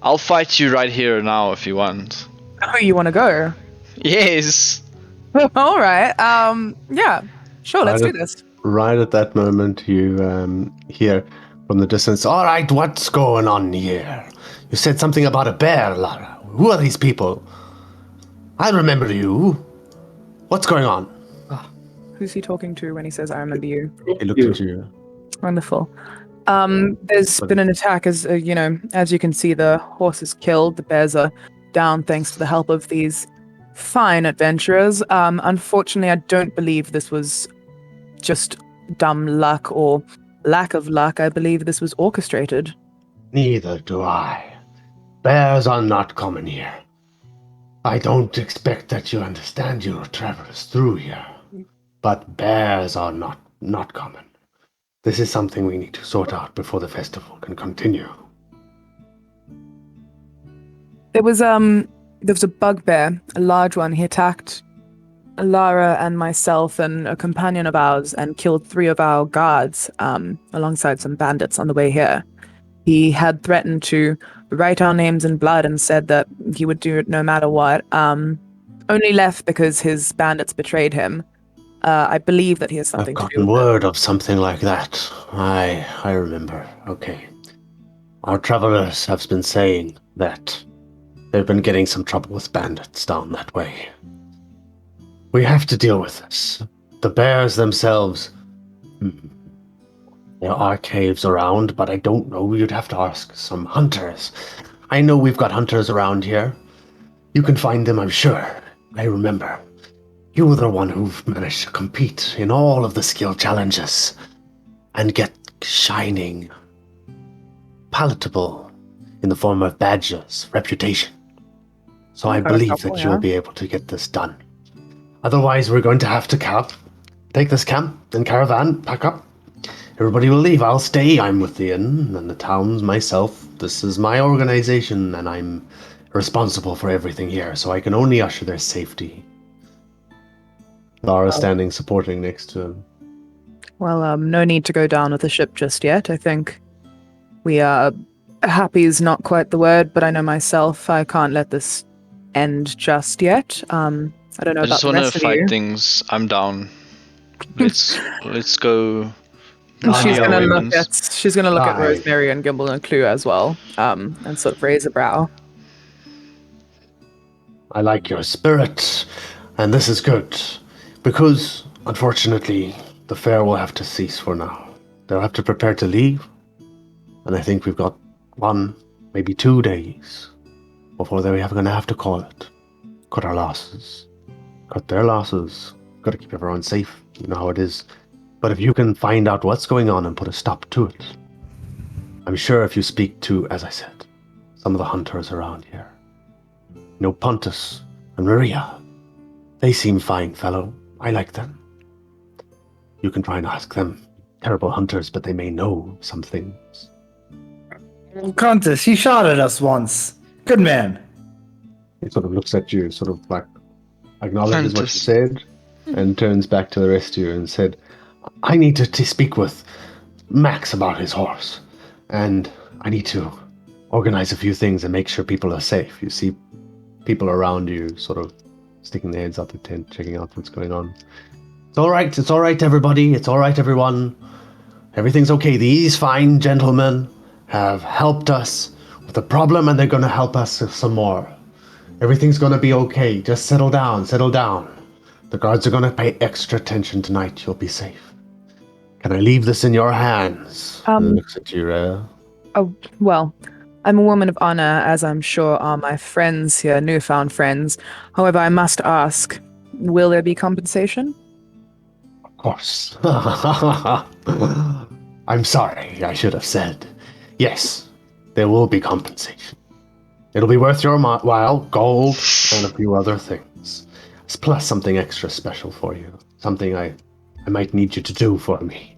I'll fight you right here now if you want. Oh, you want to go? Yes. All right. Yeah. Sure. Let's do this. Right at that moment, you hear from the distance, "All right, what's going on here? You said something about a bear, Lara. Who are these people? I remember you. What's going on?" Who's he talking to when he says, "I remember you"? He looked at you. Wonderful. There's been an attack, as you can see, the horse is killed. The bears are down thanks to the help of these fine adventurers. Unfortunately, I don't believe this was just dumb luck or lack of luck. I believe this was orchestrated. Neither do I. Bears are not common here. I don't expect that you understand your travels through here, but bears are not common. This is something we need to sort out before the festival can continue. There was a bugbear, a large one. He attacked Lara and myself and a companion of ours and killed 3 of our guards, alongside some bandits on the way here. He had threatened to write our names in blood and said that he would do it no matter what. Only left because his bandits betrayed him. I believe that he has something to do with it. I've gotten word of something like that. I remember. Okay. Our travelers have been saying that they've been getting some trouble with bandits down that way. We have to deal with this. The bears themselves, there are caves around, but I don't know. You'd have to ask some hunters. I know we've got hunters around here. You can find them, I'm sure. I remember. You were the one who've managed to compete in all of the skill challenges and get shining, palatable in the form of badges, reputation. So I believe that you'll be able to get this done. Otherwise, we're going to have to take this camp and caravan, pack up. Everybody will leave. I'll stay. I'm with the inn and the towns myself. This is my organization, and I'm responsible for everything here, so I can only usher their safety. Lara standing supporting next to him. Well, no need to go down with the ship just yet. I think we are happy is not quite the word, but I know myself I can't let this end just yet. I don't know I about just the want rest to of fight you. things. I'm down. Let's go. She's gonna Ravens. look at Aye. Rosemary and Gimble and Clue as well, and sort of raise a brow. I like your spirit, and this is good. Because, unfortunately, the fair will have to cease for now. They'll have to prepare to leave, and I think we've got 1, maybe 2 days before they're going to have to call it. Cut our losses. Cut their losses. Got to keep everyone safe. You know how it is. But if you can find out what's going on and put a stop to it, I'm sure if you speak to, as I said, some of the hunters around here, Pontus and Maria, they seem fine fellow. I like them. You can try and ask them. Terrible hunters, but they may know some things. Contus, he shot at us once. Good man. He sort of looks at you, sort of like acknowledges what you Hunters. said, and turns back to the rest of you and said, I need to speak with Max about his horse, and I need to organize a few things and make sure people are safe. You see people around you sort of sticking their heads out the tent, checking out what's going on. It's all right, everybody. It's all right, everyone. Everything's okay. These fine gentlemen have helped us with the problem, and they're going to help us with some more. Everything's going to be okay. Just settle down. The guards are going to pay extra attention tonight. You'll be safe. Can I leave this in your hands? Looks at you, Rhea. Oh, well, I'm a woman of honor, as I'm sure are my friends here, newfound friends. However, I must ask, will there be compensation? Of course. I'm sorry, I should have said. Yes, there will be compensation. It'll be worth your while, gold, and a few other things. Plus something extra special for you. Something I might need you to do for me.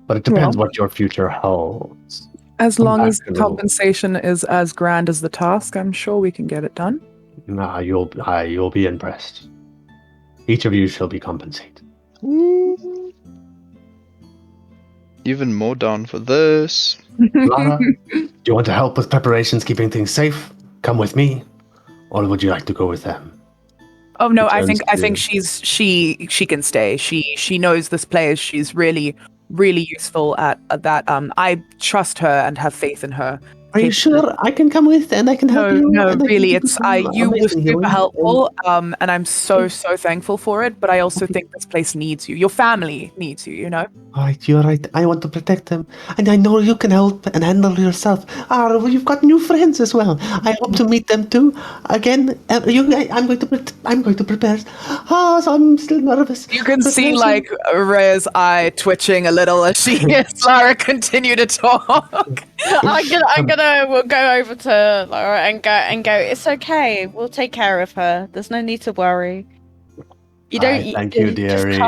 But it depends what your future holds. As long as the compensation is as grand as the task, I'm sure we can get it done. Nah, you'll be impressed. Each of you shall be compensated. Even more down for this. Lara, do you want to help with preparations, keeping things safe? Come with me, or would you like to go with them? Oh no, I think she can stay. She knows this place. She's really useful at that. I trust her and have faith in her. Are you sure I can come with and I can help you? No, really, it's you were super helpful, and I'm so thankful for it. But I also think this place needs you. Your family needs you. You know. All right, you're right. I want to protect them, and I know you can help and handle yourself. Well, you've got new friends as well. I hope to meet them too. Again, I'm going to prepare. So I'm still nervous. You can see like Rhea's eye twitching a little as she hears Lara continue to talk. We'll go over to Lara and go. It's okay. We'll take care of her. There's no need to worry. You don't. Thank you, dearie.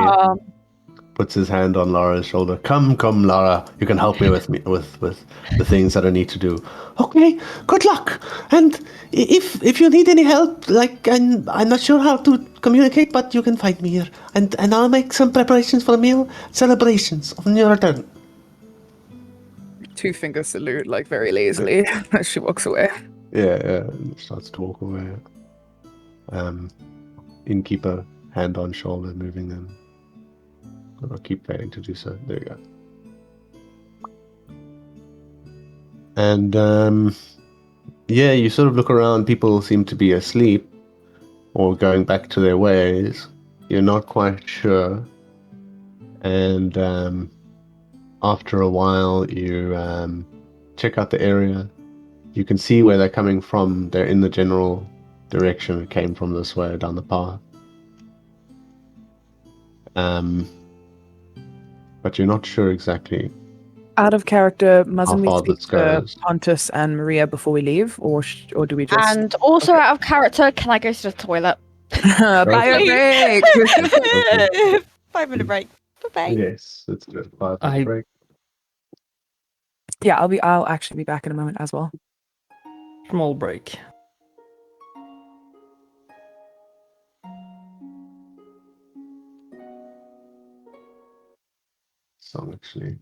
Puts his hand on Lara's shoulder. Come, Lara. You can help me with the things that I need to do. Okay. Good luck. And if you need any help, like I'm not sure how to communicate, but you can find me here, and I'll make some preparations for the meal. Celebrations on your return. 2-finger salute, like very lazily, as she walks away. Yeah, and starts to walk away. Innkeeper, hand on shoulder, moving them. I'll keep failing to do so. There you go. And you sort of look around. People seem to be asleep or going back to their ways. You're not quite sure. And after a while, you check out the area. You can see where they're coming from. They're in the general direction it came from, this way down the path. But you're not sure exactly. Out of character, mustn't we speak to Pontus and Maria before we leave, or do we just? And also out of character, can I go to the toilet? Buy a break. 5-minute break. Bye. Yes, let's do a 5-minute break. Yeah, I'll actually be back in a moment as well. Small break. Song actually.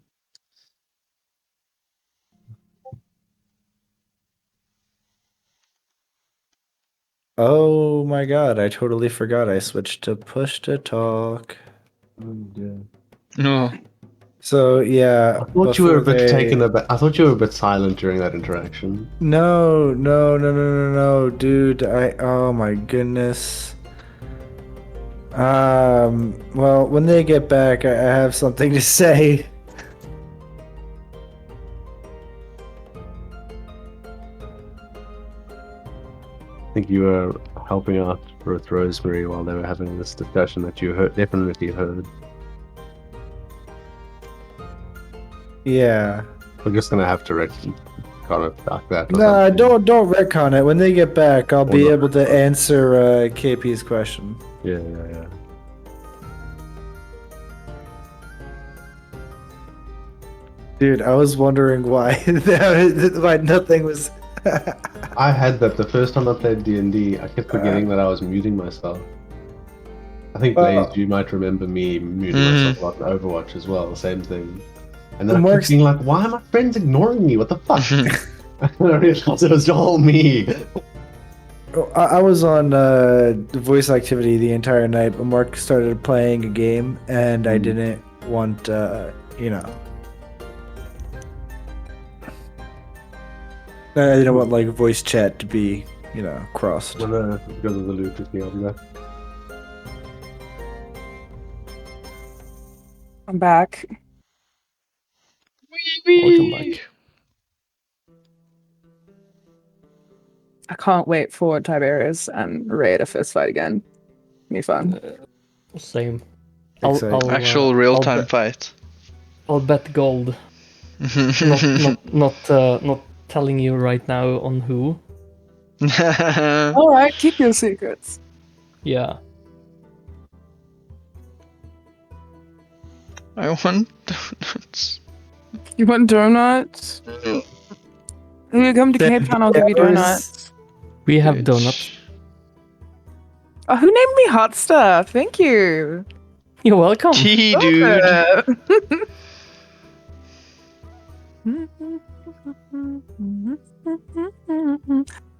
Oh my god, I totally forgot I switched to push to talk. No. So yeah, I thought you were a bit taken aback. I thought you were a bit silent during that interaction. No, dude. Oh my goodness. Well, when they get back, I have something to say. I think you were helping out with Rosemary while they were having this discussion that you definitely heard. Yeah. We're just gonna have to retcon it like that. or Nah, something. don't retcon it. When they get back, I'll be not. able to answer KP's question. Yeah. Dude, I was wondering why why nothing was. I had that the first time I played D&D. I kept forgetting that I was muting myself. I think Blaze, you might remember me muting myself a lot in Overwatch as well. Same thing. And then I kept being like, "Why are my friends ignoring me? What the fuck?" And I realized it was all me. I was on voice activity the entire night, but Mark started playing a game, and I didn't want, I didn't want like voice chat to be, crossed. I'm gonna go to the loot with me. I'll be back. I'm back. Welcome back. I can't wait for Tiberius and Ray to fist fight again. Be fun. Same. Exciting. Actual real-time fight. I'll bet gold. not telling you right now on who. All right, keep your secrets. Yeah. I want donuts. You want donuts? When you come to Cape Town, I'll give you donuts. We have donuts. Oh, who named me hot stuff? Thank you. You're welcome. Gee, dude.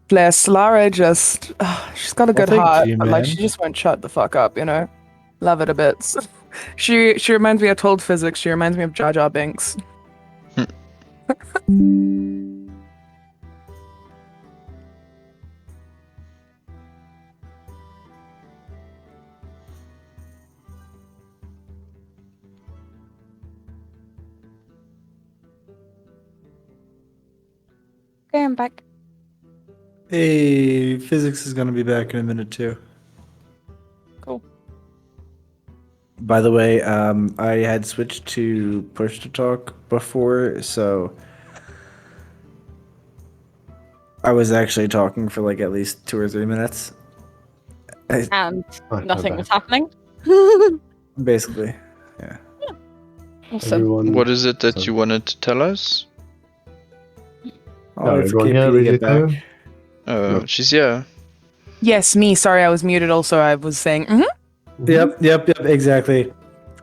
Bless Lara, just she's got a good thank heart, you, but like man. she just won't shut the fuck up, Love it a bit. She reminds me of Told Physics. She reminds me of Jar Jar Binks. Okay, I'm back. Hey, physics is gonna be back in a minute too. Cool. By the way, I had switched to push to talk before, so I was actually talking for like at least 2 or 3 minutes. And nothing was happening. Basically, yeah. Awesome. Everyone, What is it that you wanted to tell us? I'll wait for everyone KP here to ready get to go? back. Oh, Nope. she's here. Yes, me. Sorry, I was muted. Also, I was saying. Yep, exactly.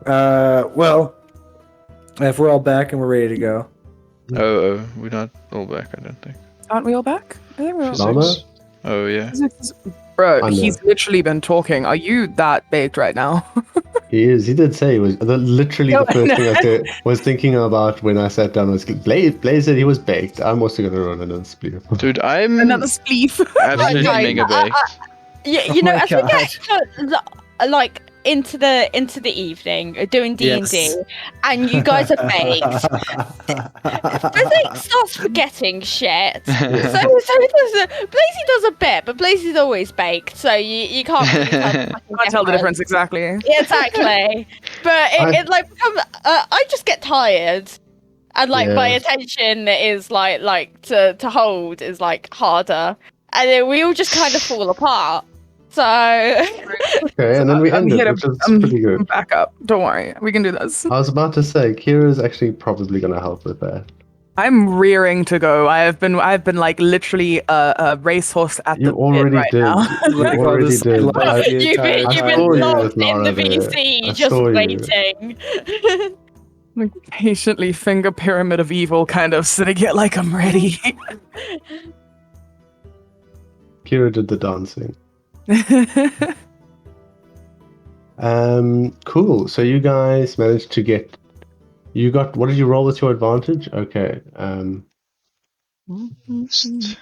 Well, if we're all back and we're ready to go. Oh, we're not all back, I don't think. Aren't we all back? I think we're all Llama? Physics? Oh, yeah. Bro, I know. he's literally been talking. Are you that baked right now? He is. He did say he was. Literally, No, the first no. thing I said was thinking about when I sat down was Blaze said he was baked. I'm also gonna run another split. Dude, I'm Another spleef. absolutely Right. mega baked. Yeah, Oh you know, my as we get like into the evening, doing D&D, Yes. and you guys are baked. Physics starts forgetting shit. So Blazy does a bit, but Blazy's always baked, so you can't really tell the fucking Can't tell the difference exactly. Yeah, exactly. But it like becomes. I just get tired, and like my Yeah. attention is like to hold is like harder, and then we all just kind of fall apart. So Okay, and then we I'm ended, here to- which is I'm pretty good. back up. Don't worry, we can do this. I was about to say, Kira's actually probably gonna help with that. I'm rearing to go. I've been like literally a racehorse at You the already pit right did. now. You Like all already this did. life the you've entire been, I you've time. saw been you locked with in Laura the there. VC, I just saw you. waiting. Like, patiently finger pyramid of evil, kind of sitting here like I'm ready. Kira did the dancing. Cool. So you guys managed to get. You got. What did you roll with your advantage? Okay. Should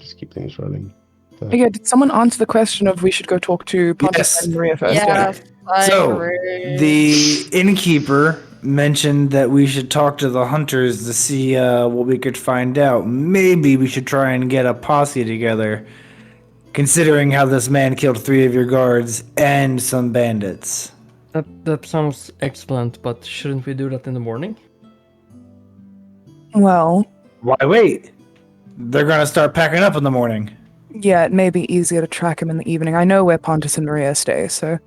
just keep things running. Yeah, did someone answer the question of we should go talk to Pontus Yes. and Maria first? Yes, I So, agree. the innkeeper mentioned that we should talk to the hunters to see what we could find out. Maybe we should try and get a posse together, considering how this man killed 3 of your guards and some bandits. That sounds excellent, but shouldn't we do that in the morning? Well, Why wait? They're gonna start packing up in the morning. yeah, it may be easier to track him in the evening. I know where Pontus and Maria stay, so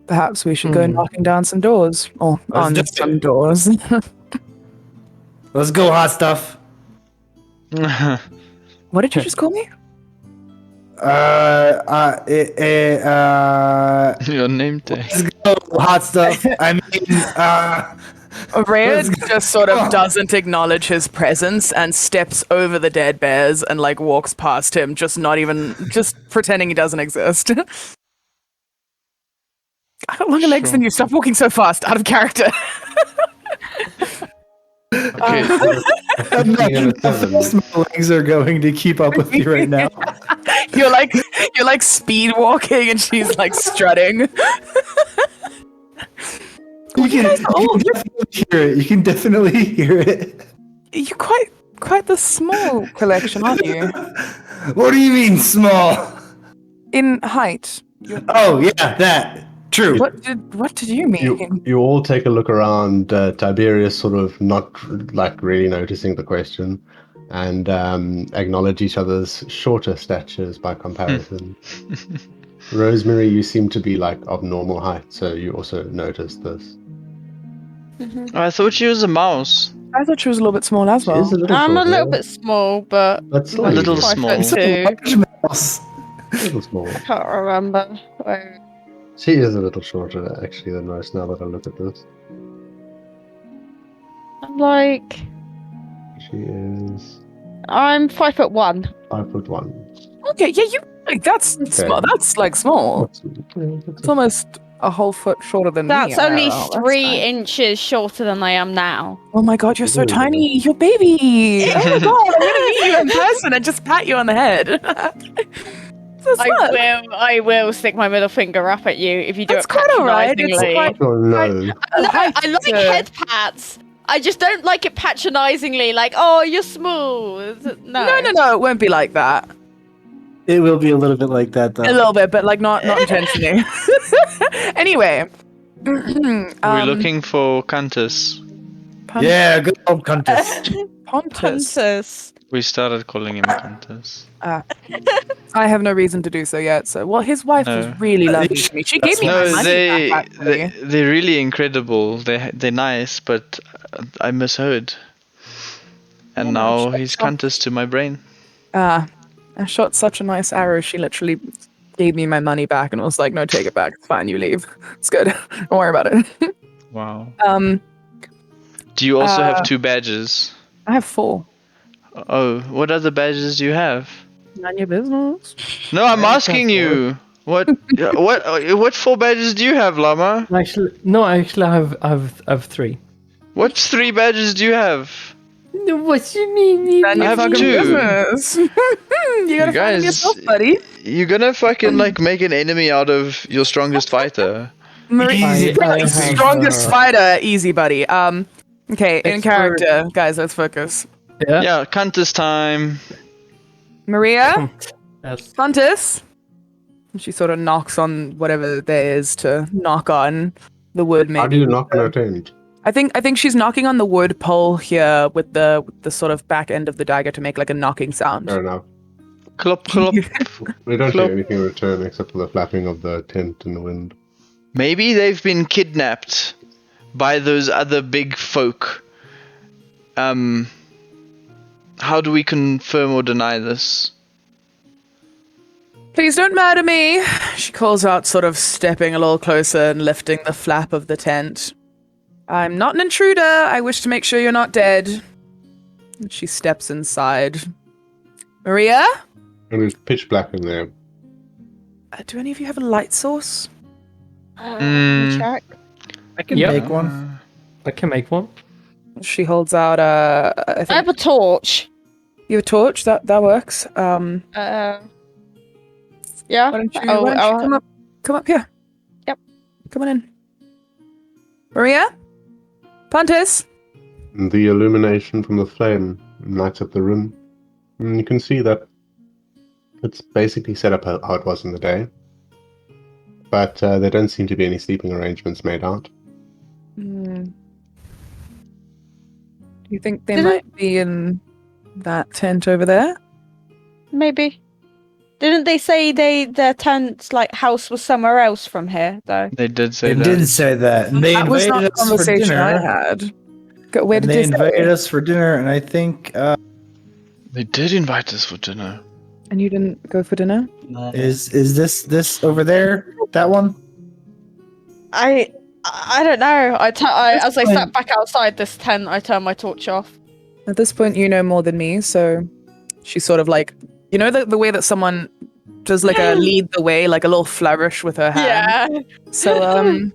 perhaps we should go knocking down some doors. Or Let's on do it. some doors. Let's go, hot stuff. What did you just call me? Your name tag. Let's go, hot stuff. I mean, Red Let's go. just sort of doesn't acknowledge his presence and steps over the dead bears and like walks past him, just pretending he doesn't exist. I got longer legs than you. Stop walking so fast. Out of character. Okay. my legs are going to keep up with you right now. You're like speed walking, and she's like strutting. You can definitely hear it. You can definitely hear it. You're quite the small collection, aren't you? What do you mean small? In height. Oh yeah, that. True. What did you mean? You all take a look around, Tiberius sort of not like really noticing the question, and acknowledge each other's shorter statures by comparison. Rosemary, you seem to be like of normal height, so you also notice this. Oh, I thought she was a mouse. I thought she was a little bit small as well. She is a little I'm a shorter, little bit small, but but still A little five small. foot two. Large mouse. a little small. I can't remember. Wait. She is a little shorter actually than most. Now that I look at this, I'm like, she is I'm 5'1". 5'1". Okay, yeah, that's small. That's like small. It's almost a whole foot shorter than me. That's only IRL. That's 3 nice. inches shorter than I am now. Oh my god, you're so Ooh. tiny. You're baby. Oh my god, I'm gonna meet you in person and just pat you on the head. So smart. I will stick my middle finger up at you if you do That's it quite alright. It's patronisingly. quite- Oh no! No, I like head pats. I just don't like it patronisingly, like, oh, you're smooth. No. No, it won't be like that. It will be a little bit like that, though. A little bit, but like not intentionally. Anyway. We're looking for Cantus. Yeah, good old Countess. Pontus. Pontus. We started calling him Cantus. I have no reason to do so yet. So, well, his wife was No. really lovely to me. She gave me my No, money back, actually. they're really incredible. They're nice, but I misheard. And now he's Cantus to my brain. I shot such a nice arrow. She literally gave me my money back and was like, "No, take it back. It's fine. You leave. It's good. Don't worry about it." Wow. Do you also have 2 badges? I have 4. Oh, what other badges do you have? None your business. No, I'm asking you. What 4 badges do you have, Llama? Actually, I have 3. What 3 badges do you have? No, what you mean? None I your have fucking 2. business. You gotta find them yourself, buddy. You're gonna fucking like make an enemy out of your strongest fighter. Easy. I have, Strongest fighter, easy, buddy. Okay, in It's character, guys. Let's focus. Yeah. Yeah, Cantus time. Maria, Yes. Pontus. She sort of knocks on whatever there is to knock on the wood. Maybe. How do you knock an attempt? I think she's knocking on the wood pole here with the sort of back end of the dagger to make like a knocking sound. Fair enough. Clop, clop. We don't Flop. hear anything in return except for the flapping of the tent in the wind. Maybe they've been kidnapped by those other big folk. How do we confirm or deny this? Please don't murder me, she calls out, sort of stepping a little closer and lifting the flap of the tent. I'm not an intruder. I wish to make sure you're not dead. She steps inside. Maria? And it's pitch black in there. Do any of you have a light source? Check. I can Yep. make one. I can make one. She holds out I I think have a torch. you have a torch. That works. Yeah. Why don't you, Oh, why don't you come up here? Yep. Come on in. Maria? Pontus? The illumination from the flame lights up the room. And you can see that it's basically set up how it was in the day. But there don't seem to be any sleeping arrangements made out. Do you think they might be in that tent over there? Maybe. Didn't they say their tent house was somewhere else from here though? They did say They that. did say that. And they That was not invited the us for conversation I dinner. had. Where And did they they invited say? us for dinner, and I think They did invite us for dinner. And you didn't go for dinner? is this over there? That one? I don't know. As I sat back outside this tent, I turned my torch off. At this point, you know more than me, so she's sort of like, you know, the way that someone does like a lead the way, like a little flourish with her hand. Yeah. So,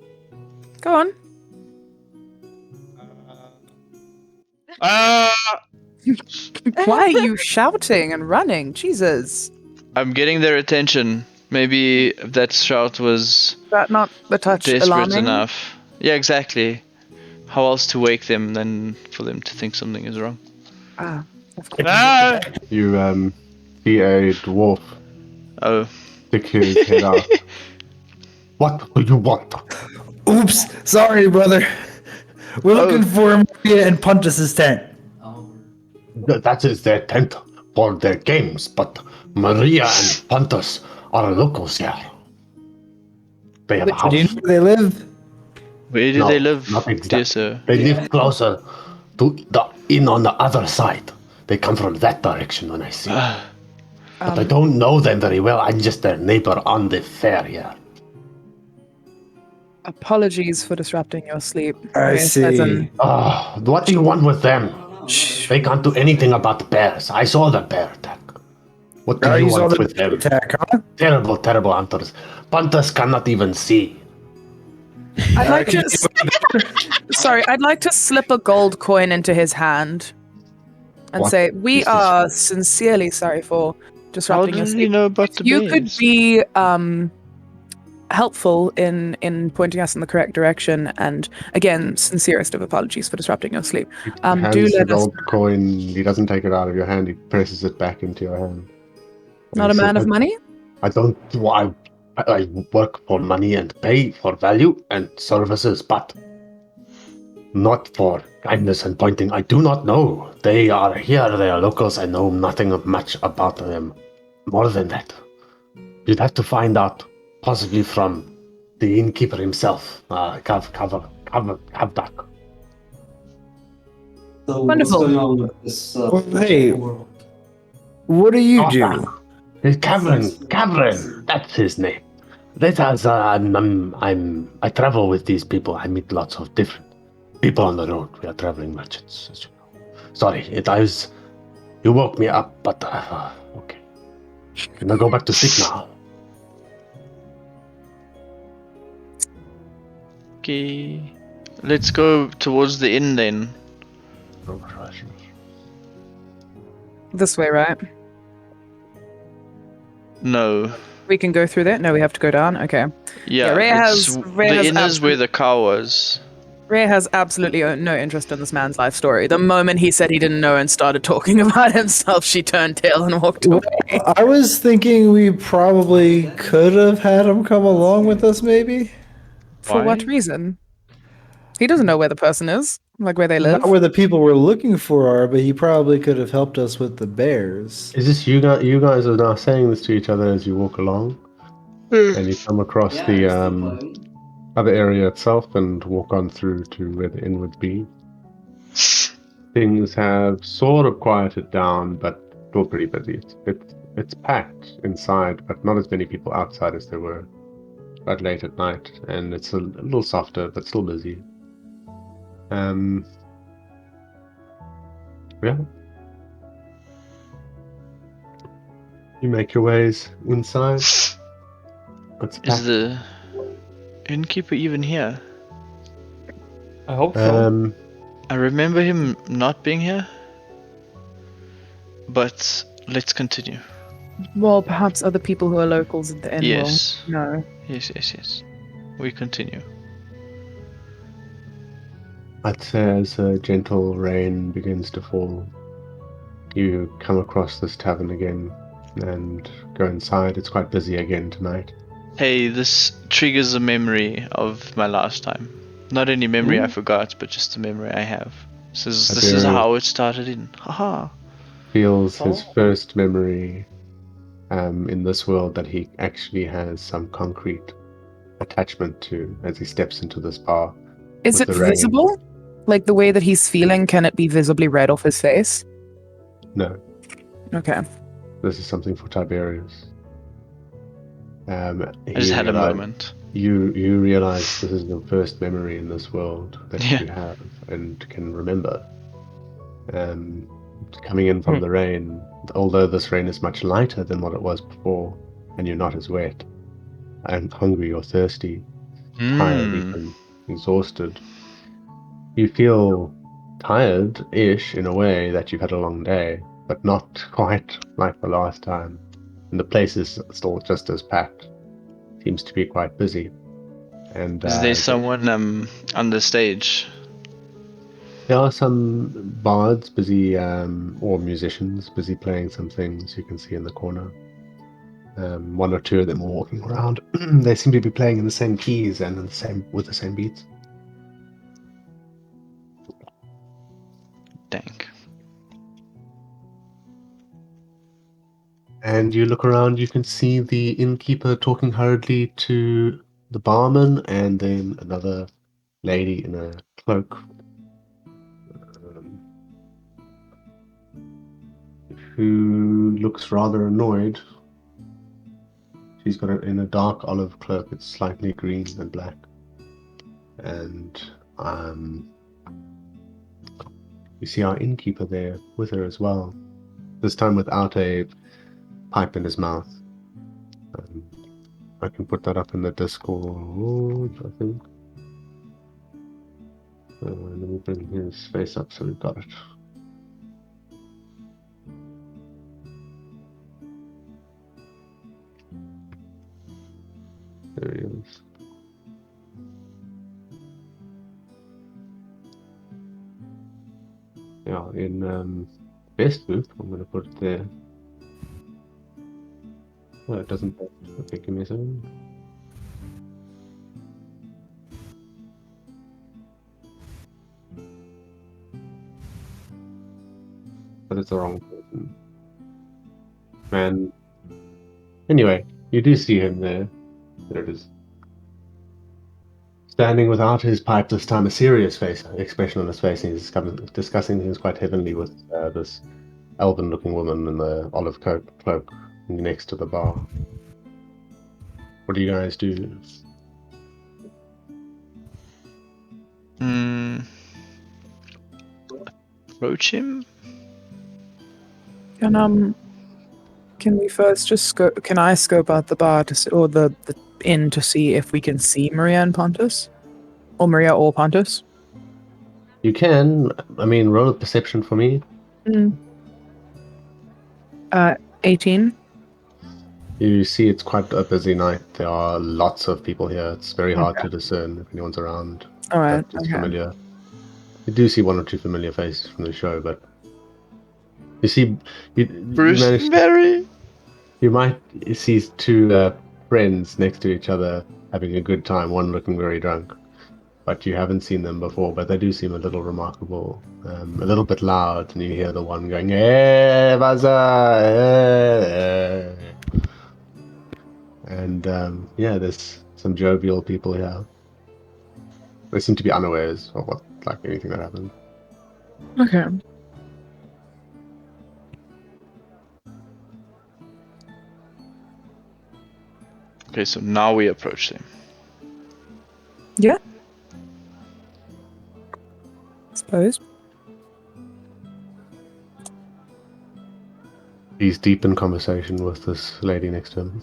go on. Why are you shouting and running? Jesus. I'm getting their attention. Maybe that shout was Is that not a touch desperate alarming? enough. Yeah, exactly. How else to wake them than for them to think something is wrong? Ah, of course. You see a dwarf Oh. stick his head out. What do you want? Oops, sorry, brother. We're looking for Maria and Pontus's tent. That is their tent for their games, but Maria and Pontus are locals here. They have a house. Do you know where they live? Where do No, they live, not dear exactly. sir? They live closer to the inn on the other side. They come from that direction when I see them. But I don't know them very well. I'm just their neighbor on the fair here. Apologies for disrupting your sleep. I see. What do you want with them? They can't do anything about the bears. I saw the bear attack. What do you want with them? Attack, huh? Terrible, terrible hunters. Pontus cannot even see. I'd like to. Sorry, I'd like to slip a gold coin into his hand and What say, "We is this? are sincerely sorry for How disrupting your did sleep. you know about the You bears? could be helpful in pointing us in the correct direction, and again, sincerest of apologies for disrupting your sleep. Hands Do the let us. gold coin. He doesn't take it out of your hand. He presses it back into your hand. Not a man of money. I don't. I work for money and pay for value and services, but not for kindness and pointing. I do not know. They are here. They are locals. I know nothing much about them. More than that, you'd have to find out, possibly from the innkeeper himself. Kavdak. So Wonderful. what's going on with this? Hey, what do you do? Cavern. That's his name. I travel with these people. I meet lots of different people on the road. We are traveling merchants, as you know. Sorry, you woke me up, but okay. Can I go back to sleep now? Okay. Let's go towards the inn then. This way, right? No. We can go through that. No, we have to go down. Okay. Yeah, Rhea the inn is where the car was. Rhea has absolutely no interest in this man's life story. The moment he said he didn't know and started talking about himself, she turned tail and walked away. I was thinking we probably could have had him come along with us, maybe. For what reason? He doesn't know where the person is, like where they live. Not where the people we're looking for are, but he probably could have helped us with the bears. Is this you guys? You guys are now saying this to each other as you walk along, and you come across the other area itself and walk on through to where the inn would be. Things have sort of quieted down, but still pretty busy. It's packed inside, but not as many people outside as there were quite late at night, and it's a little softer, but still busy. Yeah. You make your ways inside. Is the innkeeper even here? I hope so. I remember him not being here. But let's continue. Well, perhaps other people who are locals at the inn Yes. will know. Yes. We continue. I'd say as a gentle rain begins to fall, you come across this tavern again and go inside. It's quite busy again tonight. Hey, this triggers a memory of my last time. Not any memory I forgot, but just a memory I have. This is how it started in. Haha. Feels his first memory in this world that he actually has some concrete attachment to as he steps into this bar. Is it visible? Like the way that he's feeling, can it be visibly read off his face? No. Okay. This is something for Tiberius. I just had a moment. You realize this is your first memory in this world that you have and can remember. Coming in from the rain, although this rain is much lighter than what it was before, and you're not as wet, and hungry or thirsty, tired, even exhausted. You feel tired-ish in a way that you've had a long day, but not quite like the last time. And the place is still just as packed. Seems to be quite busy. And is there someone on the stage? There are some bards busy, or musicians busy playing some things you can see in the corner. One or two of them are walking around. They seem to be playing in the same keys and with the same beats. Dank. And you look around, you can see the innkeeper talking hurriedly to the barman, and then another lady in a cloak who looks rather annoyed. She's got it in a dark olive cloak. It's slightly green and black. And you see our innkeeper there with her as well. This time without a pipe in his mouth. I can put that up in the Discord, I think. Let me bring his face up so we've got it. There he is. Yeah, in best booth, I'm going to put it there. Well, it doesn't. Okay, give me a second. But it's the wrong person. Man. Anyway, you do see him there. There it is. Standing without his pipe this time, a serious expression on his face, and he's discussing things quite heavily with this elven-looking woman in the olive cloak next to the bar. What do you guys do? Approach him? Can we first just can I scope out the bar or the inn to see if we can see Maria and Pontus? Or Maria or Pontus? You can. I mean, roll a perception for me. 18. You see it's quite a busy night. There are lots of people here. It's very hard to discern if anyone's around. Alright, okay. Familiar. You do see one or two familiar faces from the show, but you see... Bruce and Barry! You might see two friends next to each other having a good time, one looking very drunk. But you haven't seen them before, but they do seem a little remarkable. A little bit loud, and you hear the one going, "Hey, Baza! Hey!" And yeah, there's some jovial people here. They seem to be unawares of what, like, anything that happened. Okay. Okay, so now we approach him. Yeah. Suppose. He's deep in conversation with this lady next to him.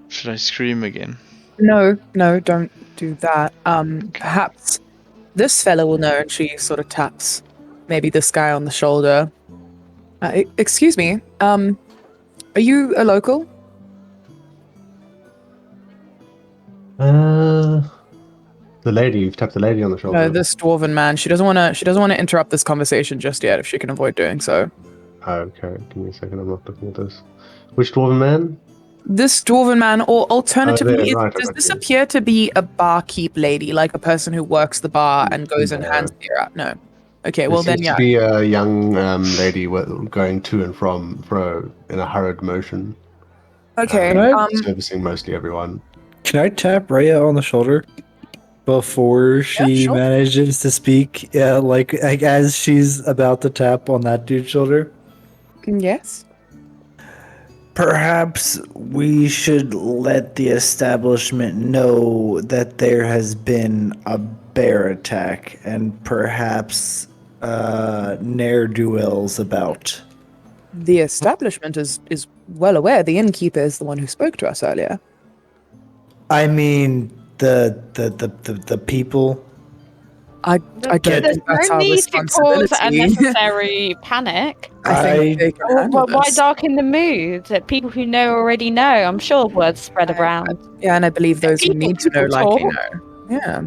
Should I scream again? No, don't do that. Perhaps this fella will know, and she sort of taps maybe this guy on the shoulder. Excuse me, are you a local? The lady, you've tapped the lady on the shoulder. No, this dwarven man. She doesn't want to interrupt this conversation just yet if she can avoid doing so. Okay, give me a second, I'm not looking at this. Which dwarven man? This dwarven man, or alternatively, right, does I this see. appear to be a barkeep lady, like a person who works the bar and goes and hands beer out? No. Okay, well There then, seems yeah. to be a young lady going to and fro in a hurried motion. Okay. Servicing mostly everyone. Can I tap Rhea on the shoulder before she sure. manages to speak? Yeah, like as she's about to tap on that dude's shoulder. Yes. Perhaps we should let the establishment know that there has been a bear attack and perhaps ne'er-do-wells about. The establishment is well aware. The innkeeper is the one who spoke to us earlier. I mean, the people. I don't There's think that's no our need to cause responsibility. unnecessary panic. I think they can handle Why this. darken the mood? People who know already know. I'm sure words spread around. Yeah, and I believe those who need to know likely know. Yeah.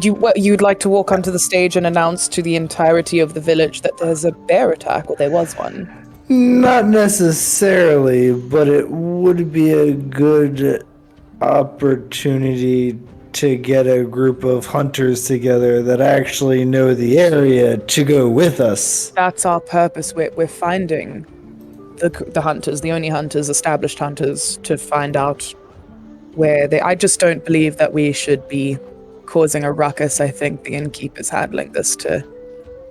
You'd like to walk onto the stage and announce to the entirety of the village that there's a bear attack, or there was one? Not necessarily, but it would be a good opportunity to get a group of hunters together that actually know the area to go with us. That's our purpose. We're finding the hunters, the only hunters, established hunters, to find out where they... I just don't believe that we should be causing a ruckus. I think the innkeeper's handling this to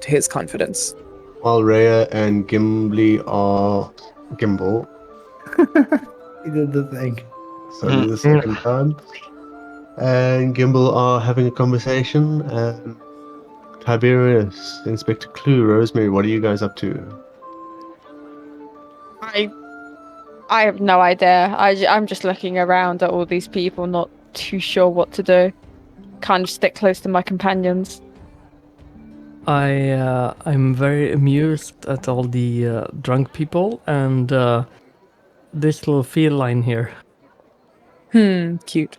his confidence. While Rhea and Gimble, He did the thing. so the second time, and Gimble are having a conversation, and Tiberius, Inspector Clue, Rosemary, what are you guys up to? I have no idea. I'm just looking around at all these people, not too sure what to do. Kind of stick close to my companions. I'm very amused at all the drunk people and this little feline here. Cute.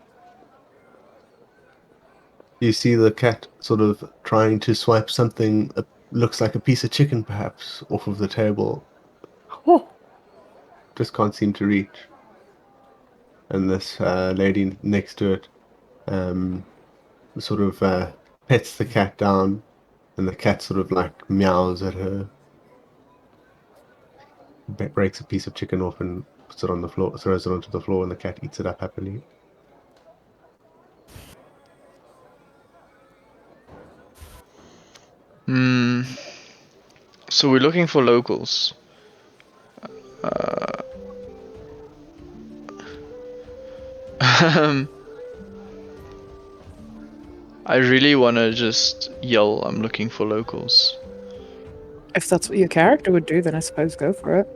You see the cat sort of trying to swipe something that looks like a piece of chicken, perhaps, off of the table. Just can't seem to reach. And this lady next to it sort of pets the cat down, and the cat sort of like meows at her, breaks a piece of chicken off and puts it on the floor, throws it onto the floor, and the cat eats it up happily. So we're looking for locals. I really want to just yell, I'm looking for locals. If that's what your character would do, then I suppose go for it.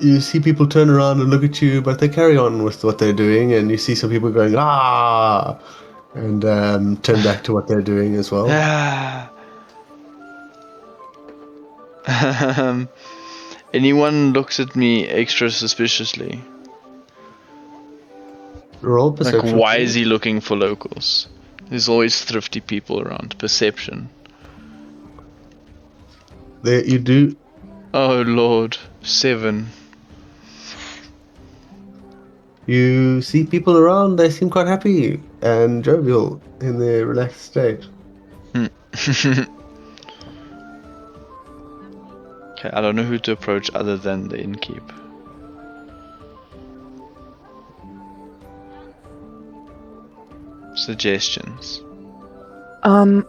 You see people turn around and look at you, but they carry on with what they're doing, and you see some people going, ah, and turn back to what they're doing as well. Anyone looks at me extra suspiciously? Roll perception. Like, why is he looking for locals? There's always thrifty people around. Perception. There you do. Oh lord, 7. You see people around, they seem quite happy and jovial in their relaxed state. Okay, I don't know who to approach other than the innkeep. Suggestions. I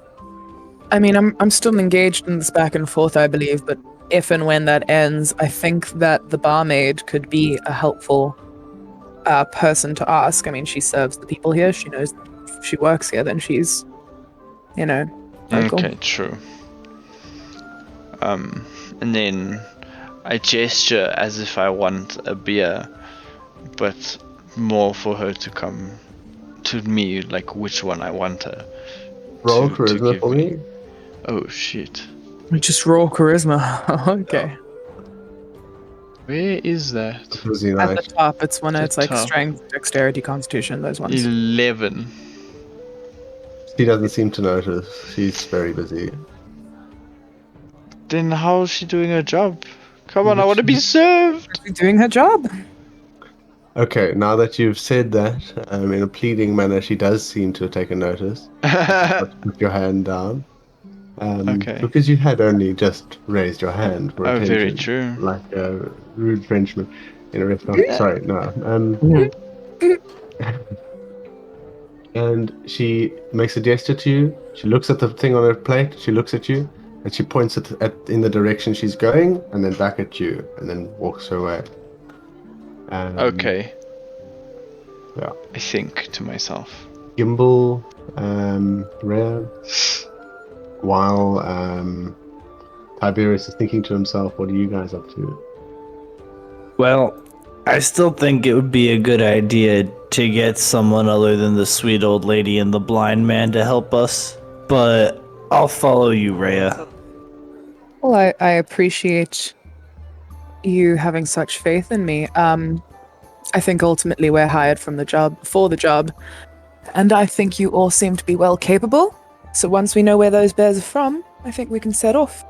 mean, I'm still engaged in this back and forth, I believe, but if and when that ends, I think that the barmaid could be a helpful person to ask. I mean, she serves the people here. She knows if she works here, then she's, local. Okay, true. And then I gesture as if I want a beer, but more for her to come to me, like which one I want her. Roll charisma for me. Oh shit. Just raw charisma. Okay. Where is that? At the top, it's when it's like top. strength, dexterity, constitution, those ones. 11. She doesn't seem to notice. She's very busy. Then how's she doing her job? Come on, I want to be served. She's doing her job. Okay, now that you've said that, in a pleading manner, she does seem to have taken notice. Put your hand down. Okay. Because you had only just raised your hand for Oh, attention. very true. Like a rude Frenchman in a restaurant. Sorry, no. And she makes a gesture to you. She looks at the thing on her plate. She looks at you, and she points it in the direction she's going, and then back at you, and then walks away. Okay. Yeah. I think to myself. Gimbal, Rhea, while Tiberius is thinking to himself, what are you guys up to? Well, I still think it would be a good idea to get someone other than the sweet old lady and the blind man to help us, but I'll follow you, Rhea. Well, I appreciate you having such faith in me. I think ultimately we're hired for the job, and I think you all seem to be well capable. So once we know where those bears are from, I think we can set off.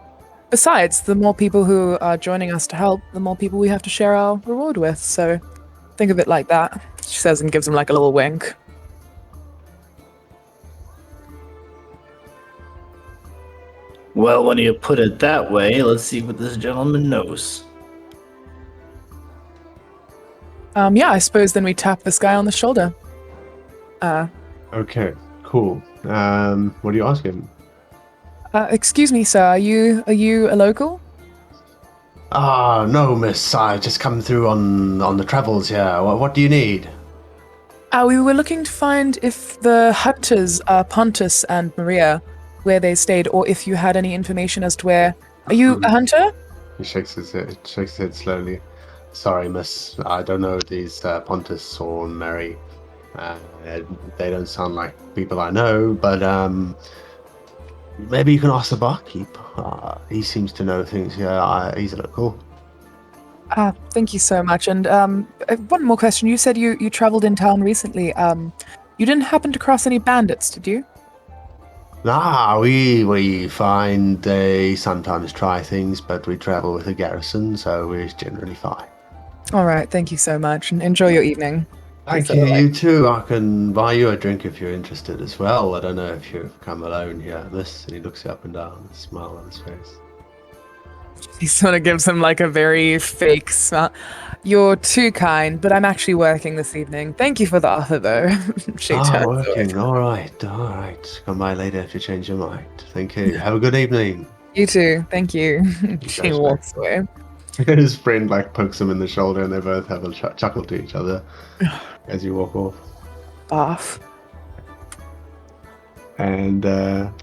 Besides, the more people who are joining us to help, the more people we have to share our reward with. So think of it like that. She says and gives him like a little wink. Well, when you put it that way, let's see what this gentleman knows. Yeah, I suppose then we tap this guy on the shoulder. Okay, cool. What do you ask him? Excuse me, sir, are you a local? No, miss. I just come through on the travels here. What do you need? We were looking to find if the hunters are Pontus and Maria, where they stayed, or if you had any information as to where. Are you a hunter? He shakes his head slowly. Sorry, miss. I don't know these Pontus or Mary. They don't sound like people I know, but maybe you can ask the barkeep. He seems to know things here. He's a local. Thank you so much. And one more question. You said you traveled in town recently. You didn't happen to cross any bandits, did you? We find they sometimes try things, but we travel with a garrison, so we're generally fine. All right. Thank you so much, and enjoy your evening. Thank you. You too. I can buy you a drink if you're interested as well. I don't know if you've come alone here, miss. And he looks you up and down, a smile on his face. He sort of gives him like a very fake smile. You're too kind, but I'm actually working this evening. Thank you for the offer, though. She turns working. away. All right. Come by later if you change your mind. Thank you. Have a good evening. You too. Thank you. She goes walks away. His friend pokes him in the shoulder, and they both have a chuckle to each other as you walk off. Off. And the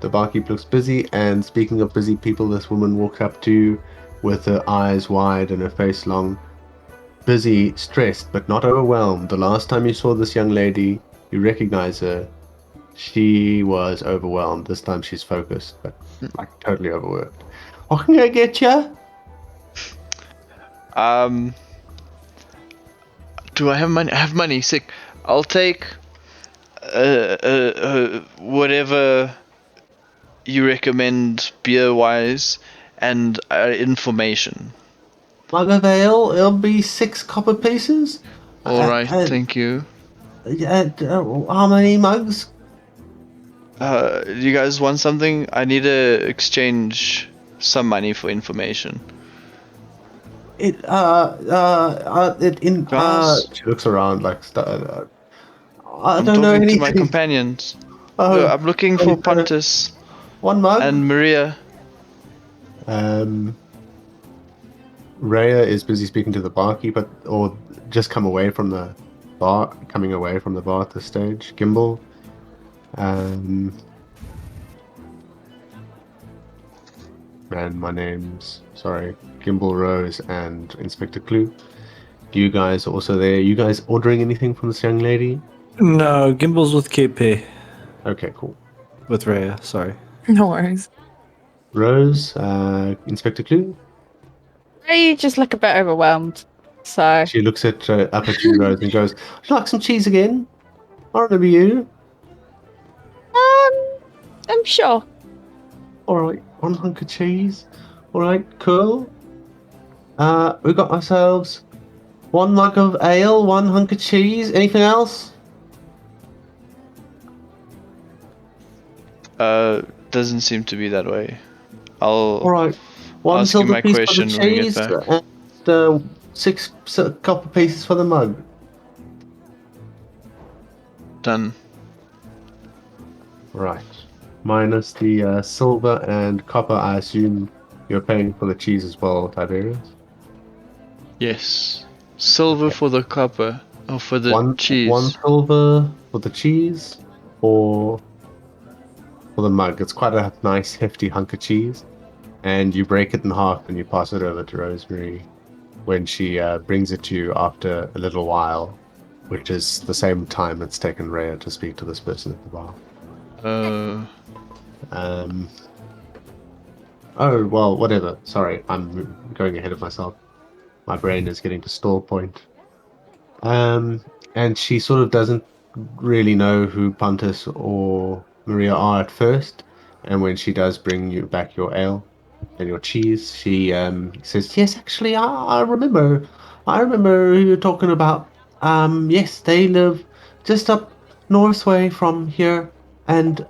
barkeep looks busy. And speaking of busy people, this woman walks up to you with her eyes wide and her face long. Busy, stressed, but not overwhelmed. The last time you saw this young lady, you recognize her. She was overwhelmed. This time she's focused, but totally overworked. What can I get you? Do I have money? I have money. Sick. I'll take whatever you recommend beer-wise and information. Mug of ale. It'll be 6 copper pieces. All right. Thank you. How many mugs? You guys want something? I need to exchange some money for information. She looks around like I don't know anything. To my companions. I'm looking for Pontus. 1 mug. And Maria. Rhea is busy speaking to the barkeeper, or just coming away from the bar at this stage. Gimbal. And my name's Gimbal Rose and Inspector Clue. You guys are also there. You guys ordering anything from this young lady? No, Gimbal's with KP. Okay, cool. With Rhea, sorry. No worries. Rose, Inspector Clue. I just look a bit overwhelmed. So She looks up at you, Rose, and goes, "Would you like some cheese again? I remember you." I'm sure. All right, 1 hunk of cheese. All right, cool. We got ourselves 1 mug of ale, 1 hunk of cheese. Anything else? Doesn't seem to be that way. All right. 1 ask you silver my piece for the question when we get cheese back. and 6 copper pieces for the mug. Done. Right. Minus the silver and copper, I assume you're paying for the cheese as well, Tiberius? Yes. Silver Okay. for the copper. Or for the One cheese. silver for the cheese or for the mug. It's quite a nice hefty hunk of cheese. And you break it in half and you pass it over to Rosemary when she brings it to you after a little while, which is the same time it's taken Rhea to speak to this person at the bar. Oh, well, whatever. Sorry, I'm going ahead of myself. My brain is getting to stall point. And she sort of doesn't really know who Pontus or Maria are at first. And when she does bring you back your ale and your cheese, she says, "Yes, actually, I remember. I remember who you're talking about. Yes, they live just up north way from here, and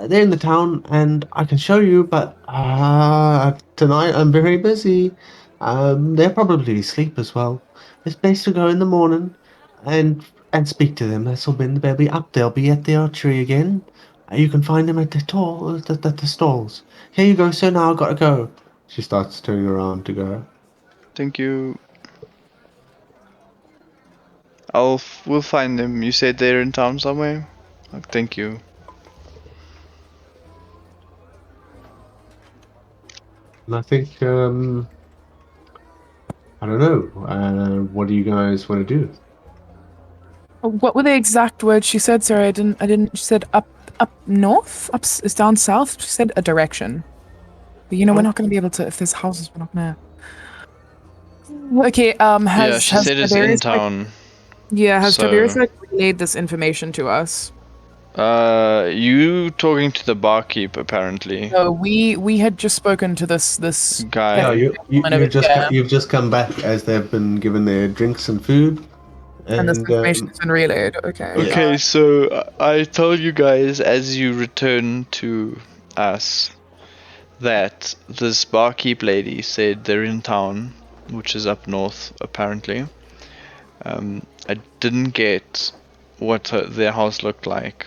they're in the town, and I can show you. But tonight I'm very busy. They'll probably asleep as well. It's best to go in the morning." And speak to them. That's all been. They'll be up. They'll be at the archery again. You can find them at the stalls. Here you go, sir. Now I've got to go. She starts turning around to go. Thank you. We'll find them. You said they're in town somewhere? Thank you. And I think I don't know. What do you guys want to do? What were the exact words she said? Sorry, I didn't. She said up north, is down south. She said a direction. But we're not going to be able to. If there's houses, we're not going to. Okay. Has she said it's in Tiberius, town. has Tiberius relayed this information to us? You talking to the barkeep apparently. No, we had just spoken to this guy. No, you've just come back as they've been given their drinks and food. And this information has been relayed. Okay. Okay, so I told you guys as you return to us that this barkeep lady said they're in town, which is up north apparently. I didn't get what their house looked like,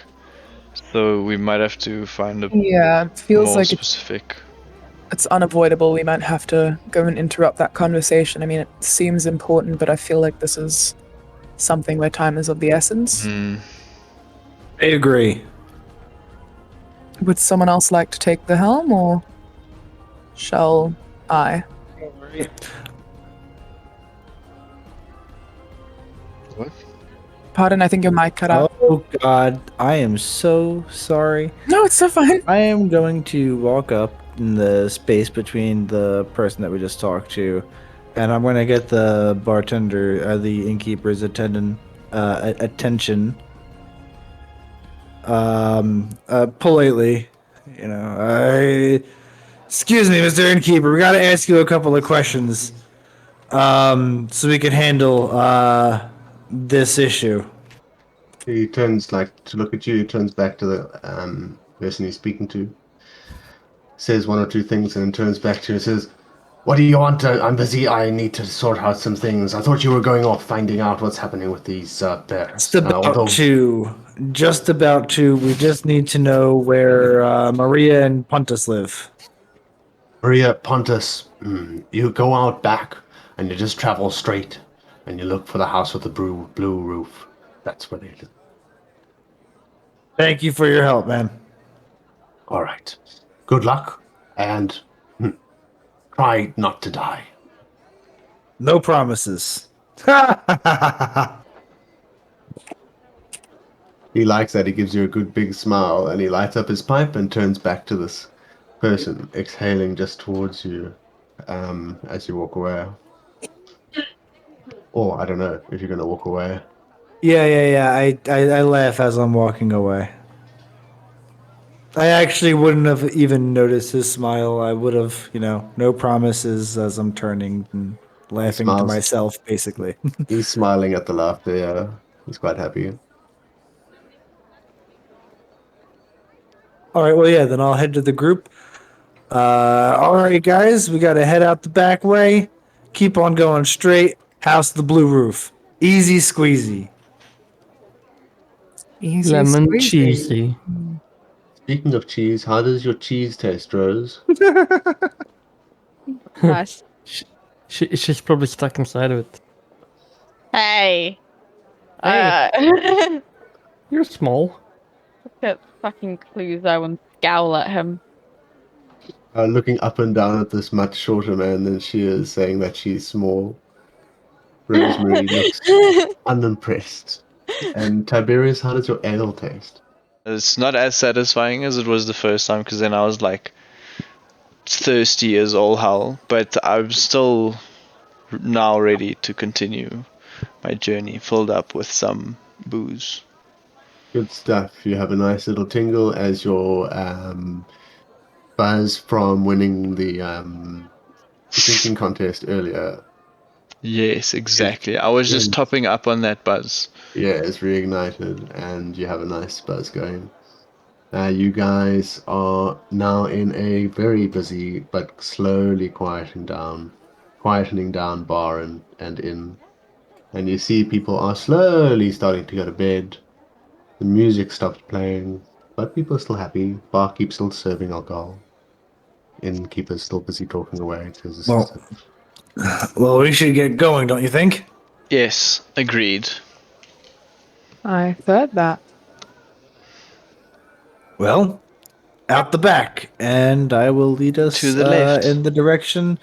so we might have to find a it feels more like specific. It's unavoidable. We might have to go and interrupt that conversation. I mean, it seems important, but I feel like this is something where time is of the essence. I agree. Would someone else like to take the helm, or shall I? What? Pardon, I think your mic cut out. Oh God, I am so sorry. No, it's so fine. I am going to walk up in the space between the person that we just talked to, and I'm going to get the bartender, the innkeeper's attention. Politely, excuse me, Mr. Innkeeper, we got to ask you a couple of questions, so we can handle this issue. He turns to look at you. He turns back to the person he's speaking to. Says one or two things and then turns back to you and says, "What do you want? I'm busy. I need to sort out some things. I thought you were going off finding out what's happening with these bears." Just about to. We just need to know where Maria and Pontus live. Maria, Pontus, you go out back and you just travel straight and you look for the house with the blue roof. That's where they live. Thank you for your help, man. All right. Good luck, and try not to die. No promises. He likes that. He gives you a good big smile, and he lights up his pipe and turns back to this person, exhaling just towards you as you walk away. Or, I don't know, if you're going to walk away. Yeah. I laugh as I'm walking away. I actually wouldn't have even noticed his smile. I would have, no promises as I'm turning and laughing to smiles. myself, basically. He's smiling at the laughter, yeah. He's quite happy. All right, well, yeah, then I'll head to the group. All right, guys, we got to head out the back way. Keep on going straight. House of the Blue Roof. Easy squeezy. Easy Lemon squeezy. cheesy. Speaking of cheese, how does your cheese taste, Rose? Nice. She's probably stuck inside of it. Hey. Hey. You're small. Look at fucking Cluzo and scowl at him. Looking up and down at this much shorter man than she is, saying that she's small. Rosemary looks unimpressed. And Tiberius, how does your ale taste? It's not as satisfying as it was the first time, because then I was like thirsty as all hell. But I'm still now ready to continue my journey, filled up with some booze. Good stuff. You have a nice little tingle as your buzz from winning the drinking contest earlier. Yes, exactly. I was just topping up on that buzz. Yeah, it's reignited, and you have a nice buzz going. You guys are now in a very busy but slowly quietening down bar and inn. And you see people are slowly starting to go to bed. The music stops playing, but people are still happy. Barkeep's still serving alcohol. Innkeeper's still busy talking away to his assistant. Well, we should get going, don't you think? Yes, agreed. I heard that. Well, out the back, and I will lead us To the left. in the direction.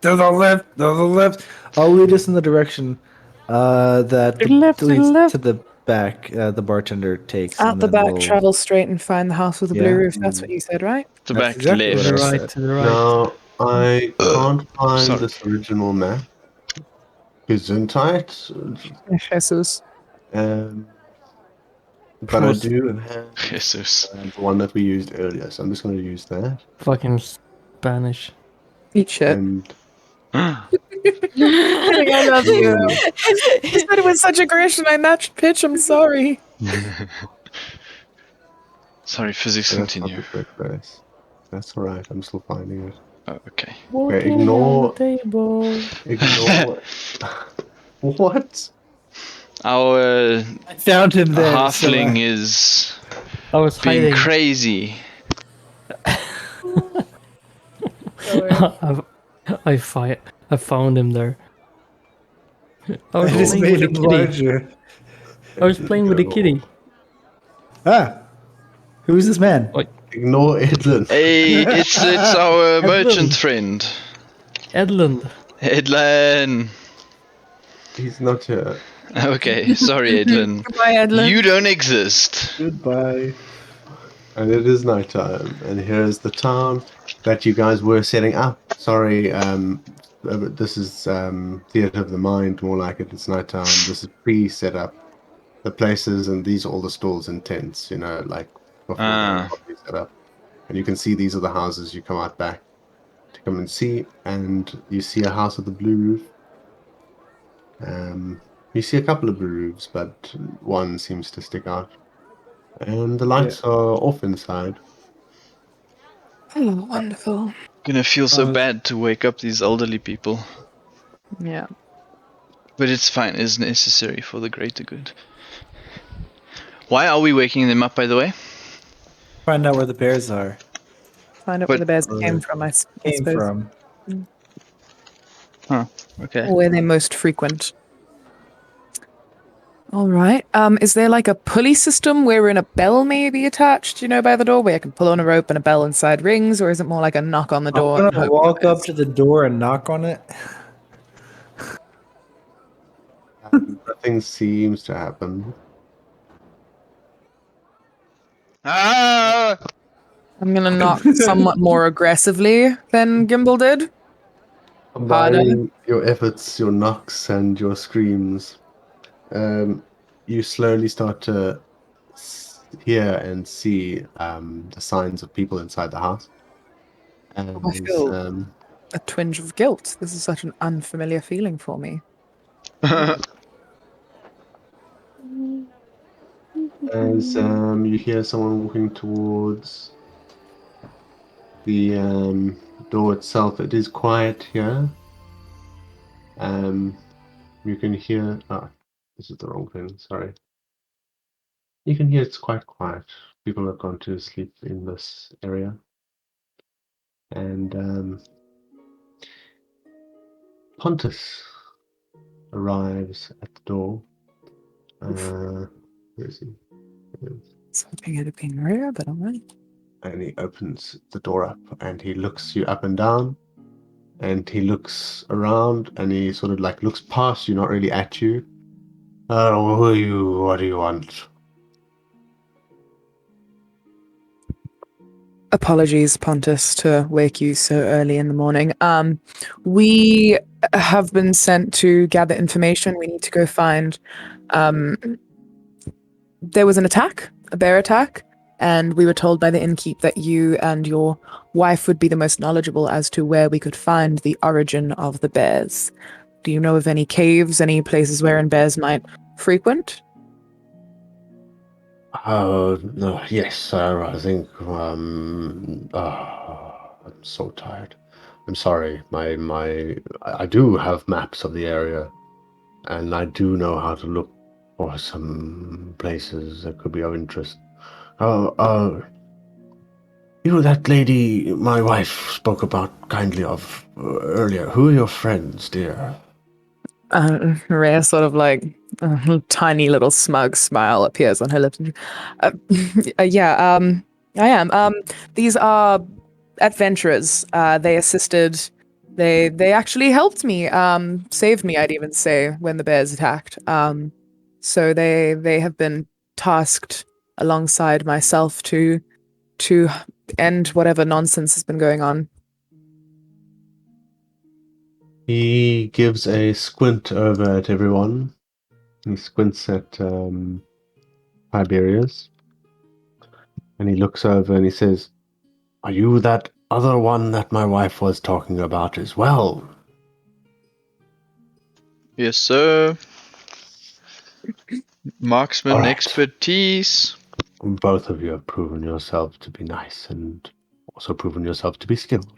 To the left. I'll lead us in the direction that leads to the back. The bartender takes. Out and the then back, we'll- travel straight and find the house with the blue Yeah. roof. That's what you said, right? The That's back exactly left. what I To the right, said. to the right. Now, I can't find Sorry. this original map. Gesundheit. Jesus. But I do have Jesus. the one that we used earlier, so I'm just going to use that. Fucking Spanish. Eat shit. And I love you. You said it with such aggression. I matched pitch. I'm sorry. Sorry, physics that's not continue. the correct place. That's alright, I'm still finding it. Oh, okay. Walking ignore- on the table. Ignore. What? Our I found him there. halfling so, is I was being hiding. crazy. I found him there. I I was just playing made with a him kitty. larger. I was playing with a kitty. Ah, who's this man? Ignore Edlin. Hey, it's our merchant friend. Edlund. Edlin. He's not here. Okay, sorry, Edlin. Goodbye, Edlin. You don't exist. Goodbye. And it is nighttime, and here is the town that you guys were setting up. Sorry, this is theater of the mind, more like it. It's nighttime. This is pre-set up. The places, and these are all the stalls and tents, like before they were properly set up. And you can see these are the houses you come out back to come and see, and you see a house with a blue roof. You see a couple of blue roofs, but one seems to stick out. And the lights are off inside. Oh, wonderful. Gonna feel so bad to wake up these elderly people. Yeah. But it's fine, it's necessary for the greater good. Why are we waking them up, by the way? Find out where the bears are. Find out where the bears came from, I Came suppose. from. Huh, okay. Or where they most frequent. All right. Is there like a pulley system wherein a bell may be attached, by the door, where I can pull on a rope and a bell inside rings, or is it more like a knock on the door? I'm and gonna hope walk it up is? to the door and knock on it. Nothing seems to happen. Ah! I'm gonna knock somewhat more aggressively than Gimbal did. Combining your efforts, your knocks, and your screams, you slowly start to hear and see the signs of people inside the house. And I feel a twinge of guilt. This is such an unfamiliar feeling for me. as you hear someone walking towards the door itself, it is quiet here. You can hear. Oh, this is the wrong thing. Sorry. You can hear it's quite quiet. People have gone to sleep in this area, and Pontus arrives at the door. Where is he? Something had been rare, but alright. And he opens the door up, and he looks you up and down, and he looks around, and he sort of like looks past you, not really at you. Who are you? What do you want? Apologies, Pontus, to wake you so early in the morning. We have been sent to gather information. We need to go find. There was an attack, a bear attack, and we were told by the innkeep that you and your wife would be the most knowledgeable as to where we could find the origin of the bears. Do you know of any caves, any places wherein bears might frequent? No, yes, sir. I think. I'm so tired. I'm sorry. I do have maps of the area, and I do know how to look for some places that could be of interest. You know that lady my wife spoke about kindly of earlier. Who are your friends, dear? Rhea sort of like a tiny little smug smile appears on her lips. Yeah, I am. These are adventurers. They assisted. They actually helped me. Saved me, I'd even say, when the bears attacked. So they have been tasked alongside myself to end whatever nonsense has been going on. He gives a squint over at everyone. He squints at Tiberius. And he looks over and he says, "Are you that other one that my wife was talking about as well?" Yes, sir. Marksman Alright. expertise. Both of you have proven yourself to be nice and also proven yourself to be skilled.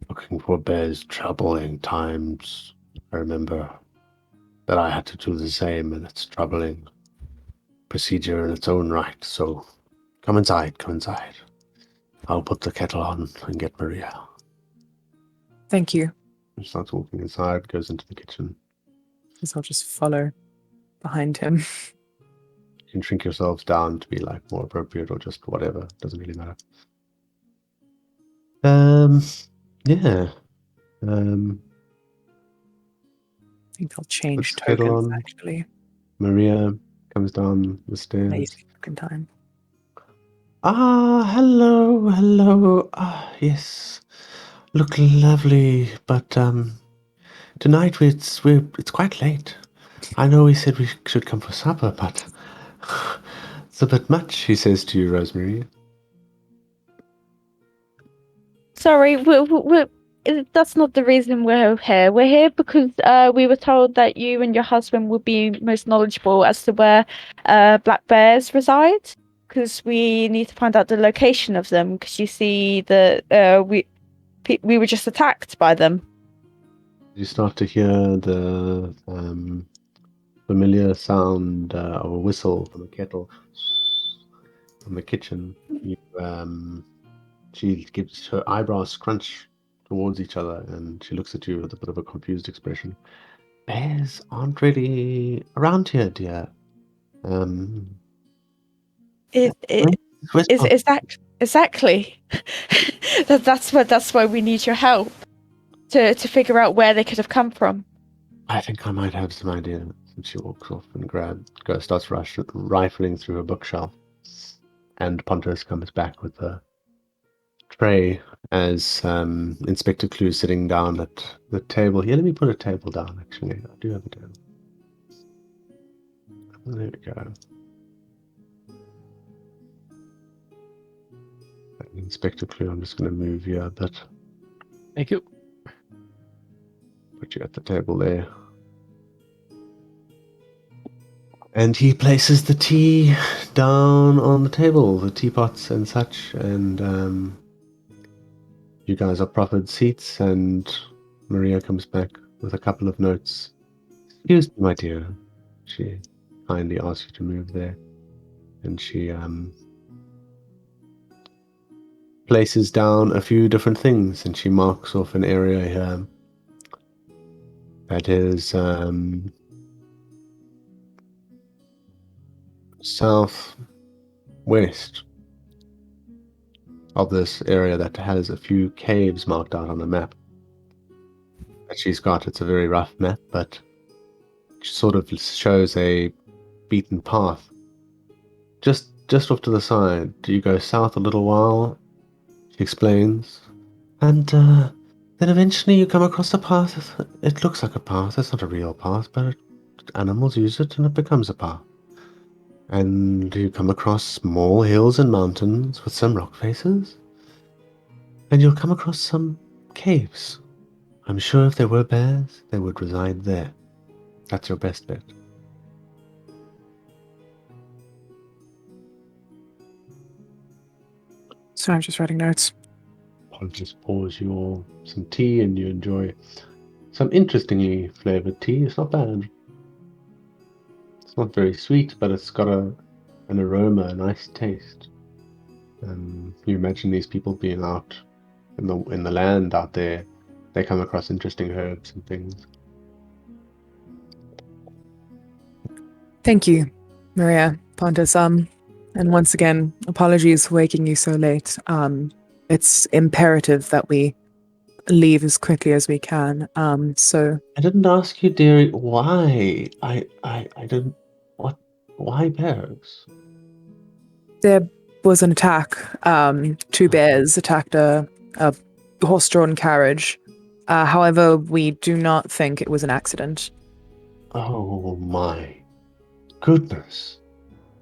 Looking for bears troubling times. I remember that I had to do the same, and it's troubling procedure in its own right. So come inside, come inside. I'll put the kettle on and get Maria. Thank you. He starts walking inside, goes into the kitchen. Guess I'll just follow behind him. You can shrink yourselves down to be like more appropriate or just whatever. Doesn't really matter. Yeah. I think I'll change Puts the kettle tokens, on. actually. Maria comes down the stairs. Lazy fucking time. Hello. Yes. Look lovely, but tonight it's quite late. I know we said we should come for supper, but it's a bit much, he says to you, Rosemary. Sorry, that's not the reason we're here. We're here because we were told that you and your husband would be most knowledgeable as to where black bears reside. Because we need to find out the location of them. Because you see, we were just attacked by them. You start to hear the familiar sound of a whistle from a kettle from the kitchen. She gives her eyebrows scrunch towards each other, and she looks at you with a bit of a confused expression. Bears aren't really around here, dear. Exactly. That's why we need your help to figure out where they could have come from. I think I might have some idea. And she walks off and starts rifling through a bookshelf. And Pontus comes back with a tray as Inspector Clue sitting down at the table. Here, let me put a table down, actually. I do have a table. There we go. Inspector Clue, I'm just going to move you a bit. Thank you. Put you at the table there. And he places the tea down on the table, the teapots and such, and you guys are proffered seats, and Maria comes back with a couple of notes. Excuse me, my dear. She kindly asks you to move there. And she places down a few different things, and she marks off an area here that is southwest of this area that has a few caves marked out on a map that she's got. It's a very rough map, but it sort of shows a beaten path. Just off to the side, you go south a little while, she explains, and then eventually you come across a path. It looks like a path. It's not a real path, but animals use it and it becomes a path. And you come across small hills and mountains with some rock faces. And you'll come across some caves. I'm sure if there were bears, they would reside there. That's your best bet. So I'm just writing notes. I'll just pause you all some tea and you enjoy some interestingly flavored tea. It's not bad. It's not very sweet, but it's got an aroma, a nice taste. You imagine these people being out in the land out there. They come across interesting herbs and things. Thank you, Maria Pontus. And once again, apologies for waking you so late. It's imperative that we leave as quickly as we can. So I didn't ask you, dearie, why. I didn't. What? Why bears? there was an attack. Two bears attacked a horse-drawn carriage. However, we do not think it was an accident. Oh my goodness.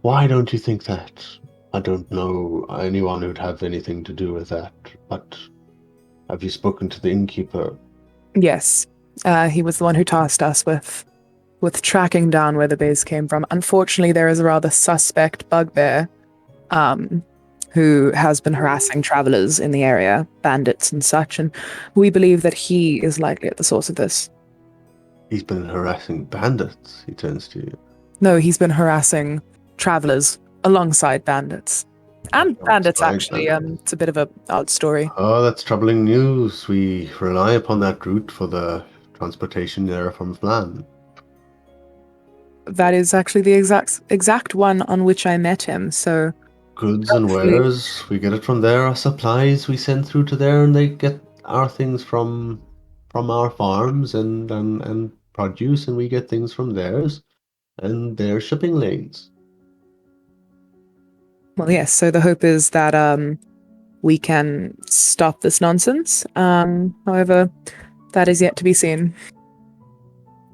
Why don't you think that? I don't know anyone who'd have anything to do with that, but have you spoken to the innkeeper? Yes, he was the one who tasked us with tracking down where the bears came from. Unfortunately, there is a rather suspect bugbear who has been harassing travelers in the area, bandits and such, and we believe that he is likely at the source of this. He's been harassing bandits, he turns to you. No, he's been harassing travelers alongside bandits. And bandits, actually. It's a bit of an odd story. Oh, that's troubling news. We rely upon that route for the transportation there from Flan. That is actually the exact one on which I met him, so... Goods and wares, we get it from there. Our supplies we send through to there, and they get our things from our farms and produce, and we get things from theirs and their shipping lanes. Well, yes, so the hope is that we can stop this nonsense. However, that is yet to be seen.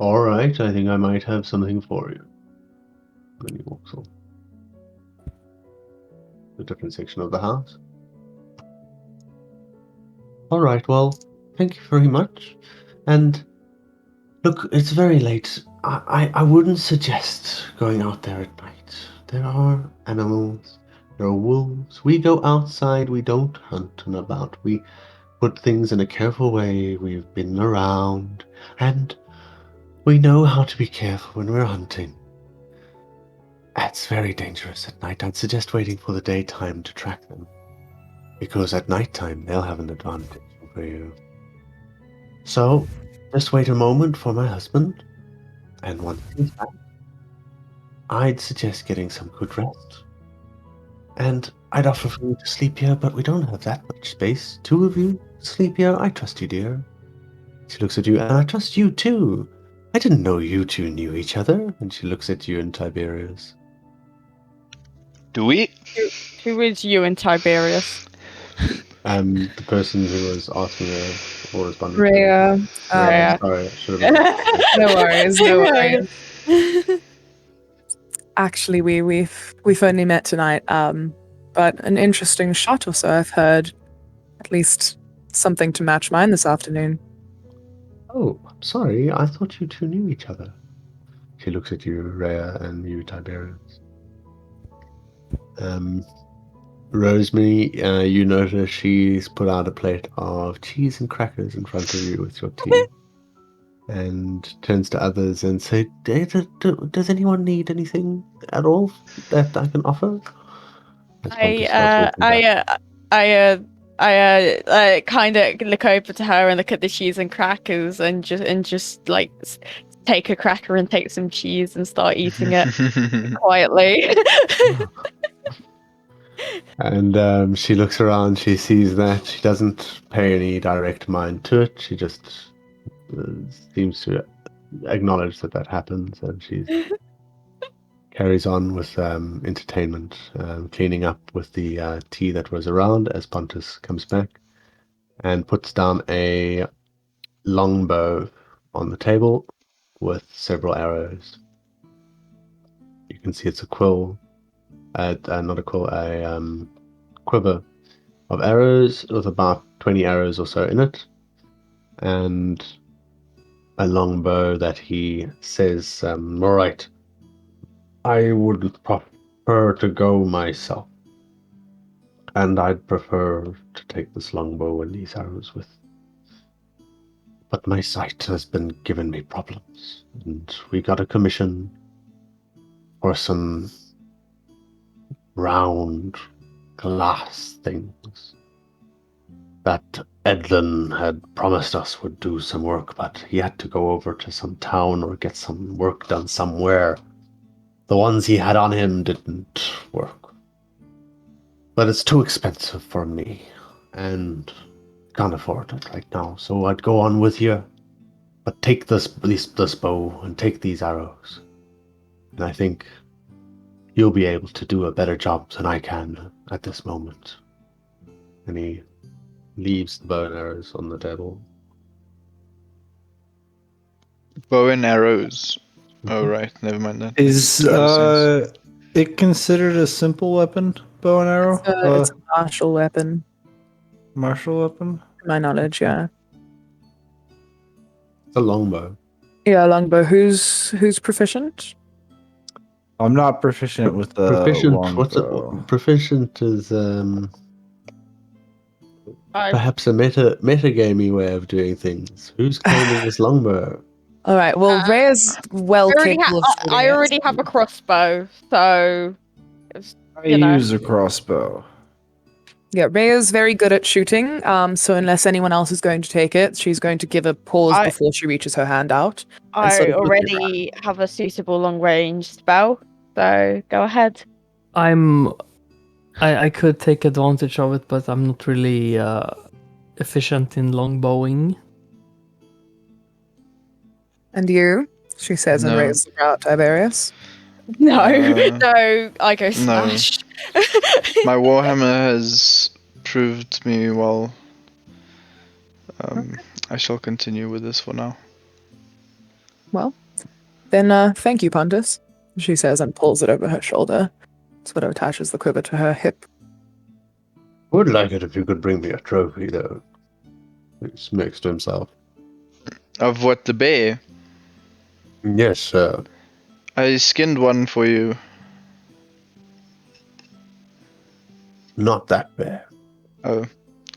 All right, I think I might have something for you. Then he walks on. A different section of the house. All right, well, thank you very much. And look, it's very late. I wouldn't suggest going out there at night. There are animals. There are wolves. We go outside. We don't hunt and about. We put things in a careful way. We've been around. And we know how to be careful when we're hunting. It's very dangerous at night. I'd suggest waiting for the daytime to track them. Because at nighttime, they'll have an advantage over you. So, just wait a moment for my husband. And once he's back, I'd suggest getting some good rest. And I'd offer for you to sleep here, but we don't have that much space. 2 of you sleep here. I trust you, dear. She looks at you, and I trust you too. I didn't know you two knew each other. And she looks at you and Tiberius. Do we? Who is you and Tiberius? The person who was asking her or responding. Rhea. Sorry, I should have been. No worries, no worries. Actually, we've only met tonight. but an interesting shot or so, I've heard. At least something to match mine this afternoon. Oh, I'm sorry. I thought you two knew each other. She looks at you, Rhea, and you, Tiberius. Rosemary, you notice she's put out a plate of cheese and crackers in front of you with your tea. And turns to others and says, does anyone need anything at all that I can offer? I kind of look over to her and look at the cheese and crackers and just like take a cracker and take some cheese and start eating it quietly. And she looks around, she sees that, she doesn't pay any direct mind to it, she just seems to acknowledge that happens, and she carries on with entertainment, cleaning up with the tea that was around as Pontus comes back and puts down a longbow on the table with several arrows. You can see it's a quill, not a quill, a quiver of arrows with about 20 arrows or so in it, and a longbow that he says, all right, I would prefer to go myself, and I'd prefer to take this longbow and these arrows with. But my sight has been giving me problems, and we got a commission for some round glass things that Edlin had promised us would do some work, but he had to go over to some town or get some work done somewhere. The ones he had on him didn't work. But it's too expensive for me, and can't afford it right now, so I'd go on with you. But take this bow and take these arrows. And I think you'll be able to do a better job than I can at this moment. And he leaves the bow and arrows on the table. Bow and arrows. Oh, right. Never mind that. Is it considered a simple weapon, bow and arrow? It's a martial weapon. Martial weapon? To my knowledge, yeah. It's a longbow. Yeah, longbow. Who's proficient? I'm not proficient with the longbow. What's it? Proficient is perhaps a metagamey way of doing things. Who's claiming this longbow? All right. Well, Rhea's well capable of shooting I already have a crossbow, so I use a crossbow. Yeah, Rhea's very good at shooting. So unless anyone else is going to take it, she's going to give a pause before she reaches her hand out. I already have a suitable long-range spell, so go ahead. I could take advantage of it, but I'm not really efficient in longbowing. And you? She says and raises the brow at Tiberius. No, no, I go smash. No. My Warhammer has proved me well. I shall continue with this for now. Well, then thank you, Pontus, she says and pulls it over her shoulder. Sort of attaches the quiver to her hip. Would like it if you could bring me a trophy, though. He smacks to himself. Of what, the bear? Yes, sir. I skinned one for you. Not that bear. Oh.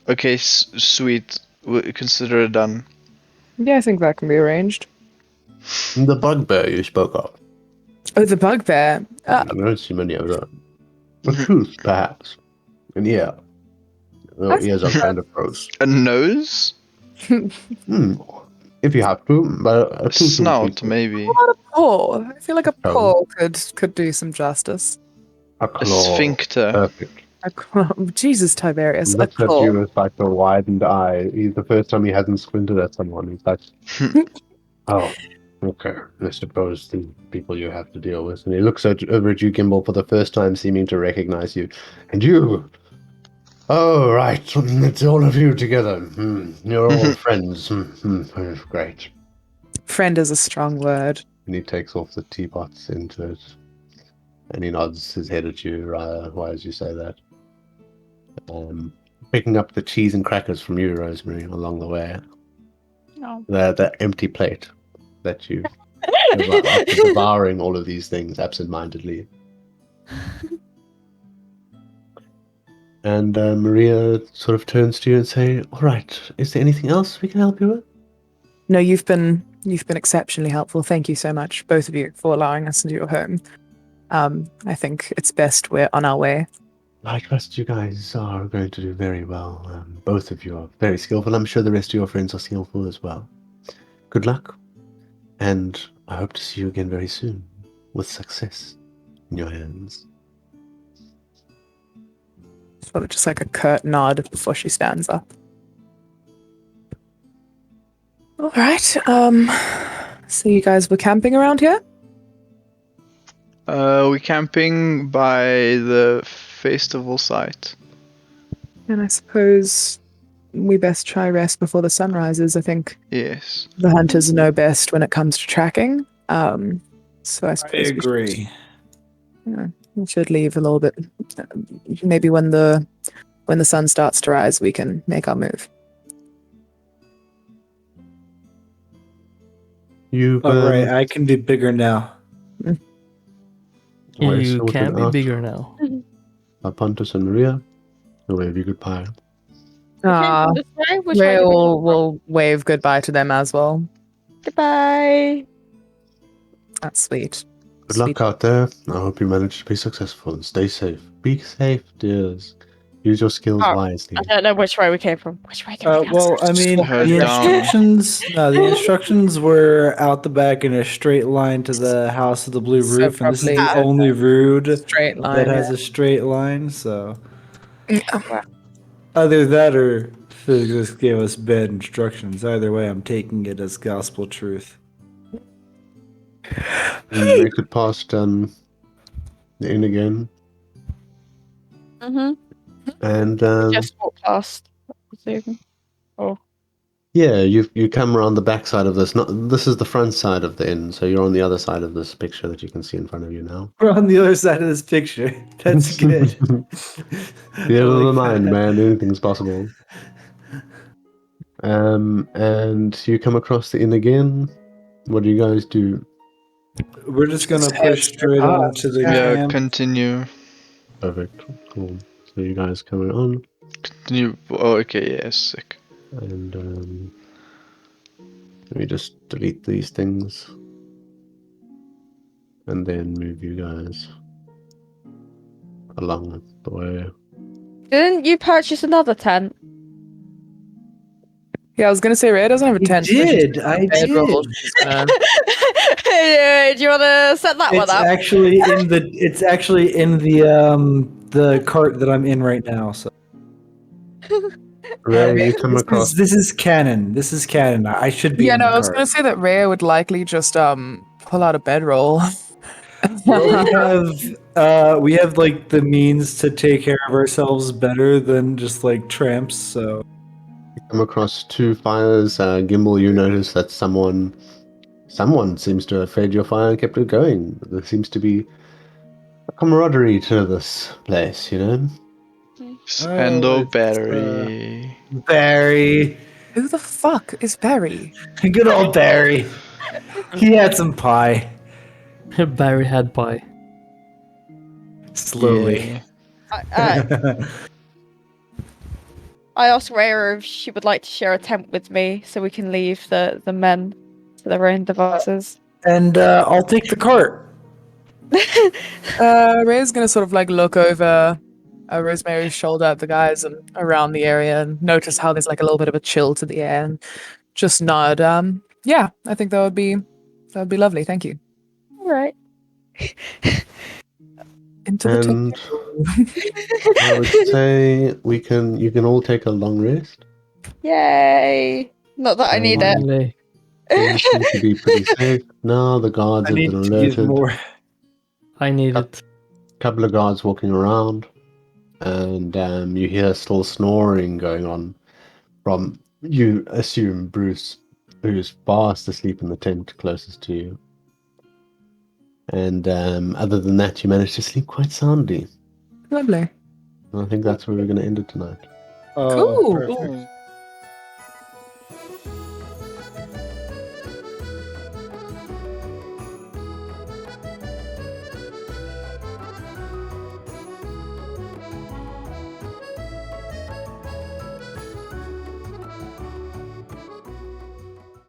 Okay, sweet. We'll consider it done. Yeah, I think that can be arranged. The bugbear you spoke of. Oh, the bugbear. I don't see many of them. A tooth, perhaps. An ear. No, ears are kind of gross. A nose? If you have to, but a snout, maybe. What a paw? I feel like a paw could do some justice. A claw. A sphincter. Perfect. A claw. Jesus, Tiberius. Looks at you with like a widened eye. He's the first time he hasn't squinted at someone. He's like, oh, okay. I suppose the people you have to deal with. And he looks over at you, Gimbal, for the first time, seeming to recognize you. And you. Oh, right. It's all of you together. You're all friends. Great. Friend is a strong word. And he takes off the teapots into it. And he nods his head at you, why as you say that. picking up the cheese and crackers from you, Rosemary, along the way. No. The empty plate that you after devouring all of these things absentmindedly. And Maria sort of turns to you and say, "All right, is there anything else we can help you with?" No, you've been exceptionally helpful. Thank you so much, both of you, for allowing us into your home. I think it's best we're on our way. I trust you guys are going to do very well. Both of you are very skillful. I'm sure the rest of your friends are skillful as well. Good luck, and I hope to see you again very soon, with success in your hands. Sort of just like a curt nod before she stands up. All right. So you guys were camping around here? We're camping by the festival site. And I suppose we best try rest before the sun rises. I think Yes. the hunters know best when it comes to tracking. So I I suppose agree. we should leave a little bit. Maybe when the sun starts to rise, we can make our move. You've All right, I can be bigger now. You can be bigger now. Pontus and Maria, I'll wave you goodbye. We'll wave goodbye to them as well. Goodbye. That's sweet. Good luck out there. I hope you manage to be successful and stay safe. Be safe, dears. Use your skills wisely. I don't know which way we came from. Which way did we go? Well, I mean, the instructions were out the back in a straight line to the house with the blue So roof, and this is the probably only road straight line that has a straight line. So, Yeah. either that or physics gave us bad instructions. Either way, I'm taking it as gospel truth. You make it past the inn again, Mm-hmm. and Just walked past. Oh. yeah, you come around the back side of this. This is the front side of the inn, so you're on the other side of this picture that you can see in front of you now. We're on the other side of this picture. That's good. Yeah, I like never mind, that. man. Anything's possible. And you come across the inn again. What do you guys do? We're just gonna push straight on to the camp. Continue. Perfect. Cool. So you guys coming on, Continue. Oh, okay, yes, sick. and let me just delete these things, and then move you guys along the way. Didn't you purchase another tent? Yeah, I was gonna say Ray doesn't have a tent. I did. Do you want to set that one It's up? actually in the. It's actually in the cart that I'm in right now. So Ray, you come across. this is canon. This is canon. I should be. Yeah, in no, the I was cart. gonna say that Rhea would likely just pull out a bedroll. Well, we have like the means to take care of ourselves better than just like tramps. So You come across two fires. Gimbal, you notice that someone seems to have fed your fire and kept it going. There seems to be a camaraderie to this place, you know? Spando Battery. Barry, Who the fuck is Barry? good old Barry. He had some pie. Barry had pie. Slowly. I asked Rhea if she would like to share a tent with me so we can leave the men to their own devices. And I'll take the cart. Rhea's gonna sort of like look over Rosemary's shoulder at the guys and around the area and notice how there's like a little bit of a chill to the air and just nod. Yeah, I think that would be lovely. Thank you. All right. Into the And I would say you can all take a long rest. Yay! Not that I need it. Finally. You seem to be pretty safe. No, the guards I have need been to use alerted. more. I need it. Couple of guards walking around, and you hear still snoring going on from, you assume, Bruce, who's fast asleep in the tent closest to you. And other than that, you manage to sleep quite soundly. Lovely. I think that's where we're going to end it tonight. Cool. Perfect.